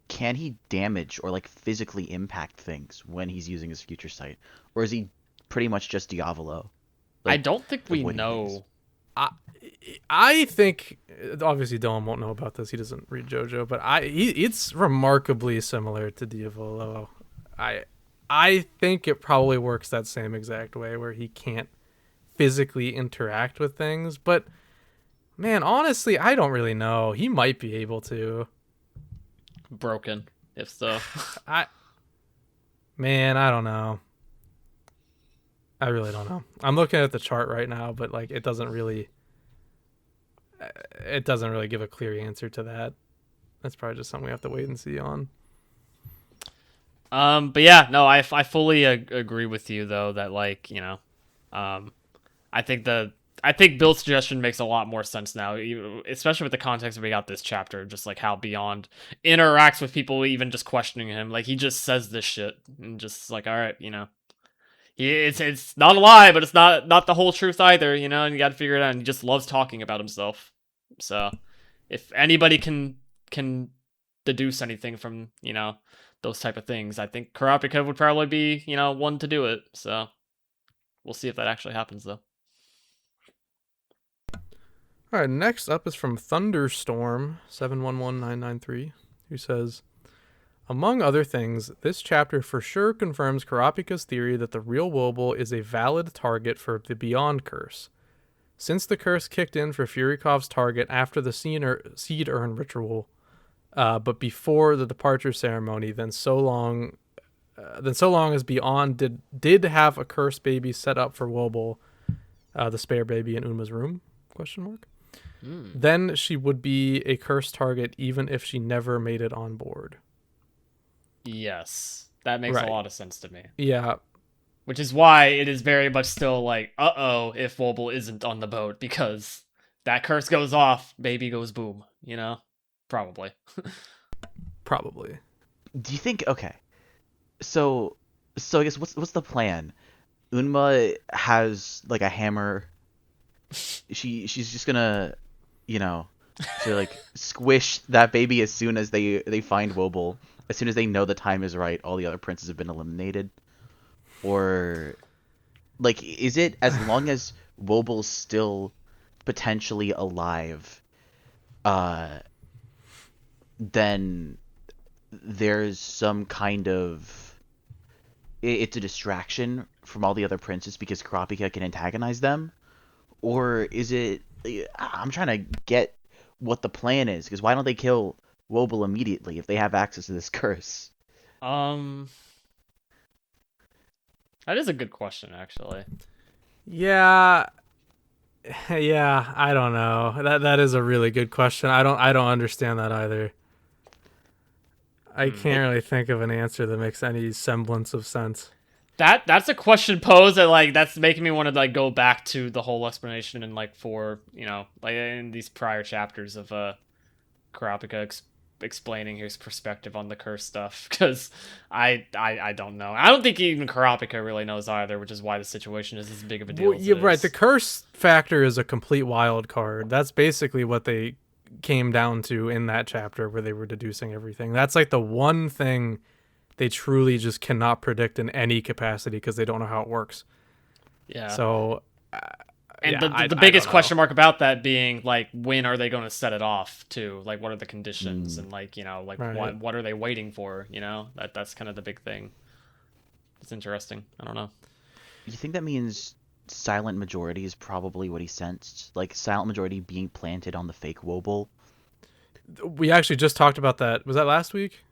Can he damage or like physically impact things when he's using his future sight, or is he pretty much just Diavolo? Like, I don't think we know. I think obviously Dylan won't know about this. He doesn't read JoJo, but it's remarkably similar to Diavolo. I think it probably works that same exact way where he can't physically interact with things, but man, honestly, I don't really know. He might be able to. Broken, if so. I don't know. I really don't know. I'm looking at the chart right now, but like it doesn't really give a clear answer to that. That's probably just something we have to wait and see on. But yeah, no, I fully agree with you though that like, you know, I think Bill's suggestion makes a lot more sense now, especially with the context that we got this chapter, just like how Beyond interacts with people even just questioning him. Like he just says this shit and just like, all right, you know, it's not a lie, but it's not the whole truth either, you know, and you got to figure it out. And he just loves talking about himself. So if anybody can deduce anything from, you know, those type of things, I think Kurapika would probably be, you know, one to do it. So we'll see if that actually happens though. All right, next up is from Thunderstorm 711993, who says, among other things, this chapter for sure confirms Kurapika's theory that the real Wobble is a valid target for the Beyond Curse. Since the curse kicked in for Furikov's target after the Seed Urn ritual, but before the departure ceremony, then so long as Beyond did have a curse baby set up for Wobble, the spare baby in Unma's room? ? Then she would be a cursed target even if she never made it on board. Yes, that makes a lot of sense to me. Yeah. which is why it is very much still like, uh-oh, if Wobble isn't on the boat, because that curse goes off, baby goes boom, you know? Probably. Probably. Do you think? Okay, so I guess what's the plan? Unma has like a hammer. She's just gonna, you know, to like squish that baby as soon as they find Wobble. As soon as they know the time is right, all the other princes have been eliminated. Or like, is it as long as Wobble's still potentially alive, uh, then there's some kind of it's a distraction from all the other princes because Kurapika can antagonize them? Or is it? I'm trying to get what the plan is because why don't they kill Wobble immediately if they have access to this curse? Um, that is a good question, actually. Yeah, yeah. I don't know. That is a really good question. I don't understand that either. I It, can't really think of an answer that makes any semblance of sense. that's a question posed that like that's making me want to like go back to the whole explanation in like for like in these prior chapters of Kurapika explaining his perspective on the curse stuff because I don't know. I don't think even Kurapika really knows either, which is why the situation is as big of a deal Well, as you're it right. The is. curse factor is a complete wild card. That's basically what they came down to in that chapter where they were deducing everything. That's like the one thing they truly just cannot predict in any capacity because they don't know how it works. Yeah. So, And yeah, the I biggest don't know. question mark about that being like when are they going to set it off too? Like what are the conditions Mm. and like like Right. what are they waiting for? That's kind of the big thing. It's interesting. I don't know. You think that means silent majority is probably what he sensed? Like silent majority being planted on the fake Wobble? We actually just talked about that. Was that last week?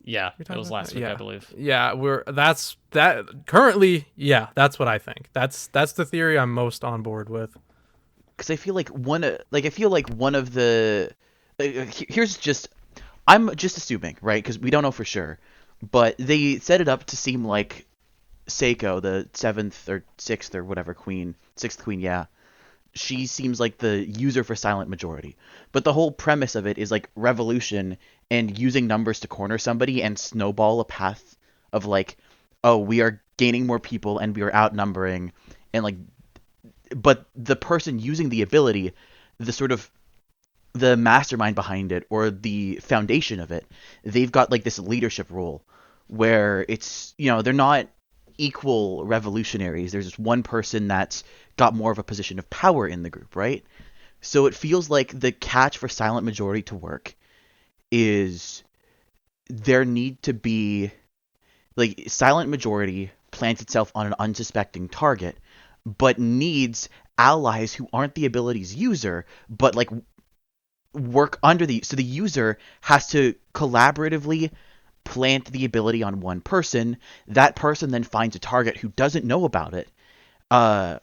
Yeah, We it talked was about last that. week, I Yeah, believe. yeah. We're that's that currently. Yeah, that's what I think. That's the theory I'm most on board with. Because I feel like one of the here's just I'm just assuming, right? Because we don't know for sure, but they set it up to seem like Seiko, the seventh or sixth or whatever queen, sixth queen, yeah, she seems like the user for silent majority. But the whole premise of it is like revolution and using numbers to corner somebody and snowball a path of like, oh, we are gaining more people and we are outnumbering, and like, but the person using the ability, the sort of the mastermind behind it or the foundation of it, they've got like this leadership role where it's they're not equal revolutionaries. There's just one person that's got more of a position of power in the group, right? So it feels like the catch for silent majority to work is there need to be like silent majority plants itself on an unsuspecting target, but needs allies who aren't the ability's user, but like work under so the user has to collaboratively plant the ability on one person. That person then finds a target who doesn't know about it, uh,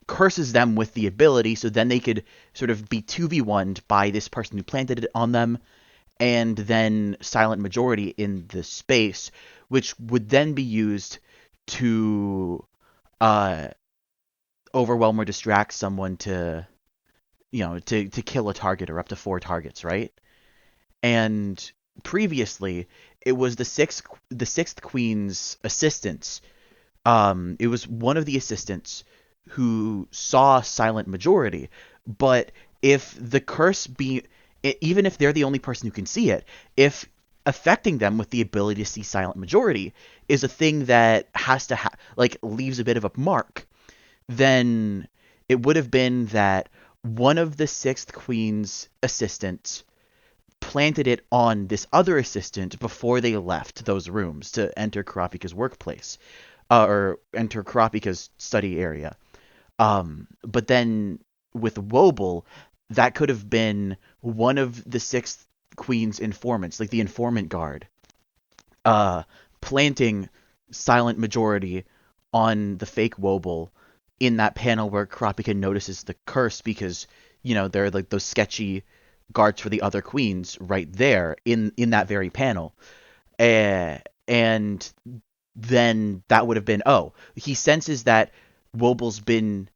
curses them with the ability, so then they could sort of be 2v1'd by this person who planted it on them, and then silent majority in the space, which would then be used to uh, overwhelm or distract someone to to kill a target or up to 4 targets, right? And previously it was the sixth queen's assistants. It was one of the assistants who saw silent majority, but if the curse be even if they're the only person who can see it, if affecting them with the ability to see silent majority is a thing that has to like leaves a bit of a mark, then it would have been that one of the sixth queen's assistants planted it on this other assistant before they left those rooms to enter Kurapika's workplace, or enter Kurapika's study area. But then with Wobble, that could have been one of the sixth queen's informants, like the informant guard, uh, planting silent majority on the fake Wobble in that panel where Kurapika notices the curse because there are like those sketchy guards for the other queens right there in that very panel. And then that would have been, oh, he senses that Woble's been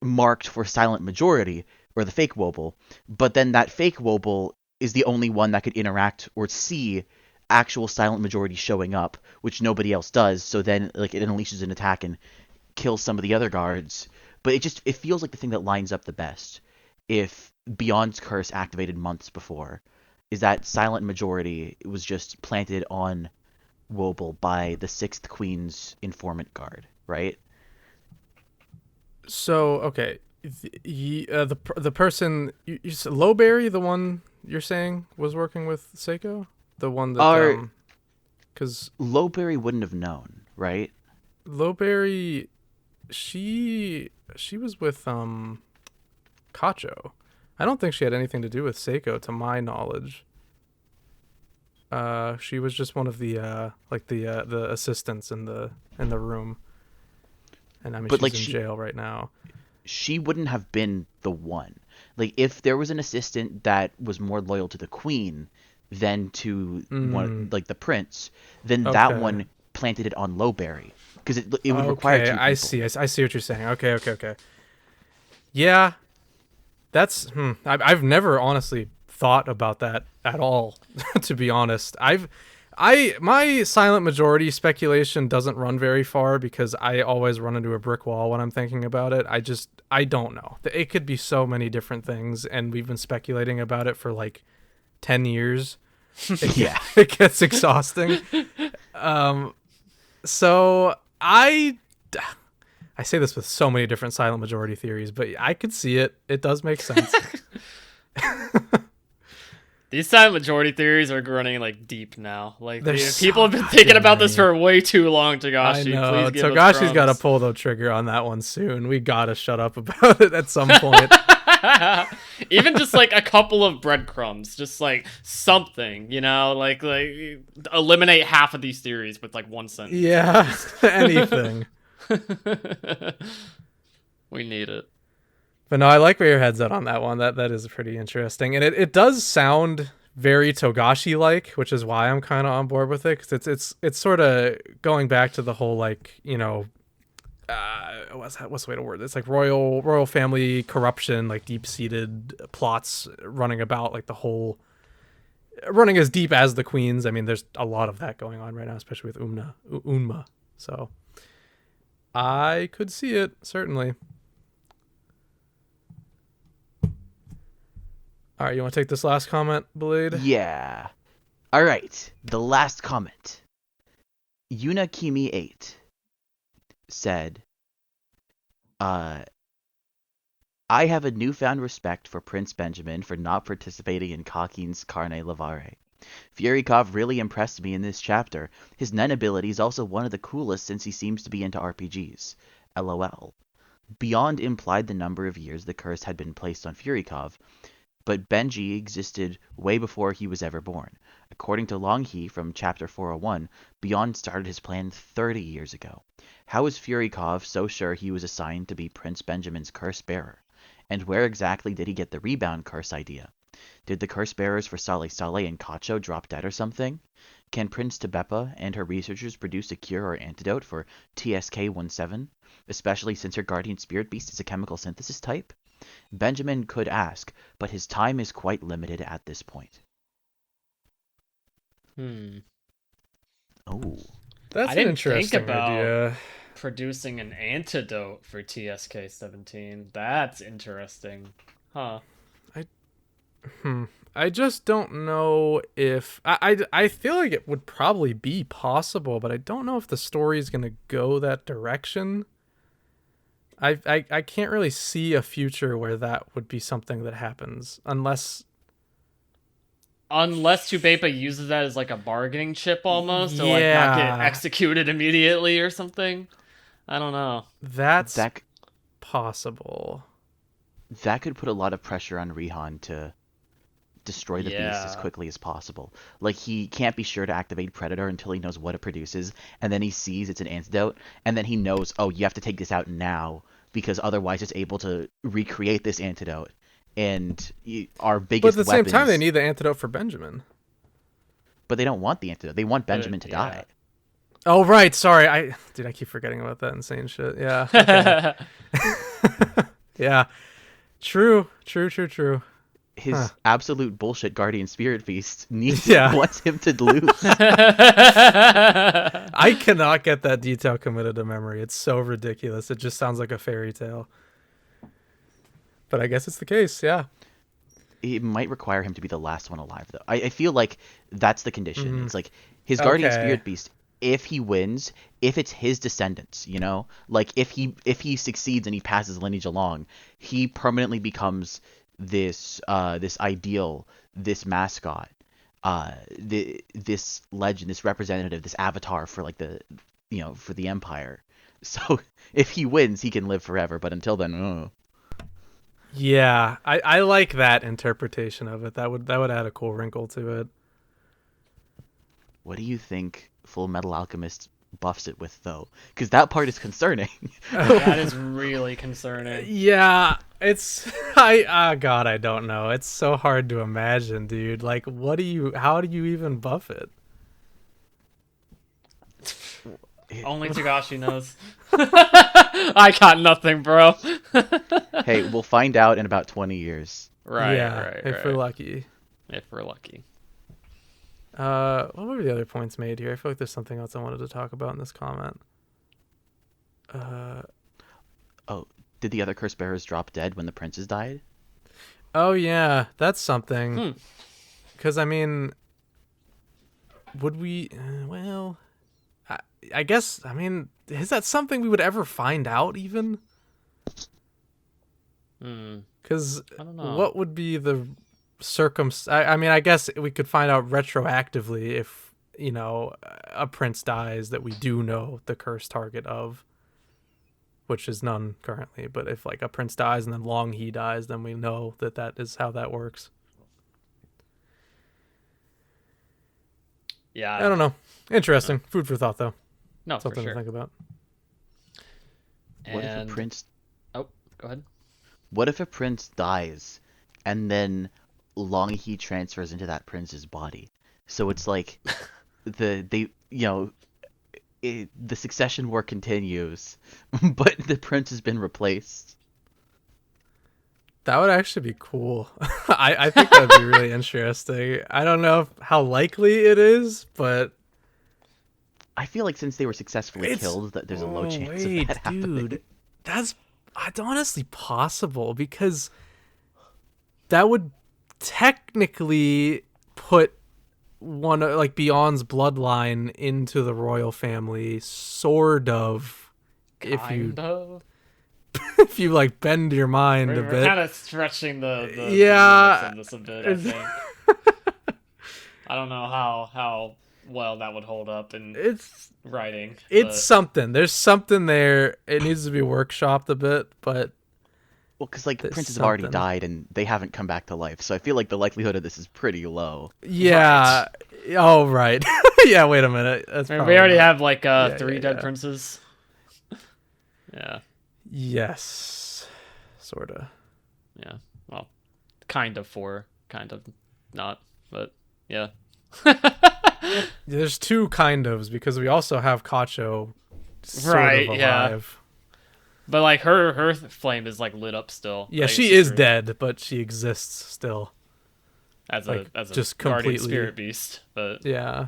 marked for silent majority, or the fake Woble, but then that fake Woble is the only one that could interact or see actual silent majority showing up, which nobody else does, so then like it unleashes an attack and kills some of the other guards. But it feels like the thing that lines up the best if Beyond's curse activated months before is that silent majority was just planted on Woble by the Sixth Queen's informant guard, right? So okay, the person you said Lowberry, the one you're saying was working with Seiko, the one that Our because Lowberry wouldn't have known, right? Lowberry, she was with Kacho. I don't think she had anything to do with Seiko, to my knowledge. She was just one of the the assistants in the room, and I mean But she's like in jail right now. she wouldn't have been the one. Like if there was an assistant that was more loyal to the queen than to one like the prince, then that Okay. one planted it on Lowberry because it would require two Okay, people. I see what you're saying. Okay. Yeah, that's I've never honestly thought about that at all. To be honest, my silent majority speculation doesn't run very far because I always run into a brick wall when I'm thinking about it. I don't know. It could be so many different things, and we've been speculating about it for like 10 years. Yeah. It gets exhausting. So I say this with so many different silent majority theories, but I could see it. It does make sense. These silent majority theories are running like deep now. Like There's people so have been thinking about this many. for way too long. I Togashi, know. please give us Togashi's got to crumbs. pull the trigger on that one soon. We got to shut up about it at some point. Even just like a couple of breadcrumbs, just like something, like eliminate half of these theories with like one sentence. Yeah, anything. We need it. But no, I like where your head's at on that one. That is pretty interesting. And it does sound very Togashi-like, which is why I'm kind of on board with it. Because it's sort of going back to the whole, like, what's the way to word it? It's like royal family corruption, like deep-seated plots running about, like the whole running as deep as the queens. I mean, there's a lot of that going on right now, especially with Unma. So I could see it, certainly. All right, you want to take this last comment, Blade? Yeah. All right. The last comment. Yunakimi8 said, I have a newfound respect for Prince Benjamin for not participating in Kakin's Carne Lavare. Furikov really impressed me in this chapter. His Nen ability is also one of the coolest since he seems to be into RPGs. LOL. Beyond implied the number of years the curse had been placed on Furikov, but Benji existed way before he was ever born. According to Longhi from Chapter 401, Beyond started his plan 30 years ago. How is Furikov so sure he was assigned to be Prince Benjamin's curse bearer? And where exactly did he get the rebound curse idea? Did the curse bearers for Sale Sale and Kacho drop dead or something? Can Prince Tebepa and her researchers produce a cure or antidote for TSK-17, especially since her guardian spirit beast is a chemical synthesis type? Benjamin could ask, but his time is quite limited at this point. Oh. That's I an didn't interesting think about idea. producing an antidote for TSK-17. That's interesting. Huh. I just don't know if I feel like it would probably be possible, but I don't know if the story is gonna go that direction. I can't really see a future where that would be something that happens unless Tubepa uses that as like a bargaining chip almost, to like not get Yeah. executed immediately or something. I don't know. that's That possible. could put a lot of pressure on Rihan to destroy the beast as Yeah. quickly as possible. Like, he can't be sure to activate Predator until he knows what it produces, and then he sees it's an antidote, and then he knows, oh, you have to take this out now, because otherwise it's able to recreate this antidote. And our But biggest at the same time, they weapons- need the antidote for Benjamin. But they don't want the antidote. They want Benjamin to yeah. die. Oh right, sorry. I keep forgetting about that insane shit. Yeah. Okay. Yeah. True. Huh. His absolute bullshit guardian spirit beast Yeah. wants him to lose. I cannot get that detail committed to memory. It's so ridiculous. It just sounds like a fairy tale. But I guess it's the case, yeah. It might require him to be the last one alive, though. I feel like that's the condition. Mhm. It's like his guardian Okay. spirit beast. If he wins, if it's his descendants, you know, like if he succeeds and he passes lineage along, he permanently becomes this ideal, this mascot, this legend, this representative, this avatar for like for the empire. So if he wins, he can live forever. But until then, Yeah, I like that interpretation of it. That would add a cool wrinkle to it. what do you think Full Metal Alchemist buffs it with, though? Because that part is concerning. That is really concerning. Yeah, it's God, I don't know. It's so hard to imagine, dude. Like, how do you even buff it? Only Togashi knows. I got nothing, bro. Hey, we'll find out in about 20 years. Right, Yeah, right, if right. we're lucky. If we're lucky. What were the other points made here? I feel like there's something else I wanted to talk about in this comment. Oh, did the other curse bearers drop dead when the princes died? Oh yeah, that's something. Because I mean, would we? Well, I guess. I mean, is that something we would ever find out even? Because I don't know. what would be the I mean, I guess we could find out retroactively if a prince dies that we do know the curse target of, which is none currently. But if like a prince dies and then Long He dies, then we know that is how that works. Yeah. I don't know. Interesting. Food for thought, though. No, Something for sure. to think about. What if a prince? Oh, go ahead. What if a prince dies, and then Long He transfers into that prince's body? So it's like the succession war continues, but the prince has been replaced. That would actually be cool. I think that would be really interesting. I don't know how likely it is, but I feel like since they were successfully killed, that there's a low chance of that happening. Dude, it's honestly possible because that would technically put one like Beyond's bloodline into the royal family, sort of. Kind of. If you like bend your mind a We're bit. kind of stretching the Yeah. limits of this a bit, I think. I don't know how well that would hold up in writing. It's something. There's something there. It needs to be workshopped a bit, but well, because like princes have already died and they haven't come back to life, so I feel like the likelihood of this is pretty low. Yeah. Right. Oh, right. Yeah. Wait a minute. That's we already have like 3 dead princes. Yeah. Yes. Sorta. Yeah. Well, kind of 4, kind of not, but yeah. There's 2 kind ofs because we also have Kacho sort right, of alive. Yeah. But like her flame is like lit up still. Yeah, she is dead, but she exists still. As like, a just guardian completely spirit beast. But yeah.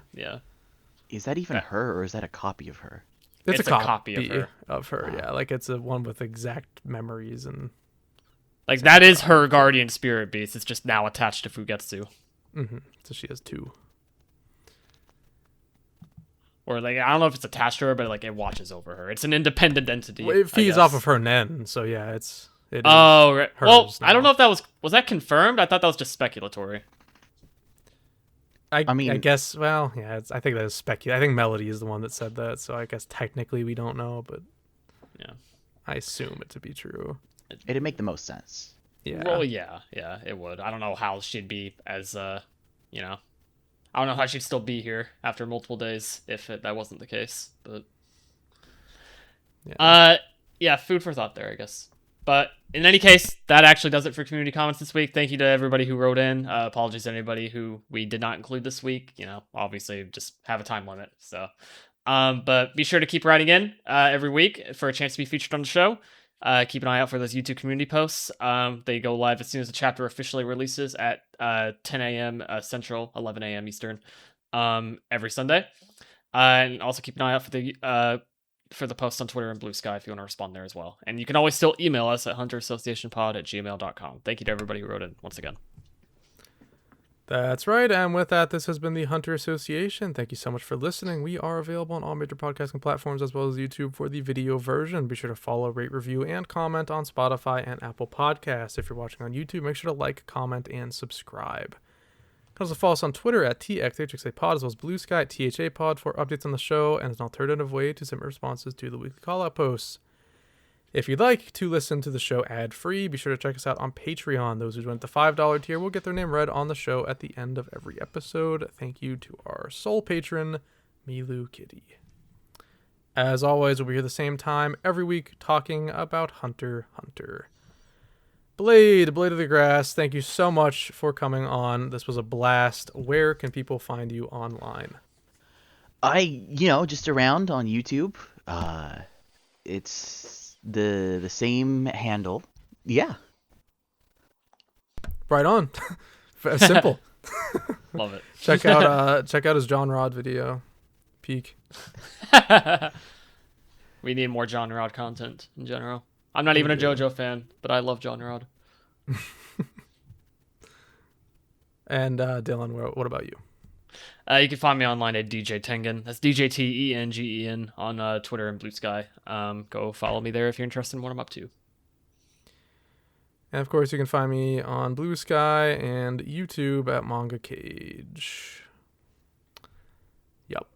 Is that even her, or is that a copy of her? It's a copy of her. Yeah, like it's a one with exact memories and like that is her guardian spirit beast. It's just now attached to Fugetsu. Mm-hmm. So she has 2. Or like I don't know if it's attached to her, but like it watches over her. It's an independent entity. Well, it feeds off of her Nen, so yeah, it is. Oh, right. Well, now. I don't know if that was that confirmed. I thought that was just speculatory. I mean, I guess. Well, yeah. I think that is I think Melody is the one that said that, so I guess technically we don't know, but yeah, I assume it to be true. It'd make the most sense. Yeah. Well, yeah, it would. I don't know how she'd be as I don't know how she'd still be here after multiple days if that wasn't the case, but yeah, food for thought there, I guess. But in any case, that actually does it for community comments this week. Thank you to everybody who wrote in. Apologies to anybody who we did not include this week. Obviously just have a time limit. So But be sure to keep writing in every week for a chance to be featured on the show. Keep an eye out for those YouTube community posts. They go live as soon as the chapter officially releases at 10 a.m. Central, 11 a.m. Eastern, every Sunday. And also keep an eye out for the post on Twitter and Bluesky if you want to respond there as well. And you can always still email us at hunterassociationpod@gmail.com. Thank you to everybody who wrote in once again. That's right. And with that, this has been the Hunter Association. Thank you so much for listening. We are available on all major podcasting platforms as well as YouTube for the video version. Be sure to follow, rate, review, and comment on Spotify and Apple Podcasts. If you're watching on YouTube, make sure to like, comment, and subscribe. You can also follow us on Twitter at TXHXAPod as well as Bluesky at THAPod for updates on the show and an alternative way to submit responses to the weekly call-out posts. If you'd like to listen to the show ad-free, be sure to check us out on Patreon. Those who join at the $5 tier will get their name read on the show at the end of every episode. Thank you to our sole patron, Milu Kitty. As always, we'll be here the same time every week talking about Hunter x Hunter. Blade of the Grass, thank you so much for coming on. This was a blast. Where can people find you online? Just around on YouTube. It's the same handle. Yeah. Right on. Simple. Love it. check out his John Rod video. Peak. We need more John Rod content in general. I'm not even a JoJo fan, but I love John Rod. And Dylan, what about you? You can find me online at DJ Tengen. That's DJTENGEN on Twitter and Bluesky. Go follow me there if you're interested in what I'm up to. And of course, you can find me on Bluesky and YouTube at Manga Kaige. Yep.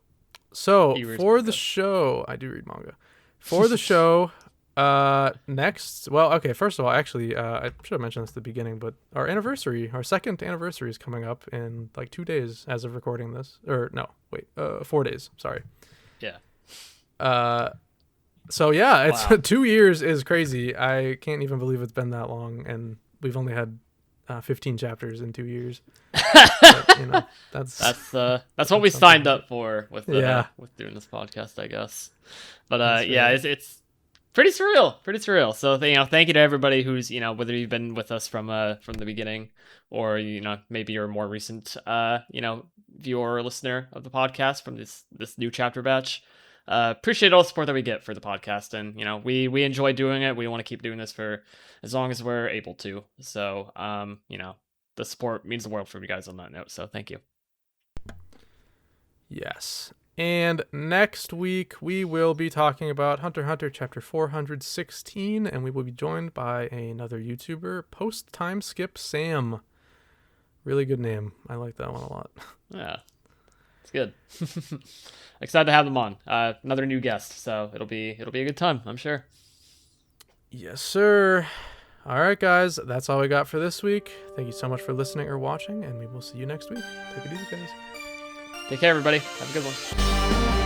So for the show, I do read manga. For the show, next, well, okay, first of all, actually, I should have mentioned this at the beginning, but our second anniversary is coming up in like 2 days as of recording this. Or no, wait, 4 days, sorry. Yeah. So yeah, it's Wow. 2 years is crazy. I can't even believe it's been that long, and we've only had 15 chapters in 2 years. But, that's what we signed up for with doing this podcast, I guess. But it's pretty surreal. So thank you to everybody who's whether you've been with us from the beginning or maybe you're a more recent viewer or listener of the podcast from this new chapter batch. Appreciate all the support that we get for the podcast, and we enjoy doing it. We want to keep doing this for as long as we're able to. So the support means the world for you guys on that note. So thank you. Yes. And next week we will be talking about Hunter x Hunter chapter 416, and we will be joined by another YouTuber, Post Time Skip Sam. Really good name. I like that one a lot. Yeah. It's good. Excited to have them on. Another new guest, so it'll be a good time, I'm sure. Yes, sir. All right, guys, that's all we got for this week. Thank you so much for listening or watching, and we will see you next week. Take it easy, guys. Take care, everybody. Have a good one.